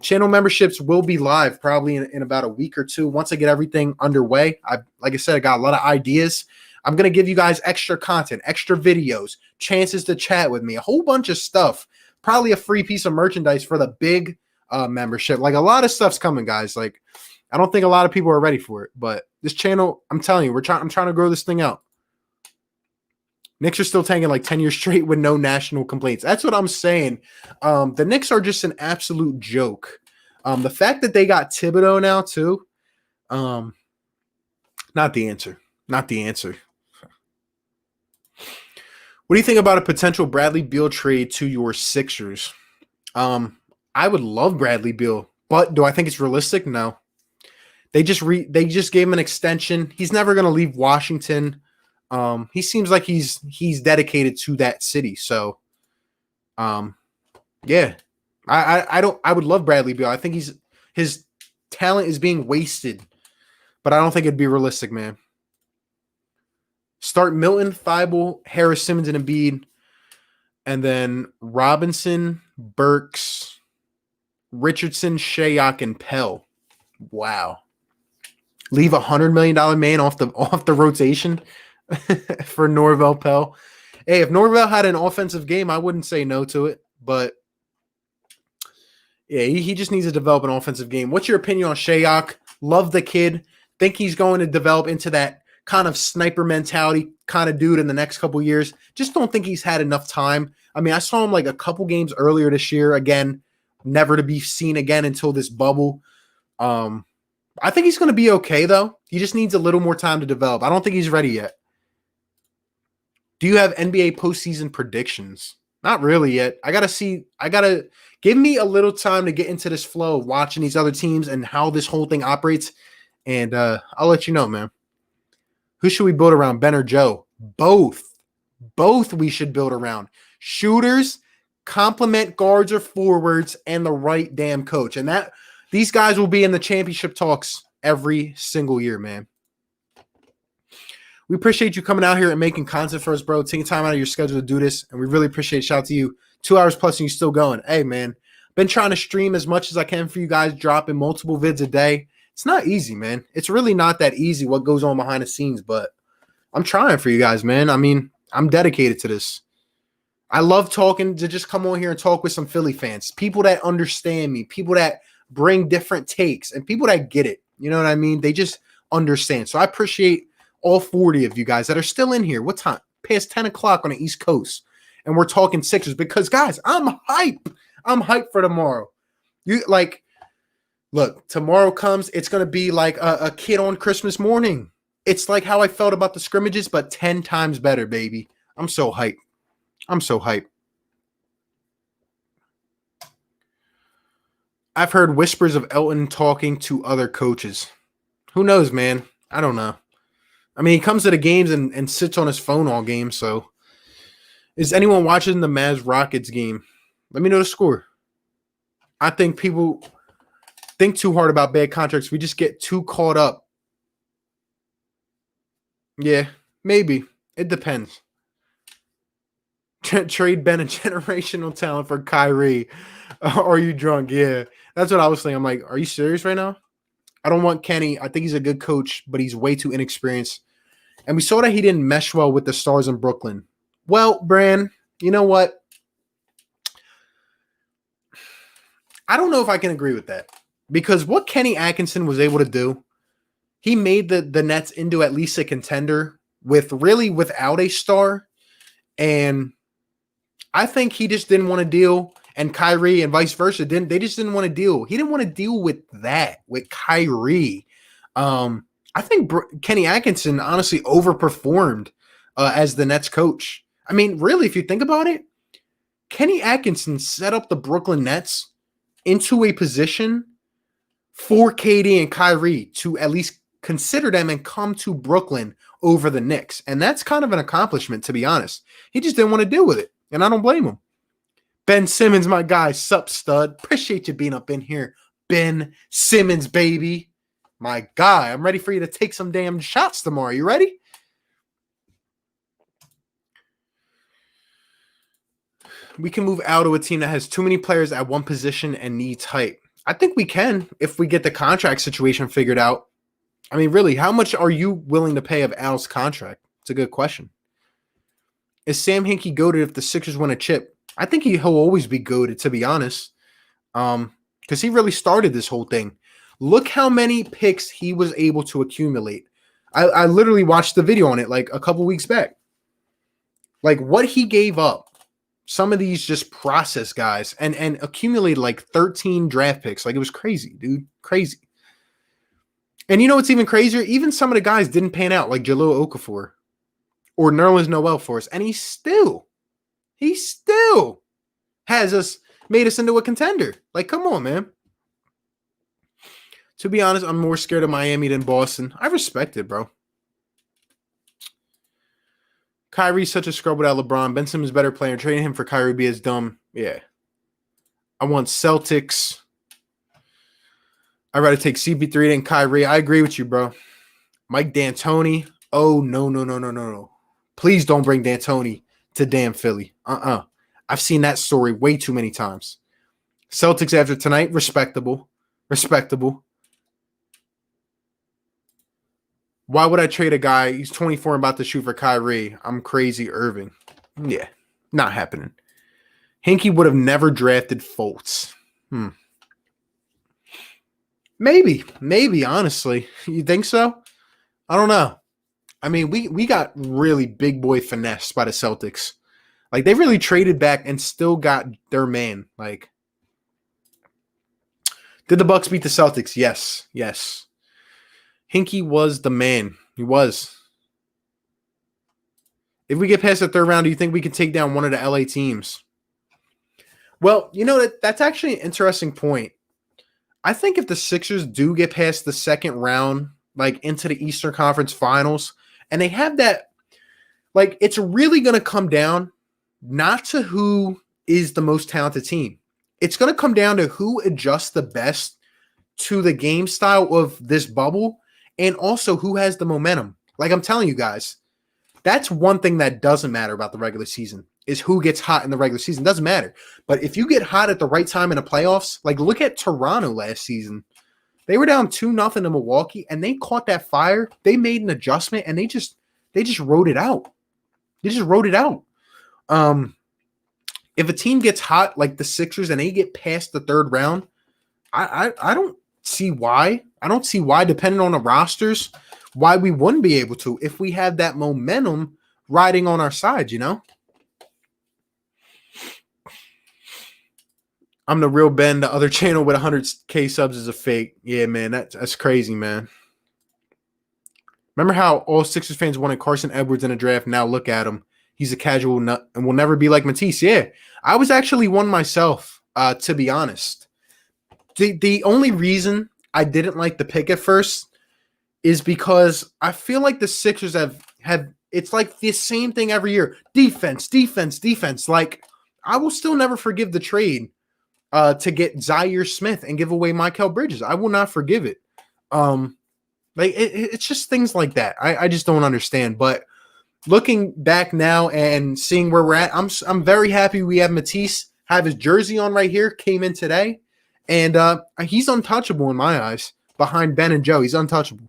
channel memberships will be live probably in about a week or two once I get everything underway. Like I said, I got a lot of ideas. I'm going to give you guys extra content, extra videos, chances to chat with me, a whole bunch of stuff. Probably a free piece of merchandise for the big membership. Like a lot of stuff's coming, guys. Like I don't think a lot of people are ready for it, but this channel, I'm telling you, I'm trying to grow this thing out. Knicks are still tanking like 10 years straight with no national complaints. That's what I'm saying. The Knicks are just an absolute joke. The fact that they got Thibodeau now too, not the answer. Not the answer. What do you think about a potential Bradley Beal trade to your Sixers? I would love Bradley Beal, but do I think it's realistic? No. They just gave him an extension. He's never going to leave Washington. He seems like he's dedicated to that city. So, yeah, I would love Bradley Beal. I think his talent is being wasted, but I don't think it'd be realistic, man. Start Milton, Thibault, Harris, Simmons, and Embiid, and then Robinson, Burks, Richardson, Shayok, and Pell. Wow. Leave $100 million man off the rotation for Norvell Pell. Hey, if Norvell had an offensive game, I wouldn't say no to it. But yeah, he just needs to develop an offensive game. What's your opinion on Shayok? Love the kid. Think he's going to develop into that kind of sniper mentality kind of dude in the next couple years. Just don't think he's had enough time. I mean, I saw him like a couple games earlier this year. Again, never to be seen again until this bubble. I think he's going to be okay, though. He just needs a little more time to develop. I don't think he's ready yet. Do you have NBA postseason predictions? Not really yet. I got to give me a little time to get into this flow of watching these other teams and how this whole thing operates. And I'll let you know, man. Who should we build around, Ben or Joe? Both. Both we should build around. Shooters, complement guards or forwards, and the right damn coach. And these guys will be in the championship talks every single year, man. We appreciate you coming out here and making content for us, bro. Taking time out of your schedule to do this. And we really appreciate it. Shout out to you. 2 hours plus and you're still going. Hey, man. Been trying to stream as much as I can for you guys, dropping multiple vids a day. It's not easy, man. It's really not that easy what goes on behind the scenes, but I'm trying for you guys, man. I mean, I'm dedicated to this. I love talking to just come on here and talk with some Philly fans, people that understand me, people that bring different takes, and people that get it. You know what I mean? They just understand. So I appreciate all 40 of you guys that are still in here. What time? Past 10 o'clock on the East Coast. And we're talking Sixers because, guys, I'm hype. I'm hyped for tomorrow. Look, tomorrow comes, it's going to be like a kid on Christmas morning. It's like how I felt about the scrimmages, but 10 times better, baby. I'm so hyped. I'm so hyped. I've heard whispers of Elton talking to other coaches. Who knows, man? I don't know. I mean, he comes to the games and sits on his phone all game, so. Is anyone watching the Mavs Rockets game? Let me know the score. I think people think too hard about bad contracts. We just get too caught up. Yeah, maybe. It depends. Trade Ben a generational talent for Kyrie. Are you drunk? Yeah, that's what I was saying. I'm like, are you serious right now? I don't want Kenny. I think he's a good coach, but he's way too inexperienced. And we saw that he didn't mesh well with the stars in Brooklyn. Well, Bran, you know what? I don't know if I can agree with that. Because what Kenny Atkinson was able to do, he made the Nets into at least a contender without a star. And I think he just didn't want to deal, and Kyrie and vice versa they just didn't want to deal. He didn't want to deal with that, with Kyrie. I think Kenny Atkinson honestly overperformed as the Nets coach. I mean, really, if you think about it, Kenny Atkinson set up the Brooklyn Nets into a position for KD and Kyrie to at least consider them and come to Brooklyn over the Knicks. And that's kind of an accomplishment, to be honest. He just didn't want to deal with it, and I don't blame him. Ben Simmons, my guy, sup, stud. Appreciate you being up in here. Ben Simmons, baby. My guy, I'm ready for you to take some damn shots tomorrow. You ready? We can move out to a team that has too many players at one position and needs height. I think we can if we get the contract situation figured out. I mean, really, how much are you willing to pay of Al's contract? It's a good question. Is Sam Hinkie goated if the Sixers win a chip? I think he'll always be goated, to be honest, because he really started this whole thing. Look how many picks he was able to accumulate. I literally watched the video on it like a couple weeks back. Like what he gave up. Some of these just process guys and accumulated like 13 draft picks. Like it was crazy, dude. Crazy. And you know what's even crazier? Even some of the guys didn't pan out, like Jahlil Okafor or Nerlens Noel for us. And he still has made us into a contender. Like, come on, man. To be honest, I'm more scared of Miami than Boston. I respect it, bro. Kyrie's such a scrub without LeBron. Ben Simmons is a better player. Trading him for Kyrie be as dumb. Yeah. I want Celtics. I'd rather take CP3 than Kyrie. I agree with you, bro. Mike D'Antoni. Oh, no. Please don't bring D'Antoni to damn Philly. I've seen that story way too many times. Celtics after tonight, respectable. Why would I trade a guy? He's 24 and about to shoot for Kyrie. I'm crazy, Irving. Yeah, not happening. Hinkie would have never drafted Fultz. Maybe, honestly. You think so? I don't know. I mean, we got really big boy finessed by the Celtics. Like, they really traded back and still got their man. Like, did the Bucks beat the Celtics? Yes. Hinkie was the man. He was. If we get past the third round, do you think we can take down one of the LA teams? Well, you know, that's actually an interesting point. I think if the Sixers do get past the second round, like into the Eastern Conference Finals, and they have that, like, it's really going to come down not to who is the most talented team. It's going to come down to who adjusts the best to the game style of this bubble and also who has the momentum. Like I'm telling you guys, that's one thing that doesn't matter about the regular season is who gets hot in the regular season. Doesn't matter. But if you get hot at the right time in the playoffs, like look at Toronto last season. They were down 2-0 to Milwaukee and they caught that fire. They made an adjustment and they just rode it out. If a team gets hot like the Sixers and they get past the third round, I don't see why. I don't see why, depending on the rosters, why we wouldn't be able to if we have that momentum riding on our side, you know? I'm the real Ben. The other channel with 100K subs is a fake. Yeah, man, that's crazy, man. Remember how all Sixers fans wanted Carson Edwards in a draft? Now look at him. He's a casual nut and will never be like Matisse. Yeah, I was actually one myself, to be honest. The only reason I didn't like the pick at first is because I feel like the Sixers have it's like the same thing every year. Defense. Like, I will still never forgive the trade to get Zaire Smith and give away Mikal Bridges. I will not forgive it. It's just things like that. I just don't understand. But looking back now and seeing where we're at, I'm very happy we have Matisse have his jersey on right here. Came in today. And he's untouchable in my eyes. Behind Ben and Joe, he's untouchable.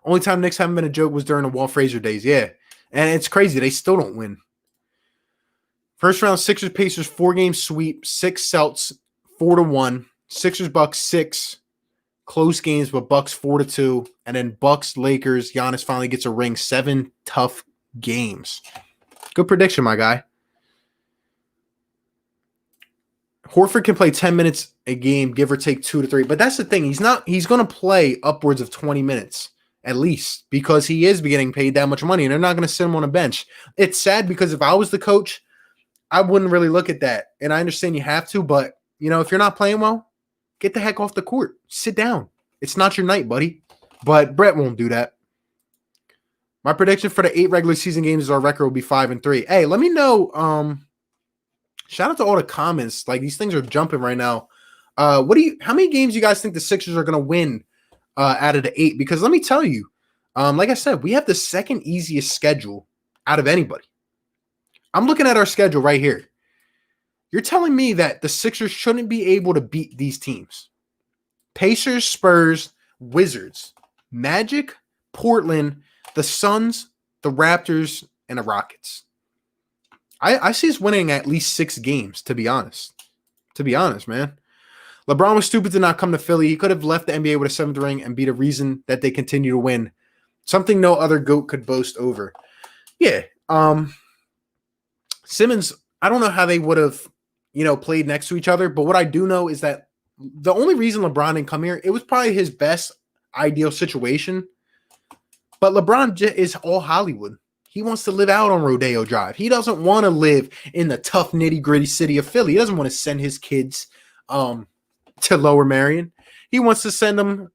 Only time Knicks haven't been a joke was during the Walt Frazier days. Yeah. And it's crazy. They still don't win. First round, Sixers, Pacers, 4-game sweep. 6 Celts, 4-1. Sixers, Bucks, 6. Close games, but Bucks 4-2. And then Bucks, Lakers, Giannis finally gets a ring. 7 tough games. Good prediction, my guy. Horford can play 10 minutes a game, give or take 2 to 3. But that's the thing. He's going to play upwards of 20 minutes at least because he is getting paid that much money and they're not going to sit him on a bench. It's sad because if I was the coach, I wouldn't really look at that. And I understand you have to, but you know, if you're not playing well, get the heck off the court. Sit down. It's not your night, buddy. But Brett won't do that. My prediction for the 8 regular season games is our record will be 5-3. Hey, let me know. Shout out to all the comments. Like, these things are jumping right now. How many games do you guys think the Sixers are going to win out of the 8? Because let me tell you, like I said, we have the second easiest schedule out of anybody. I'm looking at our schedule right here. You're telling me that the Sixers shouldn't be able to beat these teams? Pacers, Spurs, Wizards, Magic, Portland, the Suns, the Raptors, and the Rockets. I see us winning at least 6 games, to be honest. To be honest, man. LeBron was stupid to not come to Philly. He could have left the NBA with a 7th ring and be the reason that they continue to win. Something no other GOAT could boast over. Yeah. Simmons, I don't know how they would have, played next to each other, but what I do know is that the only reason LeBron didn't come here, it was probably his best ideal situation. But LeBron is all Hollywood. He wants to live out on Rodeo Drive. He doesn't want to live in the tough, nitty-gritty city of Philly. He doesn't want to send his kids to Lower Merion. He wants to send them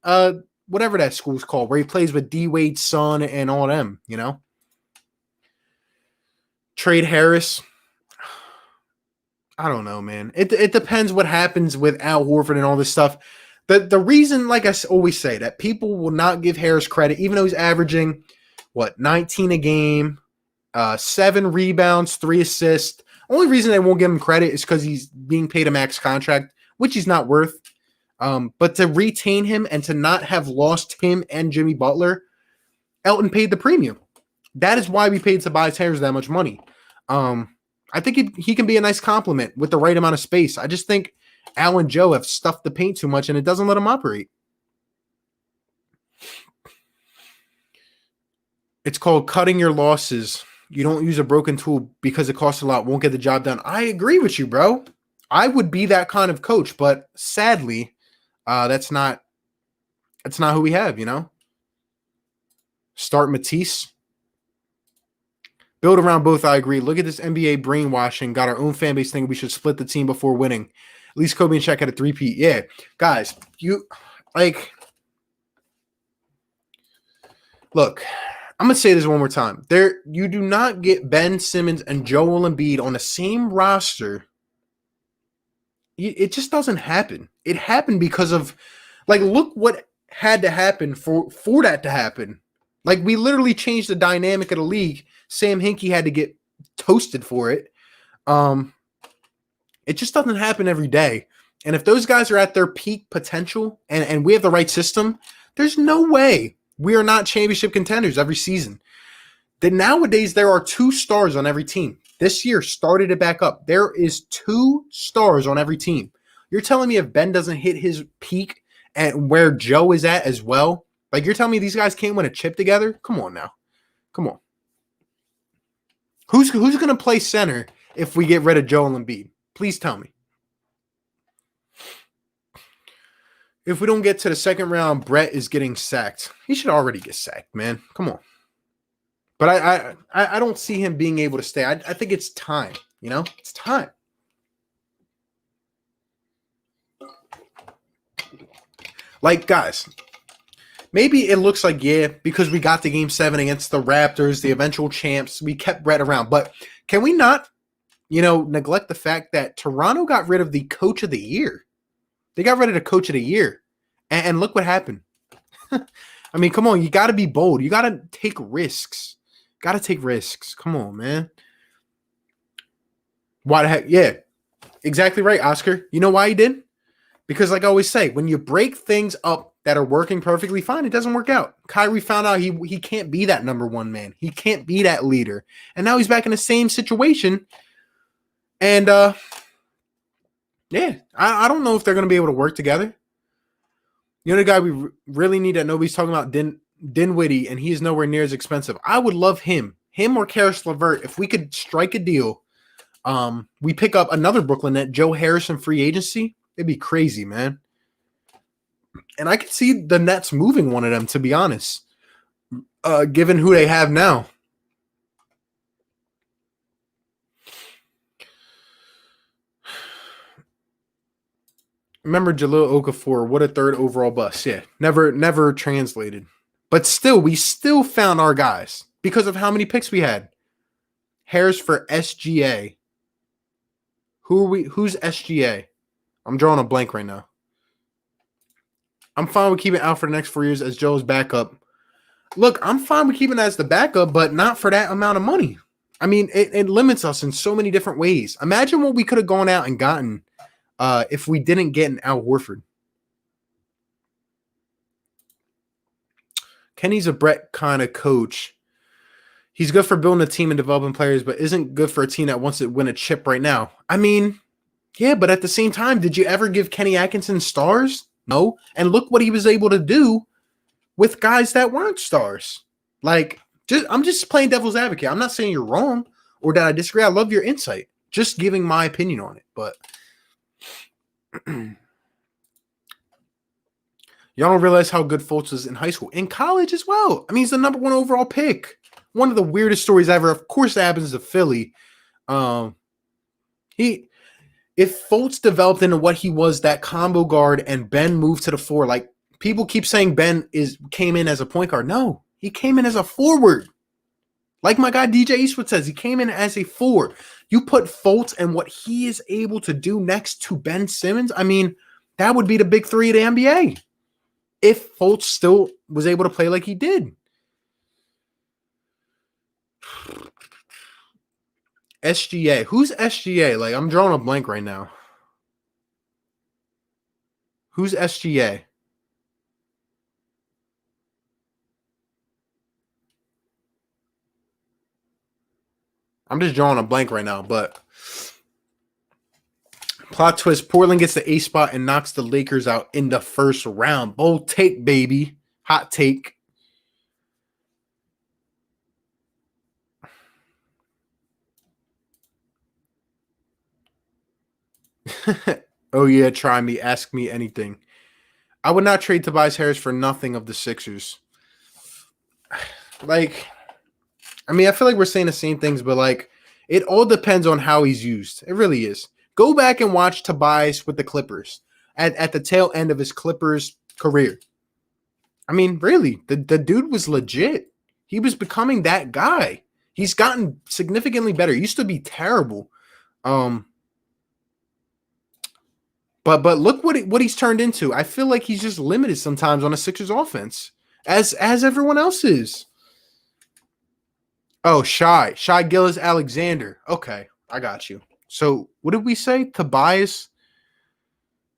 whatever that school's called, where he plays with D. Wade's son and all them, Trade Harris. I don't know, man. It depends what happens with Al Horford and all this stuff. The reason, like I always say, that people will not give Harris credit, even though he's averaging, 19 a game, 7 rebounds, 3 assists. Only reason they won't give him credit is because he's being paid a max contract, which he's not worth. But to retain him and to not have lost him and Jimmy Butler, Elton paid the premium. That is why we paid Tobias Harris that much money. I think he can be a nice compliment with the right amount of space. I just think Al and Joe have stuffed the paint too much, and it doesn't let them operate. It's called cutting your losses. You don't use a broken tool because it costs a lot, won't get the job done. I agree with you, bro. I would be that kind of coach, but sadly, that's not who we have, Start Matisse. Build around both, I agree. Look at this NBA brainwashing. Got our own fan base thinking we should split the team before winning. At least Kobe and Shaq had a 3-peat. Yeah. Guys, look, I'm going to say this one more time. You do not get Ben Simmons and Joel Embiid on the same roster. It just doesn't happen. It happened because of, look what had to happen for that to happen. We literally changed the dynamic of the league. Sam Hinkie had to get toasted for it. It just doesn't happen every day. And if those guys are at their peak potential and we have the right system, there's no way we are not championship contenders every season. Then nowadays there are 2 stars on every team. This year started it back up. There is 2 stars on every team. You're telling me if Ben doesn't hit his peak and where Joe is at as well, you're telling me these guys can't win a chip together? Come on now. Come on. Who's going to play center if we get rid of Joel Embiid? Please tell me. If we don't get to the second round, Brett is getting sacked. He should already get sacked, man. Come on. But I don't see him being able to stay. I think it's time. It's time. Guys, maybe it looks like, because we got the Game 7 against the Raptors, the eventual champs, we kept Brett around. But can we not, neglect the fact that Toronto got rid of the coach of the year? They got rid of the coach of the year. And look what happened. I mean, come on. You got to be bold. You got to take risks. Got to take risks. Come on, man. Why the heck? Yeah, exactly right, Oscar. You know why he did? Because like I always say, when you break things up that are working perfectly fine, it doesn't work out. Kyrie found out he can't be that number 1 man. He can't be that leader. And now he's back in the same situation. And, I don't know if they're going to be able to work together. The guy we really need that nobody's talking about, Dinwiddie, and he's nowhere near as expensive. I would love him or Karis LeVert. If we could strike a deal, we pick up another Brooklyn net, Joe Harrison free agency. It'd be crazy, man. And I could see the Nets moving one of them, to be honest, given who they have now. Remember Jahlil Okafor, what a 3rd overall bust. Yeah, never translated. But still, we still found our guys because of how many picks we had. Harris for SGA. Who's SGA? I'm drawing a blank right now. I'm fine with keeping out for the next 4 years as Joe's backup. Look, I'm fine with keeping it as the backup, but not for that amount of money. I mean, it limits us in so many different ways. Imagine what we could have gone out and gotten if we didn't get an Al Horford. Kenny's a Brett kind of coach. He's good for building a team and developing players, but isn't good for a team that wants to win a chip right now. I mean, yeah, but at the same time, did you ever give Kenny Atkinson stars? No. And look what he was able to do with guys that weren't stars. Like, I'm just playing devil's advocate. I'm not saying you're wrong or that I disagree. I love your insight. Just giving my opinion on it. But y'all don't realize how good Fultz was in high school. In college as well. I mean, he's the number 1 overall pick. One of the weirdest stories ever. Of course, it happens to Philly. If Fultz developed into what he was, that combo guard, and Ben moved to the 4, like people keep saying Ben came in as a point guard. No, he came in as a forward. Like my guy DJ Eastwood says, he came in as a 4. You put Fultz and what he is able to do next to Ben Simmons, I mean, that would be the big 3 of the NBA. If Fultz still was able to play like he did. SGA. Who's SGA? Like, I'm drawing a blank right now. Who's SGA? I'm just drawing a blank right now, but plot twist, Portland gets the A spot and knocks the Lakers out in the first round. Bold take, baby. Hot take. Oh, yeah, try me. Ask me anything. I would not trade Tobias Harris for nothing of the Sixers. Like, I mean, I feel like we're saying the same things, but like, it all depends on how he's used. It really is. Go back and watch Tobias with the Clippers at the tail end of his Clippers career. I mean, really, the dude was legit. He was becoming that guy. He's gotten significantly better. He used to be terrible. But look what he's turned into. I feel like he's just limited sometimes on a Sixers offense, as everyone else is. Oh, Shai Gilgeous-Alexander. Okay, I got you. So what did we say? Tobias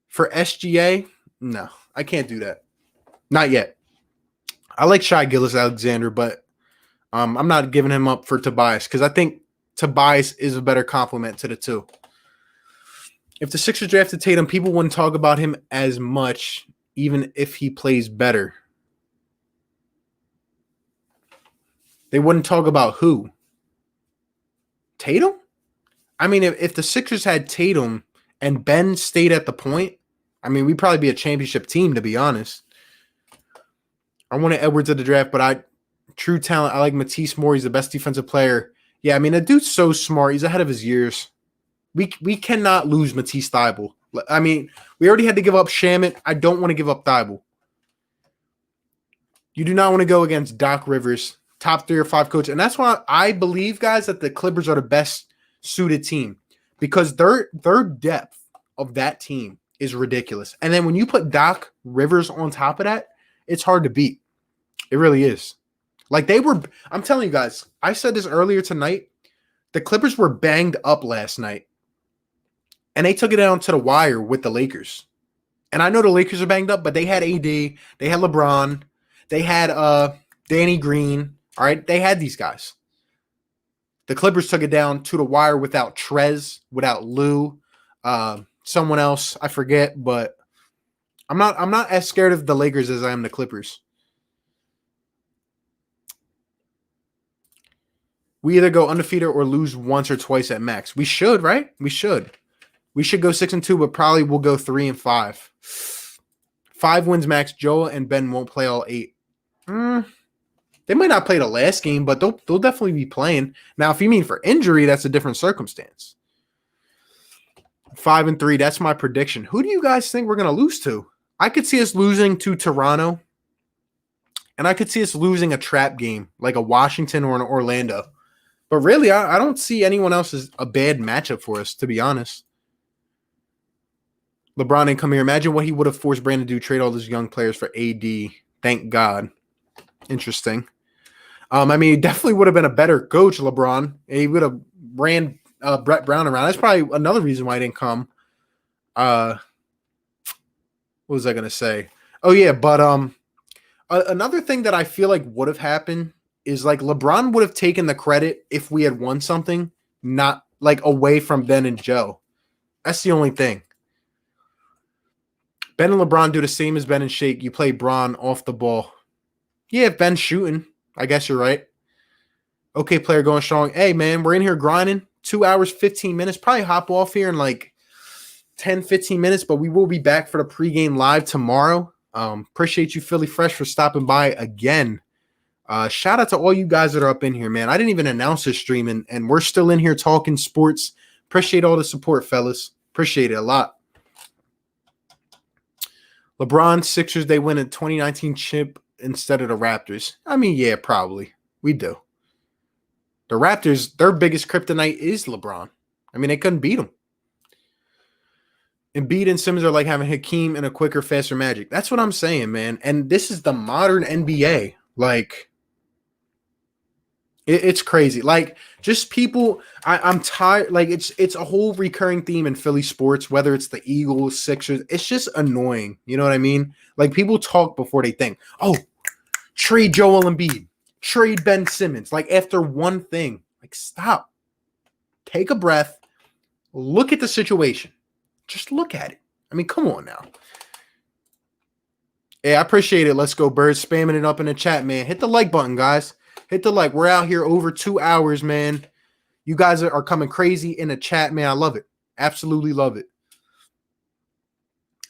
for SGA? No, I can't do that. Not yet. I like Shai Gilgeous-Alexander, but I'm not giving him up for Tobias because I think Tobias is a better complement to the two. If the Sixers drafted Tatum, people wouldn't talk about him as much, even if he plays better. They wouldn't talk about who? Tatum? I mean, if the Sixers had Tatum and Ben stayed at the point, I mean, we'd probably be a championship team, to be honest. I wanted Edwards at the draft, but true talent, I like Matisse Moore. He's the best defensive player. Yeah, I mean, the dude's so smart. He's ahead of his years. We cannot lose Matisse Thybulle. I mean, we already had to give up Shamet. I don't want to give up Thybulle. You do not want to go against Doc Rivers, top 3 or 5 coach. And that's why I believe, guys, that the Clippers are the best suited team because their depth of that team is ridiculous. And then when you put Doc Rivers on top of that, it's hard to beat. It really is. Like I'm telling you guys, I said this earlier tonight. The Clippers were banged up last night. And they took it down to the wire with the Lakers. And I know the Lakers are banged up, but they had AD, they had LeBron, they had Danny Green. All right, they had these guys. The Clippers took it down to the wire without Trez, without Lou, someone else, I forget, but I'm not as scared of the Lakers as I am the Clippers. We either go undefeated or lose once or twice at max. We should, right? We should. We should go 6-2, but probably we'll go 3-5. 5 wins max. Joel and Ben won't play all 8. They might not play the last game, but they'll definitely be playing. Now, if you mean for injury, that's a different circumstance. 5-3, that's my prediction. Who do you guys think we're going to lose to? I could see us losing to Toronto, and I could see us losing a trap game, like a Washington or an Orlando. But really, I don't see anyone else as a bad matchup for us, to be honest. LeBron didn't come here. Imagine what he would have forced Brandon to do, trade all those young players for AD. Thank God. Interesting. I mean, he definitely would have been a better coach, LeBron. He would have ran Brett Brown around. That's probably another reason why he didn't come. What was I going to say? Oh, yeah, but another thing that I feel like would have happened is like LeBron would have taken the credit if we had won something, not like away from Ben and Joe. That's the only thing. Ben and LeBron do the same as Ben and Shake. You play Bron off the ball. Yeah, if Ben's shooting, I guess you're right. Okay, player going strong. Hey, man, we're in here grinding. 2 hours, 15 minutes. Probably hop off here in like 10, 15 minutes, but we will be back for the pregame live tomorrow. Appreciate you, Philly Fresh, for stopping by again. Shout out to all you guys that are up in here, man. I didn't even announce this stream, and we're still in here talking sports. Appreciate all the support, fellas. Appreciate it a lot. LeBron, Sixers, they win a 2019 chip instead of the Raptors. I mean, yeah, probably. We do. The Raptors, their biggest kryptonite is LeBron. I mean, they couldn't beat him. Embiid and Simmons are like having Hakeem and a quicker, faster Magic. That's what I'm saying, man. And this is the modern NBA. Like, it's crazy. Like, just people, I'm tired. Like, it's a whole recurring theme in Philly sports, whether it's the Eagles, Sixers. It's just annoying. You know what I mean? Like, people talk before they think. Oh, trade Joel Embiid. Trade Ben Simmons. Like, after one thing. Like, stop. Take a breath. Look at the situation. Just look at it. I mean, come on now. Yeah, I appreciate it. Let's go, Birds. Spamming it up in the chat, man. Hit the like button, guys. Hit the like. We're out here over 2 hours, man. You guys are coming crazy in the chat, man. I love it. Absolutely love it.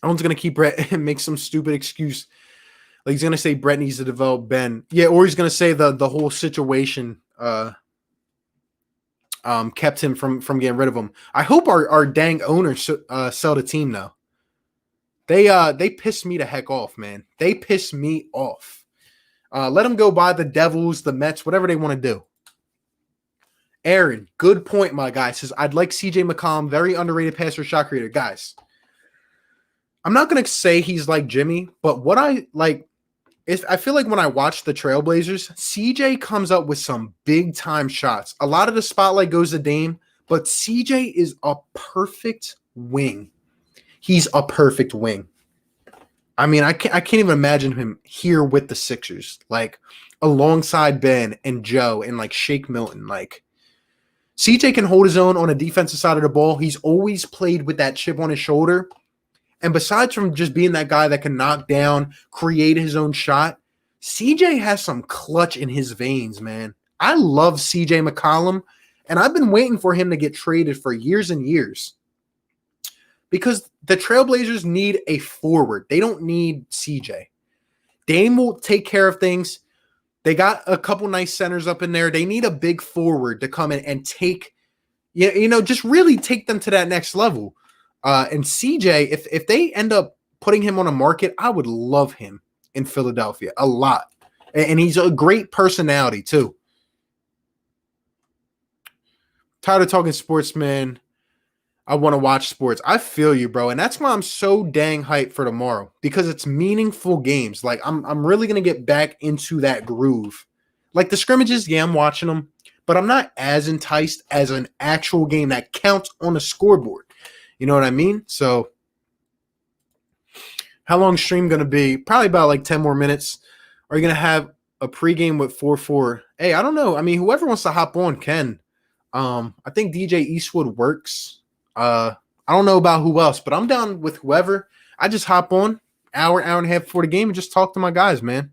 Owen's going to keep Brett and make some stupid excuse. Like, he's going to say Brett needs to develop Ben. Yeah, or he's going to say the whole situation kept him from getting rid of him. I hope our dang owners sell the team now. They piss me the heck off, man. They piss me off. Let them go buy the Devils, the Mets, whatever they want to do. Aaron, good point, my guy. Says, I'd like CJ McCollum, very underrated passer, shot creator. Guys, I'm not going to say he's like Jimmy, but what I like is I feel like when I watch the Trailblazers, CJ comes up with some big-time shots. A lot of the spotlight goes to Dame, but CJ is a perfect wing. He's a perfect wing. I mean, I can't even imagine him here with the Sixers, like alongside Ben and Joe and like Shake Milton. Like, CJ can hold his own on a defensive side of the ball. He's always played with that chip on his shoulder. And besides from just being that guy that can knock down, create his own shot, CJ has some clutch in his veins, man. I love CJ McCollum, and I've been waiting for him to get traded for years and years. Because the Trailblazers need a forward. They don't need CJ. Dame will take care of things. They got a couple nice centers up in there. They need a big forward to come in and take, just really take them to that next level. And CJ, if they end up putting him on a market, I would love him in Philadelphia a lot. And he's a great personality, too. Tired of talking sports, man. I want to watch sports. I feel you, bro. And that's why I'm so dang hyped for tomorrow, because it's meaningful games. Like, I'm really going to get back into that groove. Like, the scrimmages, yeah, I'm watching them, but I'm not as enticed as an actual game that counts on a scoreboard. You know what I mean? So, how long stream going to be? Probably about like 10 more minutes. Are you going to have a pregame with 4-4? Hey, I don't know. I mean, whoever wants to hop on can. I think DJ Eastwood works. I don't know about who else, but I'm down with whoever. I just hop on, hour and a half before the game and just talk to my guys, man.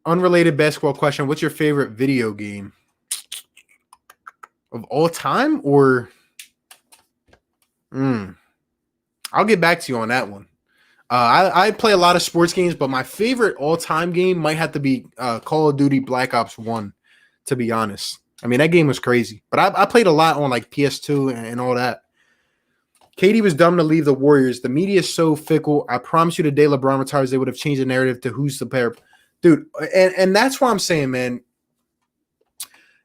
Unrelated basketball question. What's your favorite video game? Of all time or... I'll get back to you on that one. I play a lot of sports games, but my favorite all-time game might have to be Call of Duty Black Ops 1, to be honest. I mean, that game was crazy. But I played a lot on like PS2 and all that. Katie was dumb to leave the Warriors. The media is so fickle. I promise you the day LeBron retires, they would have changed the narrative to who's the pair. Dude, and that's why I'm saying, man,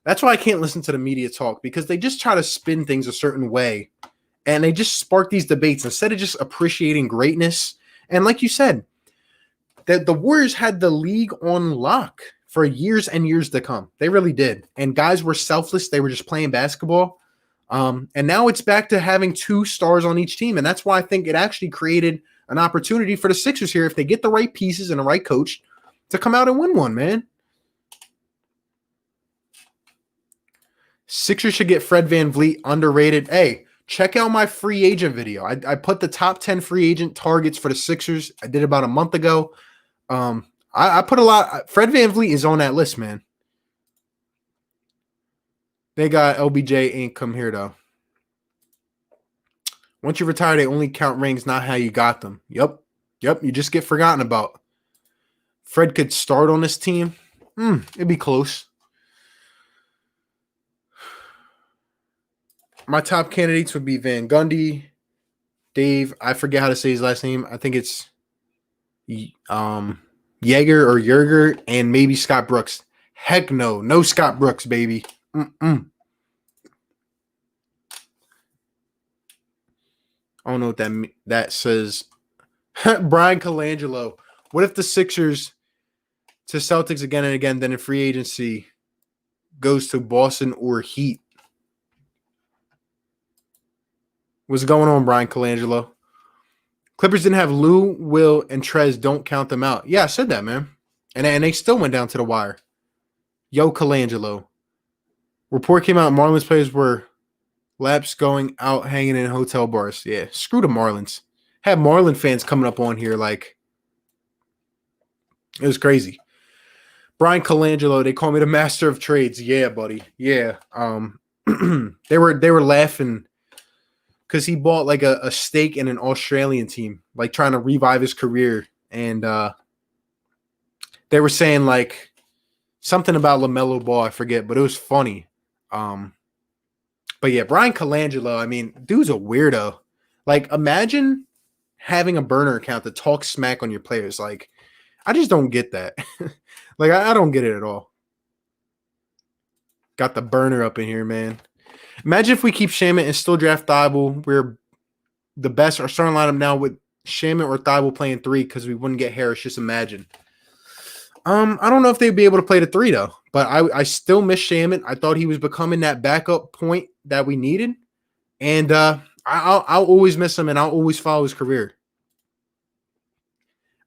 that's why I can't listen to the media talk, because they just try to spin things a certain way. And they just spark these debates instead of just appreciating greatness. And like you said, that the Warriors had the league on lock for years and years to come. They really did. And guys were selfless. They were just playing basketball. And now it's back to having 2 stars on each team. And that's why I think it actually created an opportunity for the Sixers here, if they get the right pieces and the right coach, to come out and win one, man. Sixers should get Fred VanVleet, underrated. Hey, check out my free agent video. I put the top 10 free agent targets for the Sixers. I did about a month ago. I put a lot. Fred VanVleet is on that list, man. They got LBJ ain't come here, though. Once you retire, they only count rings, not how you got them. Yep. You just get forgotten about. Fred could start on this team. It'd be close. My top candidates would be Van Gundy, Dave. I forget how to say his last name. I think it's Yeager or Yerger, and maybe Scott Brooks. Heck no. No Scott Brooks, baby. I don't know what that says. Brian Colangelo. What if the Sixers to Celtics again and again, then in free agency goes to Boston or Heat? What's going on, Brian Colangelo? Clippers didn't have Lou, Will, and Trez. Don't count them out. Yeah, I said that, man. And they still went down to the wire. Yo, Colangelo. Report came out Marlins players were laps going out hanging in hotel bars. Yeah, screw the Marlins. Had Marlin fans coming up on here like it was crazy. Brian Colangelo, they call me the master of trades. Yeah, buddy. Yeah. They were laughing because he bought like a stake in an Australian team, like trying to revive his career. And they were saying like something about LaMelo Ball, I forget, but it was funny. But yeah, Brian Colangelo, I mean, dude's a weirdo. Like, imagine having a burner account that talks smack on your players. Like, I just don't get that. Like, I don't get it at all. Got the burner up in here, man. Imagine if we keep Shaman and still draft Thibault. We're the best. Our starting lineup now with Shaman or Thibault playing 3 because we wouldn't get Harris. Just imagine. I don't know if they'd be able to play the 3 though, but I still miss Shaman. I thought he was becoming that backup point that we needed, and I'll always miss him, and I'll always follow his career.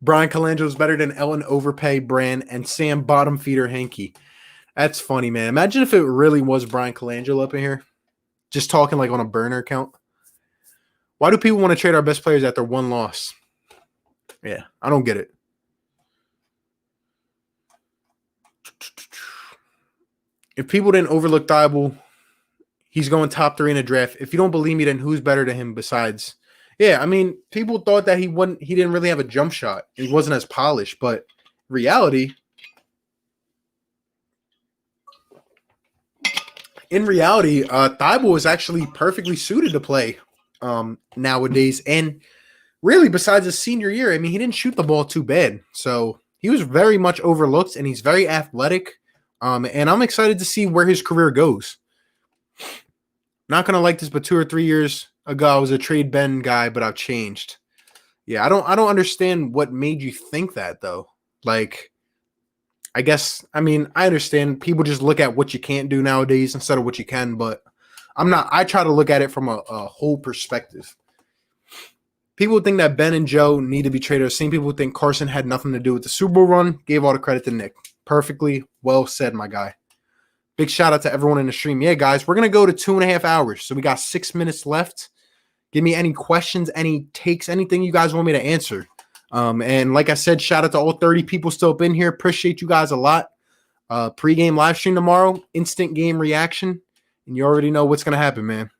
Brian Colangelo is better than Ellen Overpay, Brand, and Sam Bottom Feeder Hankey. That's funny, man. Imagine if it really was Brian Colangelo up in here, just talking like on a burner account. Why do people want to trade our best players after one loss? Yeah, I don't get it. If people didn't overlook Thibault, he's going top 3 in a draft. If you don't believe me, then who's better than him besides? Yeah, I mean, people thought that he didn't really have a jump shot. He wasn't as polished, but in reality, Thibault is actually perfectly suited to play nowadays. And really, besides his senior year, I mean, he didn't shoot the ball too bad. So he was very much overlooked, and he's very athletic. And I'm excited to see where his career goes. Not going to like this, but 2 or 3 years ago, I was a trade Ben guy, but I've changed. Yeah, I don't understand what made you think that, though. Like, I understand people just look at what you can't do nowadays instead of what you can, but I try to look at it from a whole perspective. People think that Ben and Joe need to be traded. I've seen people think Carson had nothing to do with the Super Bowl run. Gave all the credit to Nick. Perfectly well said, my guy. Big shout out to everyone in the stream. Yeah, guys, we're going to go to 2.5 hours. So we got 6 minutes left. Give me any questions, any takes, anything you guys want me to answer. And like I said, shout out to all 30 people still up in here. Appreciate you guys a lot. Pre-game live stream tomorrow. Instant game reaction. And you already know what's going to happen, man.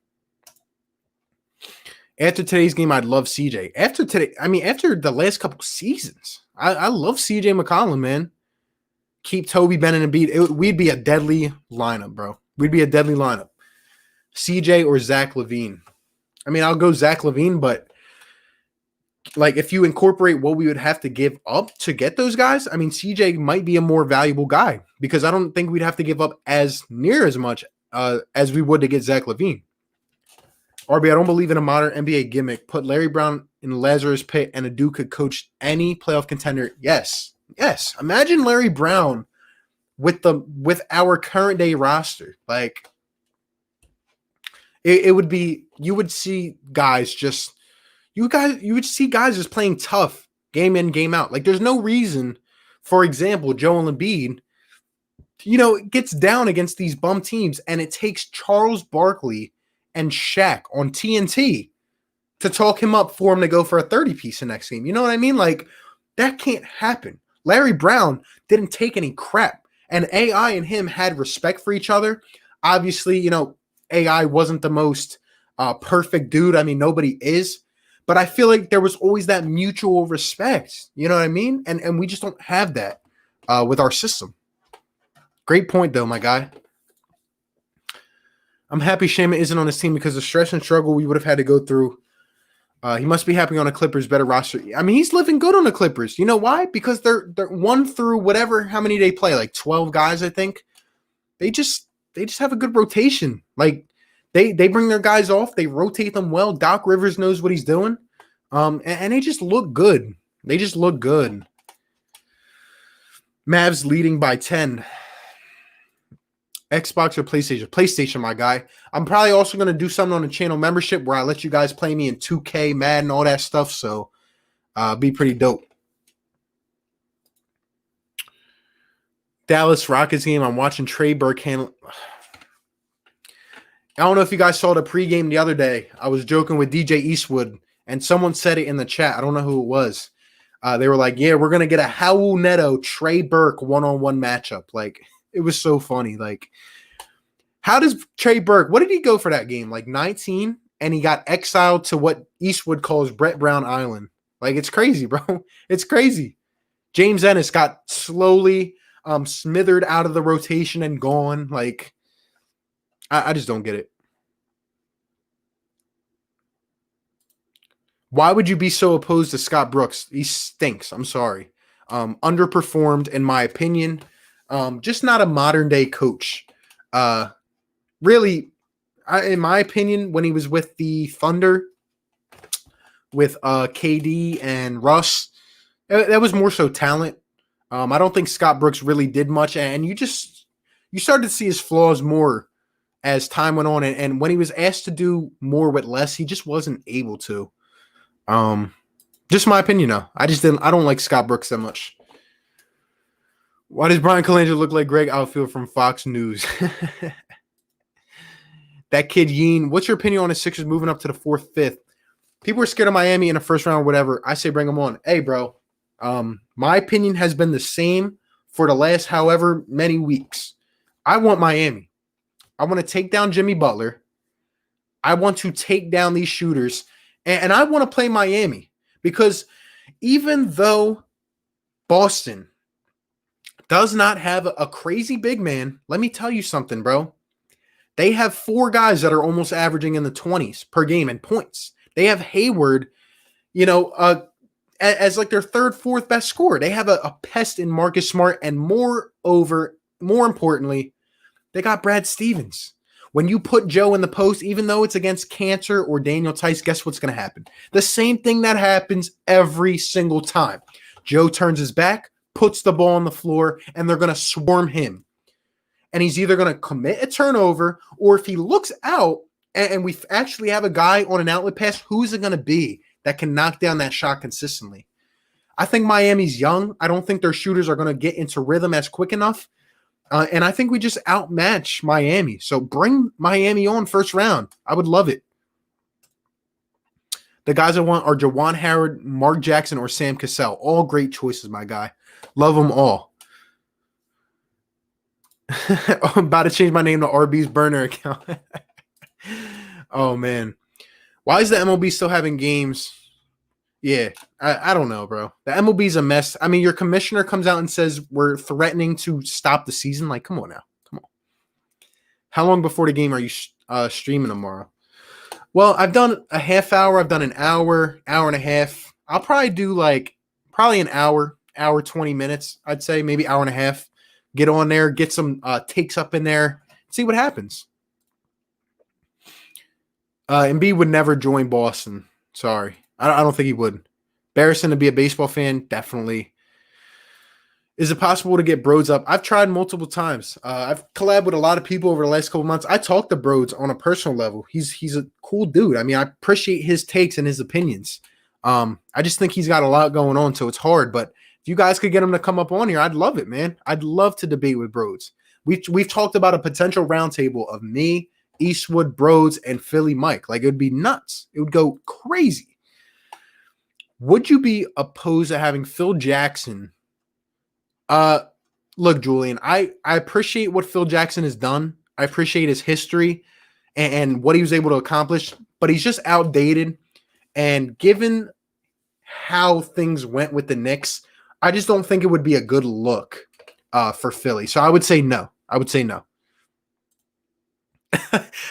After today's game, I'd love CJ. After the last couple seasons, I love CJ McCollum, man. Keep Toby, Ben, and Embiid. We'd be a deadly lineup, bro. We'd be a deadly lineup. CJ or Zach LaVine. I mean, I'll go Zach LaVine, but like if you incorporate what we would have to give up to get those guys, I mean, CJ might be a more valuable guy because I don't think we'd have to give up as much as we would to get Zach LaVine. RB, I don't believe in a modern NBA gimmick. Put Larry Brown in Lazarus Pit and a dude could coach any playoff contender. Yes. Yes. Imagine Larry Brown with our current day roster. Like it would be, you would see guys just playing tough game in, game out. Like there's no reason, for example, Joel Embiid, gets down against these bum teams and it takes Charles Barkley and Shaq on TNT to talk him up for him to go for a 30-piece the next game. You know what I mean? Like, that can't happen. Larry Brown didn't take any crap, and AI and him had respect for each other. Obviously, AI wasn't the most perfect dude. I mean, nobody is. But I feel like there was always that mutual respect. You know what I mean? And we just don't have that with our system. Great point, though, my guy. I'm happy Shama isn't on this team because the stress and struggle we would have had to go through. He must be happy on a Clippers better roster. I mean, he's living good on the Clippers. You know why? Because they're 1 through whatever, how many they play, like 12 guys, I think. They just have a good rotation. Like they bring their guys off, they rotate them well. Doc Rivers knows what he's doing. And they just look good. They just look good. Mavs leading by 10. Xbox or PlayStation? PlayStation, my guy. I'm probably also going to do something on the channel membership where I let you guys play me in 2K, Madden, all that stuff. So, be pretty dope. Dallas Rockets game. I'm watching Trey Burke handle. I don't know if you guys saw the pregame the other day. I was joking with DJ Eastwood, and someone said it in the chat. I don't know who it was. They were like, yeah, we're going to get a Howell Neto, Trey Burke one-on-one matchup. Like, it was so funny. Like, how does Trey Burke, what did he go for that game? Like 19? And he got exiled to what Eastwood calls Brett Brown Island. Like, it's crazy, bro. It's crazy. James Ennis got slowly smithered out of the rotation and gone. Like, I just don't get it. Why would you be so opposed to Scott Brooks? He stinks. I'm sorry. Underperformed, in my opinion. Just not a modern day coach. Really, in my opinion, when he was with the Thunder, with KD and Russ, that was more so talent. I don't think Scott Brooks really did much, and you started to see his flaws more as time went on, and when he was asked to do more with less, he just wasn't able to. Just my opinion, though. I don't like Scott Brooks that much. Why does Brian Colangelo look like Greg Outfield from Fox News? That kid Yeen. What's your opinion on the Sixers moving up to the 4th, 5th? People are scared of Miami in the first round or whatever. I say bring them on. Hey, bro. My opinion has been the same for the last however many weeks. I want Miami. I want to take down Jimmy Butler. I want to take down these shooters. And I want to play Miami. Because even though Boston does not have a crazy big man, let me tell you something, bro. They have 4 guys that are almost averaging in the 20s per game in points. They have Hayward, as like their 3rd, 4th best scorer. They have a pest in Marcus Smart, and more importantly, they got Brad Stevens. When you put Joe in the post, even though it's against Cantor or Daniel Tice, guess what's going to happen? The same thing that happens every single time. Joe turns his back, puts the ball on the floor, and they're going to swarm him. And he's either going to commit a turnover, or if he looks out and we actually have a guy on an outlet pass, who's it going to be that can knock down that shot consistently? I think Miami's young. I don't think their shooters are going to get into rhythm as quick enough. And I think we just outmatch Miami. So bring Miami on first round. I would love it. The guys I want are Jawan Howard, Mark Jackson, or Sam Cassell. All great choices, my guy. Love them all. I'm about to change my name to RB's burner account. Oh, man. Why is the MLB still having games? Yeah, I don't know, bro. The MLB's a mess. I mean, your commissioner comes out and says we're threatening to stop the season. Like, come on now. Come on. How long before the game are you streaming tomorrow? Well, I've done a half hour. I've done an hour, hour and a half. I'll probably do an hour, 20 minutes, I'd say. Maybe hour and a half. Get on there, get some takes up in there, see what happens. Embiid would never join Boston. Sorry. I don't think he would. Embarrassing to be a baseball fan, definitely. Is it possible to get Broads up? I've tried multiple times. I've collabed with a lot of people over the last couple months. I talked to Broads on a personal level. He's a cool dude. I mean, I appreciate his takes and his opinions. I just think he's got a lot going on, so it's hard. But if you guys could get him to come up on here, I'd love it, man. I'd love to debate with Broads. We've talked about a potential roundtable of me, Eastwood, Broads, and Philly Mike. Like, it would be nuts. It would go crazy. Would you be opposed to having Phil Jackson? Look, Julian, I appreciate what Phil Jackson has done. I appreciate his history and what he was able to accomplish, but he's just outdated. And given how things went with the Knicks, I just don't think it would be a good look for Philly. So I would say no.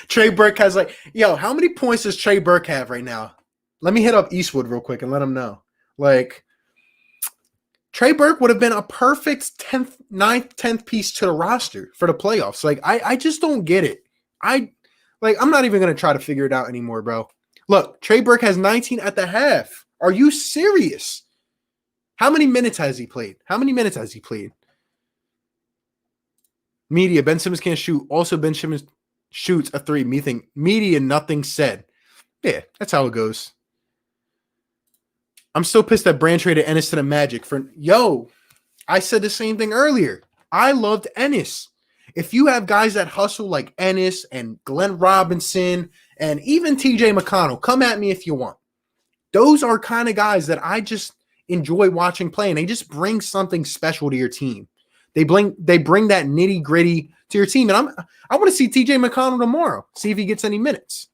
Trey Burke has how many points does Trey Burke have right now? Let me hit up Eastwood real quick and let him know. Trey Burke would have been a perfect 10th piece to the roster for the playoffs. I just don't get it. I'm not even going to try to figure it out anymore, bro. Look, Trey Burke has 19 at the half. Are you serious? How many minutes has he played? Media, Ben Simmons can't shoot. Also, Ben Simmons shoots a 3. Media, nothing said. Yeah, that's how it goes. I'm still pissed that Brand traded Ennis to the Magic I said the same thing earlier. I loved Ennis. If you have guys that hustle like Ennis and Glenn Robinson and even TJ McConnell, come at me if you want. Those are kind of guys that I just enjoy watching play, and they just bring something special to your team. They bring that nitty gritty to your team, and I want to see TJ McConnell tomorrow. See if he gets any minutes.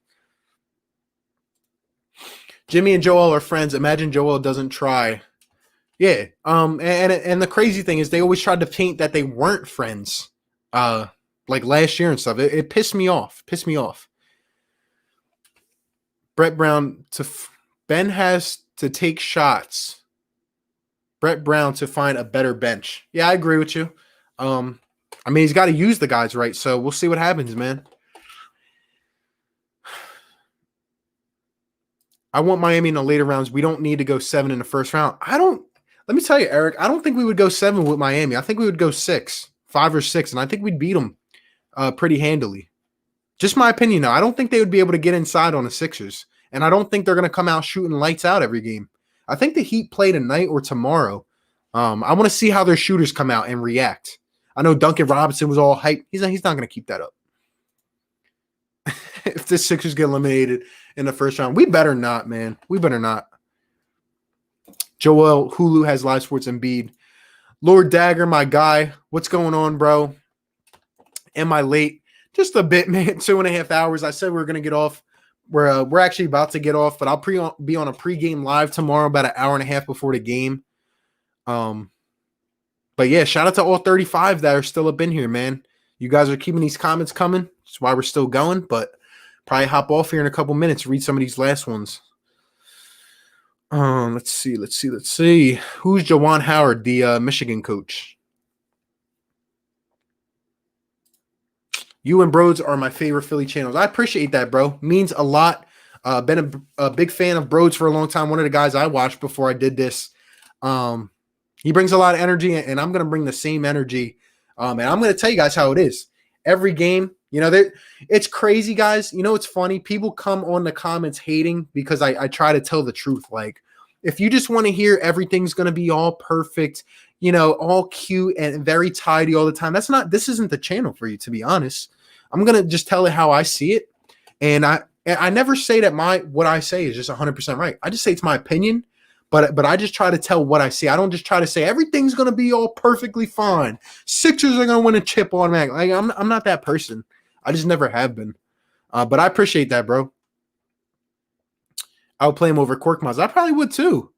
Jimmy and Joel are friends. Imagine Joel doesn't try. Yeah. And the crazy thing is they always tried to paint that they weren't friends. Like last year and stuff. It pissed me off. Brett Brown Ben has to take shots. Brett Brown to find a better bench. Yeah, I agree with you. He's got to use the guys right. So we'll see what happens, man. I want Miami in the later rounds. We don't need to go 7 in the first round. Let me tell you, Eric, I don't think we would go 7 with Miami. I think we would go 6, 5 or 6, and I think we'd beat them pretty handily. Just my opinion, though. I don't think they would be able to get inside on the Sixers, and I don't think they're going to come out shooting lights out every game. I think the Heat play tonight or tomorrow. I want to see how their shooters come out and react. I know Duncan Robinson was all hyped. He's not going to keep that up. If the Sixers get eliminated in the first round, we better not, man. We better not. Joel Hulu has live sports Embiid. Lord Dagger, my guy. What's going on, bro? Am I late? Just a bit, man. 2.5 hours. I said we were going to get off. We're actually about to get off, but I'll be on a pregame live tomorrow about an hour and a half before the game. But yeah, shout out to all 35 that are still up in here, man. You guys are keeping these comments coming. That's why we're still going, but probably hop off here in a couple minutes, read some of these last ones. Let's see. Who's Jawan Howard, the Michigan coach? You and Broads are my favorite Philly channels. I appreciate that, bro. Means a lot. Been a big fan of Broads for a long time. One of the guys I watched before I did this. He brings a lot of energy, and I'm going to bring the same energy. And I'm going to tell you guys how it is. Every game, it's crazy, guys. It's funny. People come on the comments hating because I try to tell the truth. Like, if you just want to hear everything's going to be all perfect, all cute and very tidy all the time, this isn't the channel for you, to be honest. I'm going to just tell it how I see it. And I never say that what I say is just 100% right. I just say it's my opinion, but I just try to tell what I see. I don't just try to say everything's going to be all perfectly fine. Sixers are going to win a chip automatically. Like, I'm not that person. I just never have been. But I appreciate that, bro. I would play him over Korkmaz. I probably would too,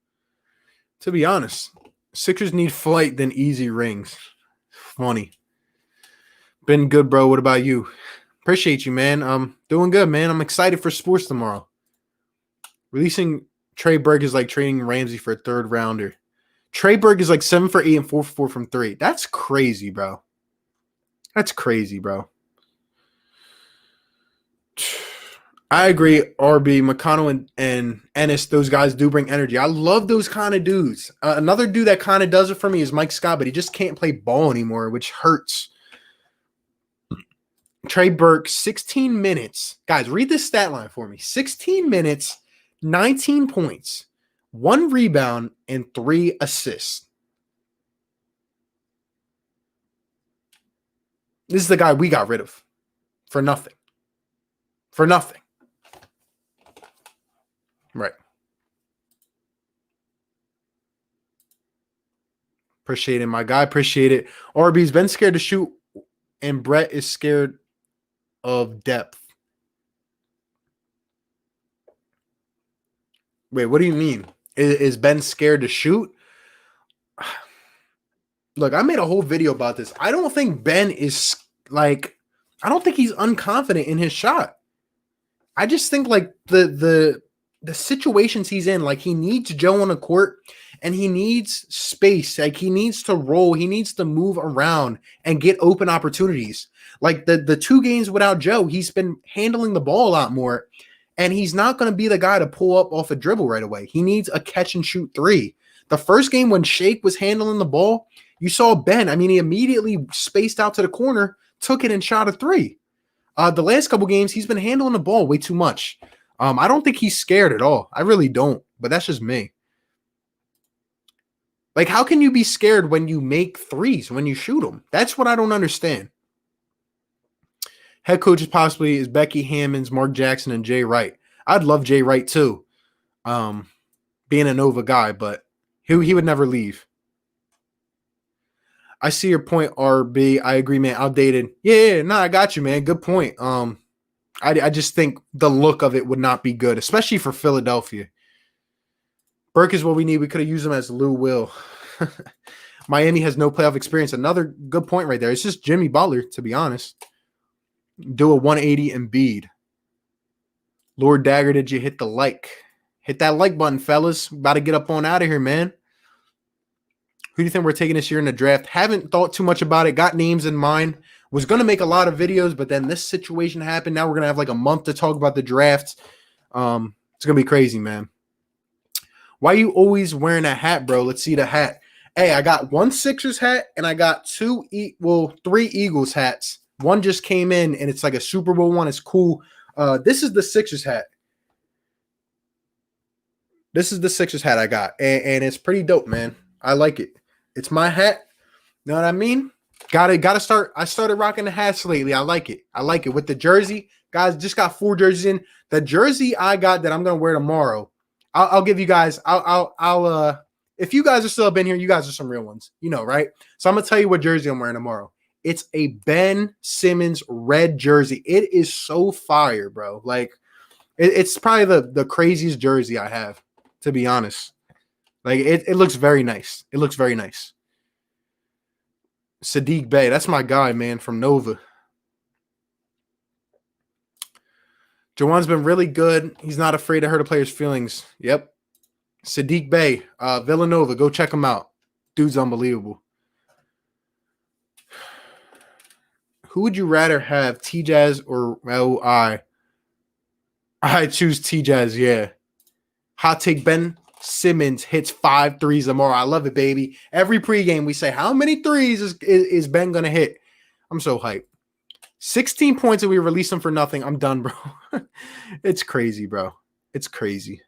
to be honest. Sixers need flight than easy rings. Funny. Been good, bro. What about you? Appreciate you, man. I'm doing good, man. I'm excited for sports tomorrow. Releasing Trey Burke is like trading Ramsey for a third rounder. Trey Burke is like 7 for 8 and 4 for 4 from 3. That's crazy, bro. I agree. RB, McConnell, and Ennis, those guys do bring energy. I love those kind of dudes. Another dude that kind of does it for me is Mike Scott, but he just can't play ball anymore, which hurts. Trey Burke, 16 minutes. Guys, read this stat line for me. 16 minutes, 19 points, 1 rebound, and 3 assists. This is the guy we got rid of for nothing. For nothing. Right. Appreciate it, my guy. Appreciate it. RB's been scared to shoot, and Brett is scared of depth. Wait, what do you mean? Is Ben scared to shoot? Look, I made a whole video about this. I don't think Ben is I don't think he's unconfident in his shot. I just think like the situations he's in, like he needs Joe on the court and he needs space. Like he needs to roll, he needs to move around and get open opportunities. Like the 2 games without Joe, he's been handling the ball a lot more. And he's not going to be the guy to pull up off a dribble right away. He needs a catch and shoot 3. The first game when Shake was handling the ball, you saw Ben. I mean, he immediately spaced out to the corner, took it and shot a 3. The last couple games, he's been handling the ball way too much. I don't think he's scared at all. I really don't, but that's just me. Like, how can you be scared when you make threes, when you shoot them? That's what I don't understand. Head coaches possibly is Becky Hammonds, Mark Jackson, and Jay Wright. I'd love Jay Wright too, being a Nova guy, but he would never leave. I see your point, RB. I agree, man. Outdated. Yeah, no, I got you, man. Good point. I just think the look of it would not be good, especially for Philadelphia. Burke is what we need. We could have used him as Lou Will. Miami has no playoff experience. Another good point right there. It's just Jimmy Butler, to be honest. Do a 180 Embiid. Lord Dagger, did you hit the like? Hit that like button, fellas. About to get up on out of here, man. Who do you think we're taking this year in the draft? Haven't thought too much about it. Got names in mind. Was going to make a lot of videos, but then this situation happened. Now we're going to have like a month to talk about the draft. It's going to be crazy, man. Why are you always wearing a hat, bro? Let's see the hat. Hey, I got 1 Sixers hat and I got 3 Eagles hats. One just came in, and it's like a Super Bowl one. It's cool. This is the Sixers hat. This is the Sixers hat I got, and it's pretty dope, man. I like it. It's my hat. You know what I mean? Gotta start. I started rocking the hats lately. I like it. I like it with the jersey. Guys, just got 4 jerseys in. The jersey I got that I'm gonna wear tomorrow. I'll give you guys. I'll if you guys are still up in here, you guys are some real ones, you know, right? So I'm gonna tell you what jersey I'm wearing tomorrow. It's a Ben Simmons red jersey. It is so fire, bro. Like, it's probably the craziest jersey I have, to be honest. Like, it looks very nice. It looks very nice. Sadiq Bey, that's my guy, man, from Nova. Jawan's been really good. He's not afraid to hurt a player's feelings. Yep. Sadiq Bey, Villanova, go check him out. Dude's unbelievable. Who would you rather have, T-Jazz or LI? I choose T-Jazz, yeah. Hot take, Ben Simmons hits 5 threes tomorrow. I love it, baby. Every pregame we say, how many threes is Ben going to hit? I'm so hyped. 16 points and we release him for nothing. I'm done, bro. It's crazy, bro. It's crazy.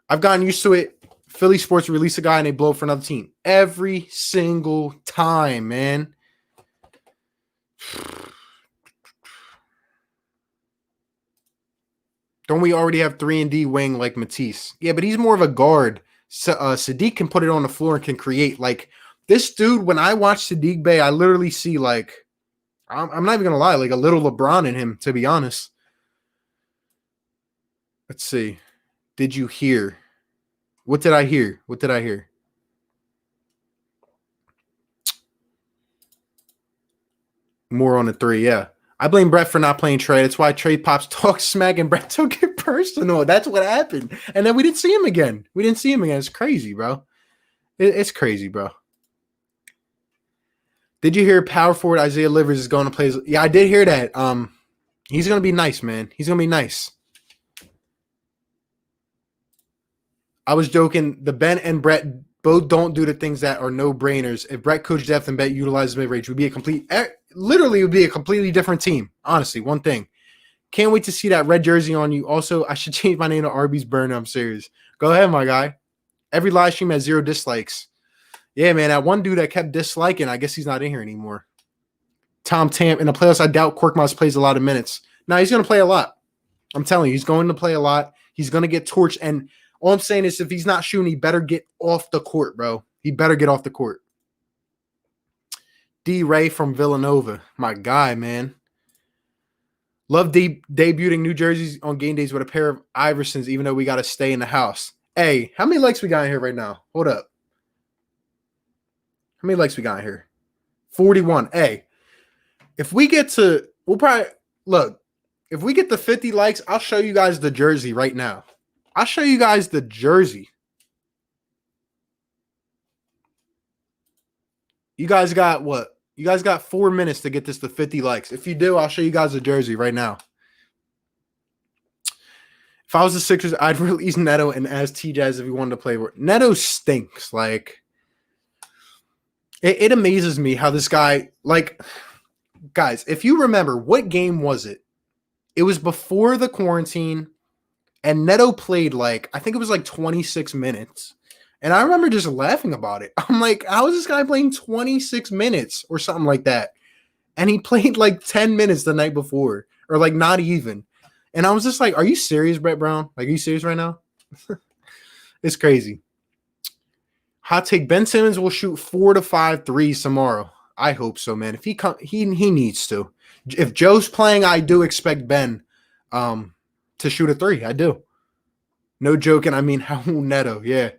I've gotten used to it. Philly sports release a guy and they blow for another team. Every single time, man. Don't we already have 3-and-D wing like Matisse? Yeah, but he's more of a guard. Sadiq can put it on the floor and can create. Like, this dude, when I watch Sadiq Bey, I literally see, like, I'm not even going to lie, like a little LeBron in him, to be honest. Let's see. Did you hear? What did I hear? What did I hear? More on the 3, yeah. I blame Brett for not playing Trey. That's why Trey Pops talked smack and Brett took it personal. That's what happened. And then we didn't see him again. It's crazy, bro. It's crazy, bro. Did you hear power forward Isaiah Livers is going to play? Yeah, I did hear that. He's going to be nice, man. He's going to be nice. I was joking. The Ben and Brett both don't do the things that are no-brainers. If Brett coached depth and Bet utilizes mid-range, would be literally would be a completely different team. Honestly, one thing. Can't wait to see that red jersey on you. Also, I should change my name to Arby's Burner. I'm serious. Go ahead, my guy. Every live stream has 0 dislikes. Yeah, man. That one dude that kept disliking, I guess he's not in here anymore. Tom Tam. In the playoffs, I doubt Korkmaz plays a lot of minutes. No, he's going to play a lot. I'm telling you, he's going to play a lot. He's going to get torched. And all I'm saying is if he's not shooting, he better get off the court, bro. He better get off the court. D. Ray from Villanova. My guy, man. Love debuting new jerseys on game days with a pair of Iversons, even though we got to stay in the house. Hey, how many likes we got in here right now? Hold up. How many likes we got in here? 41. Hey, if we get to, we'll probably, look, if we get to 50 likes, I'll show you guys the jersey right now. I'll show you guys the jersey. You guys got what? You guys got 4 minutes to get this to 50 likes. If you do, I'll show you guys the jersey right now. If I was the Sixers, I'd release Neto and ask T-Jazz if he wanted to play. Neto stinks. Like, it amazes me how this guy, like, guys, if you remember, what game was it? It was before the quarantine, and Neto played, like, I think it was like 26 minutes. And I remember just laughing about it. I'm like, how is this guy playing 26 minutes or something like that? And he played like 10 minutes the night before, or like not even. And I was just like, are you serious, Brett Brown? Like, are you serious right now? It's crazy. Hot take, Ben Simmons will shoot 4 to 5 threes tomorrow. I hope so, man. If he needs to. If Joe's playing, I do expect Ben to shoot a 3. I do. No joking. I mean, how Neto, yeah.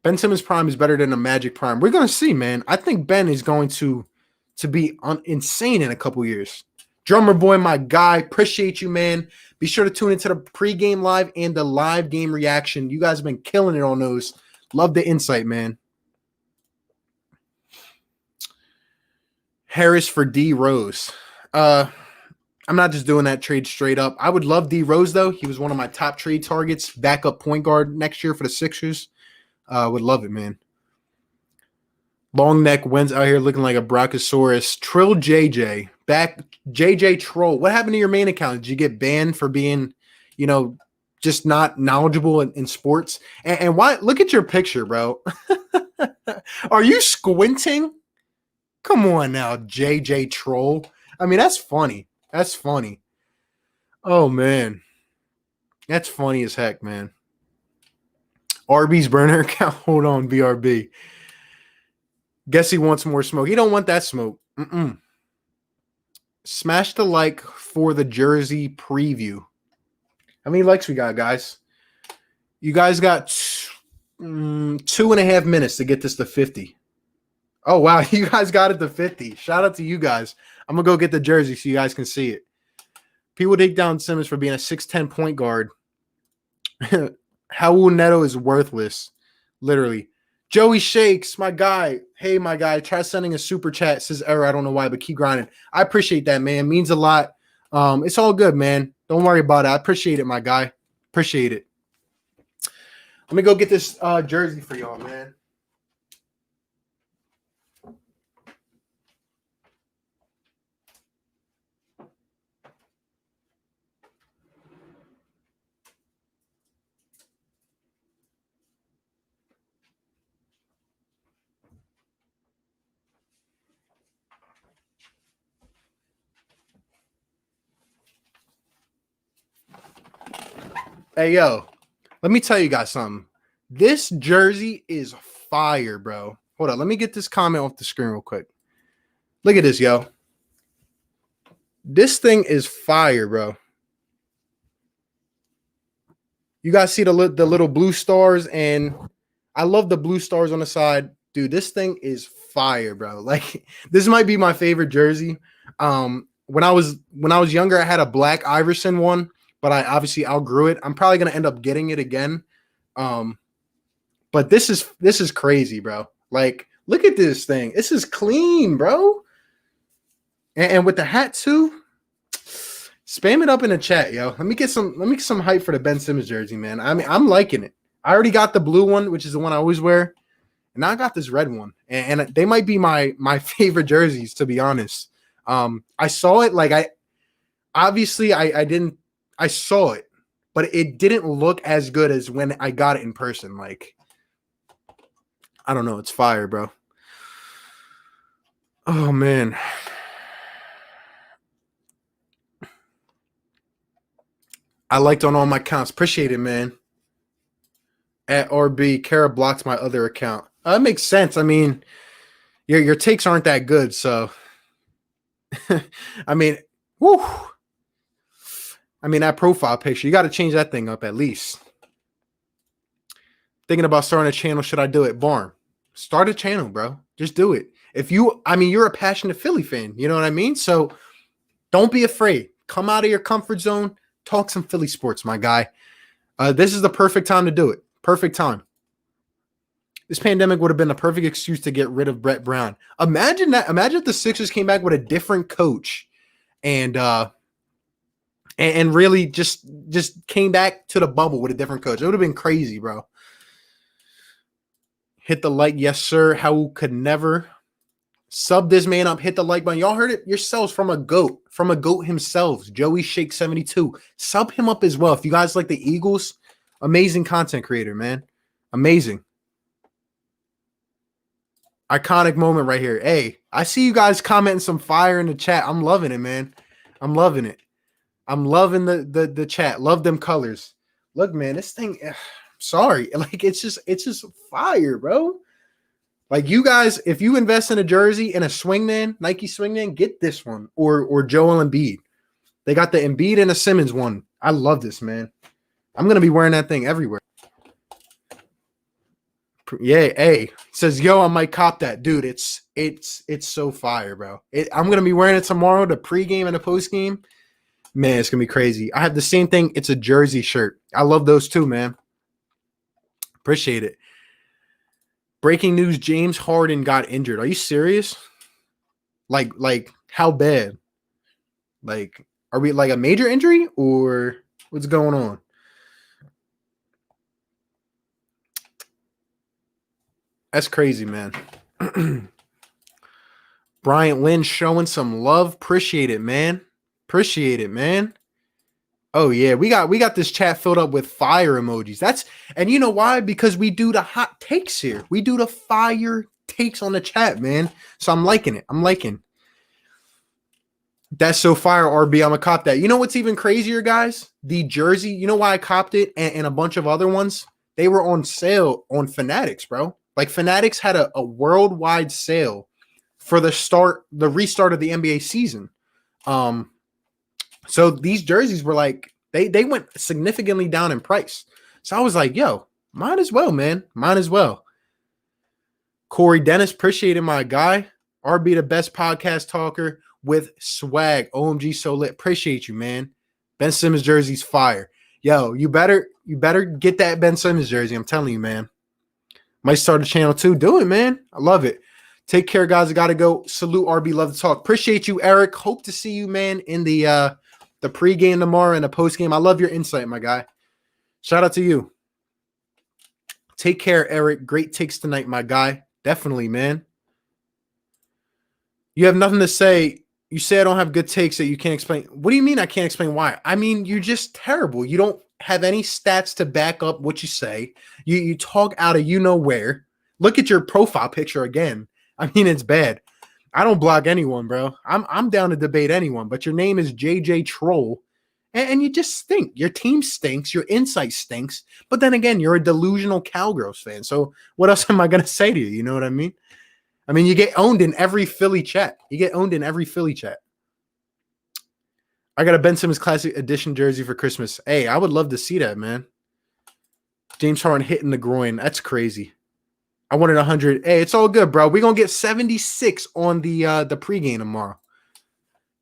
Ben Simmons' prime is better than a Magic prime. We're going to see, man. I think Ben is going to be insane in a couple years. Drummer Boy, my guy. Appreciate you, man. Be sure to tune into the pregame live and the live game reaction. You guys have been killing it on those. Love the insight, man. Harris for D. Rose. I'm not just doing that trade straight up. I would love D. Rose, though. He was one of my top trade targets. Backup point guard next year for the Sixers. Would love it, man. Long neck wins out here looking like a Brachiosaurus. Trill JJ. Back JJ Troll. What happened to your main account? Did you get banned for being, just not knowledgeable in sports? And why? Look at your picture, bro. Are you squinting? Come on now, JJ Troll. I mean, that's funny. That's funny. Oh, man. That's funny as heck, man. Arby's burner account. Hold on, BRB. Guess he wants more smoke. He don't want that smoke. Smash the like for the jersey preview. How many likes we got, guys? You guys got 2.5 minutes to get this to 50. Oh, wow. You guys got it to 50. Shout out to you guys. I'm going to go get the jersey so you guys can see it. People take down Simmons for being a 6'10 point guard. Raul Neto is worthless. Literally. Joey Shakes, my guy. Hey, my guy. Try sending a super chat. Says error. I don't know why, but keep grinding. I appreciate that, man. It means a lot. It's all good, man. Don't worry about it. I appreciate it, my guy. Appreciate it. Let me go get this jersey for y'all, man. Hey, yo, let me tell you guys something. This jersey is fire, bro. Hold on. Let me get this comment off the screen real quick. Look at this, yo. This thing is fire, bro. You guys see the little blue stars, and I love the blue stars on the side. Dude, this thing is fire, bro. Like, this might be my favorite jersey. When I was younger, I had a black Iverson one, but I obviously outgrew it. I'm probably gonna end up getting it again. But this is crazy, bro. Like, look at this thing. This is clean, bro. And with the hat too. Spam it up in the chat, yo. Let me get some hype for the Ben Simmons jersey, man. I mean, I'm liking it. I already got the blue one, which is the one I always wear. And now I got this red one. And they might be my favorite jerseys, to be honest. I saw it like I didn't I saw it, but it didn't look as good as when I got it in person. Like, I don't know, it's fire, bro. Oh man. I liked on all my accounts. Appreciate it, man. At RB, Kara blocked my other account. That makes sense. I mean, your takes aren't that good, so I mean, whew. I mean, that profile picture, you got to change that thing up at least. Thinking about starting a channel, should I do it? Barn, start a channel, bro. Just do it. You're a passionate Philly fan. You know what I mean? So don't be afraid. Come out of your comfort zone. Talk some Philly sports, my guy. This is the perfect time to do it. Perfect time. This pandemic would have been the perfect excuse to get rid of Brett Brown. Imagine that. Imagine if the Sixers came back with a different coach and really just came back to the bubble with a different coach. It would have been crazy, bro. Hit the like. Yes, sir. How could never sub this man up. Hit the like button. Y'all heard it yourselves from a GOAT himself, Joey Shake 72. Sub him up as well. If you guys like the Eagles, amazing content creator, man. Amazing. Iconic moment right here. Hey, I see you guys commenting some fire in the chat. I'm loving it, man. I'm loving it. I'm loving the chat. Love them colors. Look, man, this thing, sorry. Like, it's just fire, bro. Like, you guys, if you invest in a jersey and a swingman, Nike swingman, get this one or Joel Embiid. They got the Embiid and a Simmons one. I love this, man. I'm gonna be wearing that thing everywhere. Yeah, hey, says yo, I might cop that, dude. It's so fire, bro. I'm gonna be wearing it tomorrow, the pregame and the postgame. Man, it's gonna be crazy. I have the same thing. It's a jersey shirt. I love those too, man. Appreciate it. Breaking news: James Harden got injured. Are you serious? Like how bad? Like, are we like a major injury or what's going on? That's crazy, man. Bryant Lynn showing some love. Appreciate it, man. Appreciate it, man. Oh yeah, we got this chat filled up with fire emojis. And you know why? Because we do the hot takes here. We do the fire takes on the chat, man. So I'm liking it. I'm liking. That's so fire, RB. I'm gonna cop that. You know what's even crazier, guys? The jersey. You know why I copped it and a bunch of other ones? They were on sale on Fanatics, bro. Like, Fanatics had a worldwide sale for the restart of the NBA season. So these jerseys were like, they went significantly down in price. So I was like, yo, might as well, man. Might as well. Corey Dennis, appreciated my guy. RB, the best podcast talker with swag. OMG, so lit. Appreciate you, man. Ben Simmons jersey's fire. Yo, you better get that Ben Simmons jersey. I'm telling you, man. Might start a channel too. Do it, man. I love it. Take care, guys. I gotta go. Salute, RB. Love to talk. Appreciate you, Eric. Hope to see you, man, in the pregame tomorrow and the postgame. I love your insight, my guy. Shout out to you. Take care, Eric. Great takes tonight, my guy. Definitely, man. You have nothing to say. You say I don't have good takes that you can't explain. What do you mean I can't explain why? I mean, you're just terrible. You don't have any stats to back up what you say. You talk out of you know where. Look at your profile picture again. I mean, it's bad. I don't block anyone, bro. I'm down to debate anyone, but your name is JJ Troll, and you just stink. Your team stinks. Your insight stinks. But then again, you're a delusional Cowgirls fan. So what else am I going to say to you? You know what I mean? I mean, you get owned in every Philly chat. You get owned in every Philly chat. I got a Ben Simmons Classic Edition jersey for Christmas. Hey, I would love to see that, man. James Harden hitting the groin. That's crazy. I wanted 100. Hey, it's all good, bro. We're going to get 76 on the pregame tomorrow.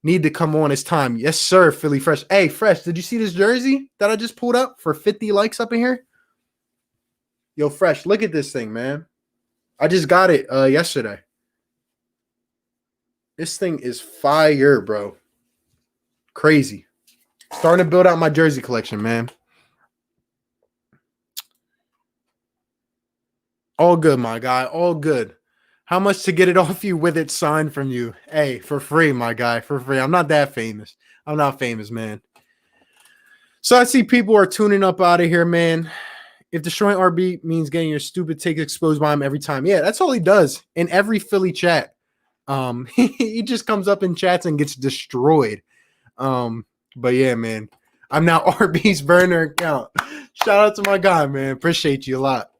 Need to come on. It's time. Yes, sir, Philly Fresh. Hey, Fresh, did you see this jersey that I just pulled up for 50 likes up in here? Yo, Fresh, look at this thing, man. I just got it yesterday. This thing is fire, bro. Crazy. Starting to build out my jersey collection, man. All good, my guy. All good. How much to get it off you with it signed from you? Hey, for free, my guy. For free. I'm not that famous. I'm not famous, man. So I see people are tuning up out of here, man. If destroying RB means getting your stupid take exposed by him every time, yeah, that's all he does in every Philly chat. He just comes up in chats and gets destroyed. But yeah, man, I'm now RB's burner account. Shout out to my guy, man. Appreciate you a lot.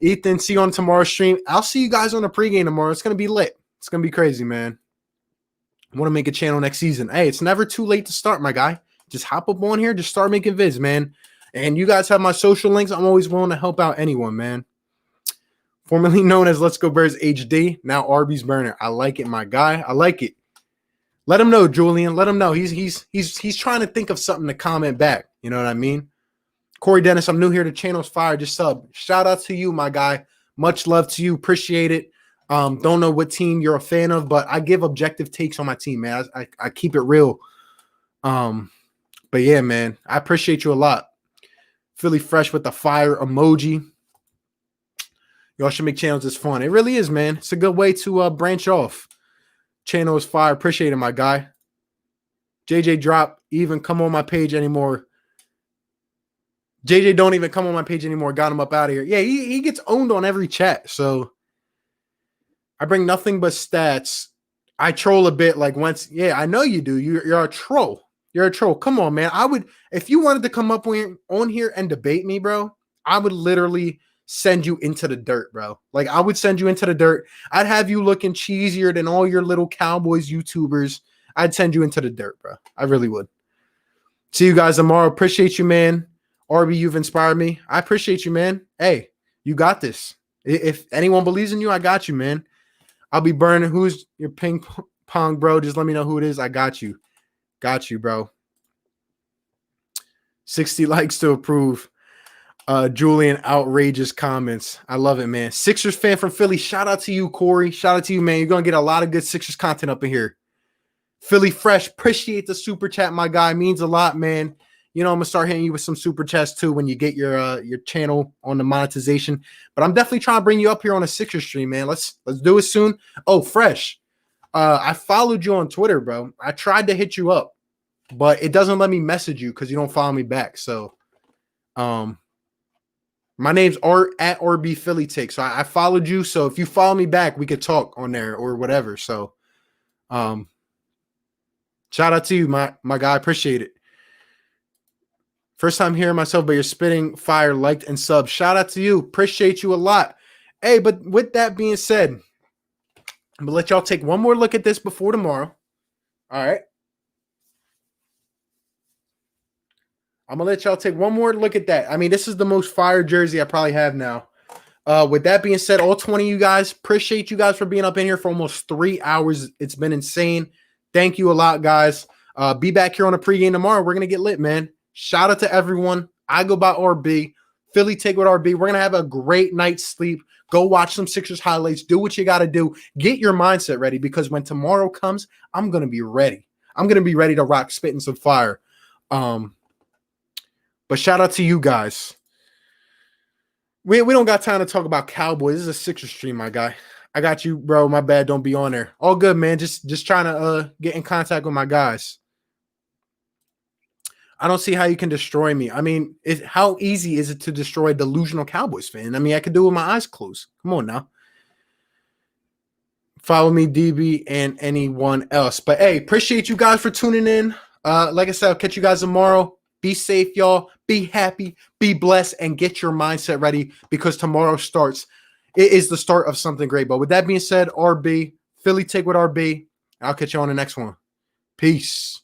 Ethan, see you on tomorrow's stream. I'll see you guys on the pregame tomorrow. It's gonna be lit. It's gonna be crazy, man. I want to make a channel next season. Hey, it's never too late to start, my guy. Just hop up on here, just start making vids, man. And you guys have my social links. I'm always willing to help out anyone, man. Formerly known as Let's Go Bears HD, now RB's burner. I like it, my guy. I like it. Let him know, Julian. Let him know. He's trying to think of something to comment back. You know what I mean? Corey Dennis, I'm new here. The channel's fire. Just sub. Shout out to you, my guy. Much love to you. Appreciate it. Don't know what team you're a fan of, but I give objective takes on my team, man. I keep it real. But yeah, man, I appreciate you a lot. Philly Fresh with the fire emoji. Y'all should make channels. It's fun. It really is, man. It's a good way to branch off. Channel is fire. Appreciate it, my guy. JJ drop. Even come on my page anymore. JJ don't even come on my page anymore. Got him up out of here. Yeah, he gets owned on every chat. So I bring nothing but stats. I troll a bit like once. Yeah, I know you do. You're a troll. You're a troll. Come on, man. I would, if you wanted to come up on here and debate me, bro, I would literally send you into the dirt, bro. Like, I would send you into the dirt. I'd have you looking cheesier than all your little Cowboys YouTubers. I'd send you into the dirt, bro. I really would. See you guys tomorrow. Appreciate you, man. RB, you've inspired me. I appreciate you, man. Hey, you got this. If anyone believes in you, I got you, man. I'll be burning. Who's your ping pong, bro? Just let me know who it is. I got you. Got you, bro. 60 likes to approve. Julian, outrageous comments. I love it, man. Sixers fan from Philly. Shout out to you, Corey. Shout out to you, man. You're going to get a lot of good Sixers content up in here. Philly Fresh. Appreciate the super chat, my guy. Means a lot, man. You know, I'm going to start hitting you with some super chats, too, when you get your channel on the monetization. But I'm definitely trying to bring you up here on a Sixers stream, man. Let's do it soon. Oh, Fresh. I followed you on Twitter, bro. I tried to hit you up, but it doesn't let me message you because you don't follow me back. So, my name's at RB Philly Take. So I followed you. So if you follow me back, we could talk on there or whatever. So, shout out to you, my guy. Appreciate it. First time hearing myself, but you're spitting fire, liked and sub. Shout out to you. Appreciate you a lot. Hey, but with that being said, I'm going to let y'all take one more look at this before tomorrow. All right. I'm going to let y'all take one more look at that. I mean, this is the most fire jersey I probably have now. With that being said, all 20 of you guys, appreciate you guys for being up in here for almost 3 hours. It's been insane. Thank you a lot, guys. Be back here on a pregame tomorrow. We're going to get lit, man. Shout out to everyone. I go by RB. Philly Take with RB. We're going to have a great night's sleep. Go watch some Sixers highlights. Do what you got to do. Get your mindset ready because when tomorrow comes, I'm going to be ready. I'm going to be ready to rock, spitting some fire. But shout out to you guys. We don't got time to talk about Cowboys. This is a Sixers stream, my guy. I got you, bro. My bad. Don't be on there. All good, man. Just trying to get in contact with my guys. I don't see how you can destroy me. I mean, how easy is it to destroy a delusional Cowboys fan? I mean, I could do it with my eyes closed. Come on now. Follow me, DB, and anyone else. But, hey, appreciate you guys for tuning in. Like I said, I'll catch you guys tomorrow. Be safe, y'all. Be happy. Be blessed. And get your mindset ready because tomorrow starts. It is the start of something great. But with that being said, RB, Philly Take with RB. I'll catch you on the next one. Peace.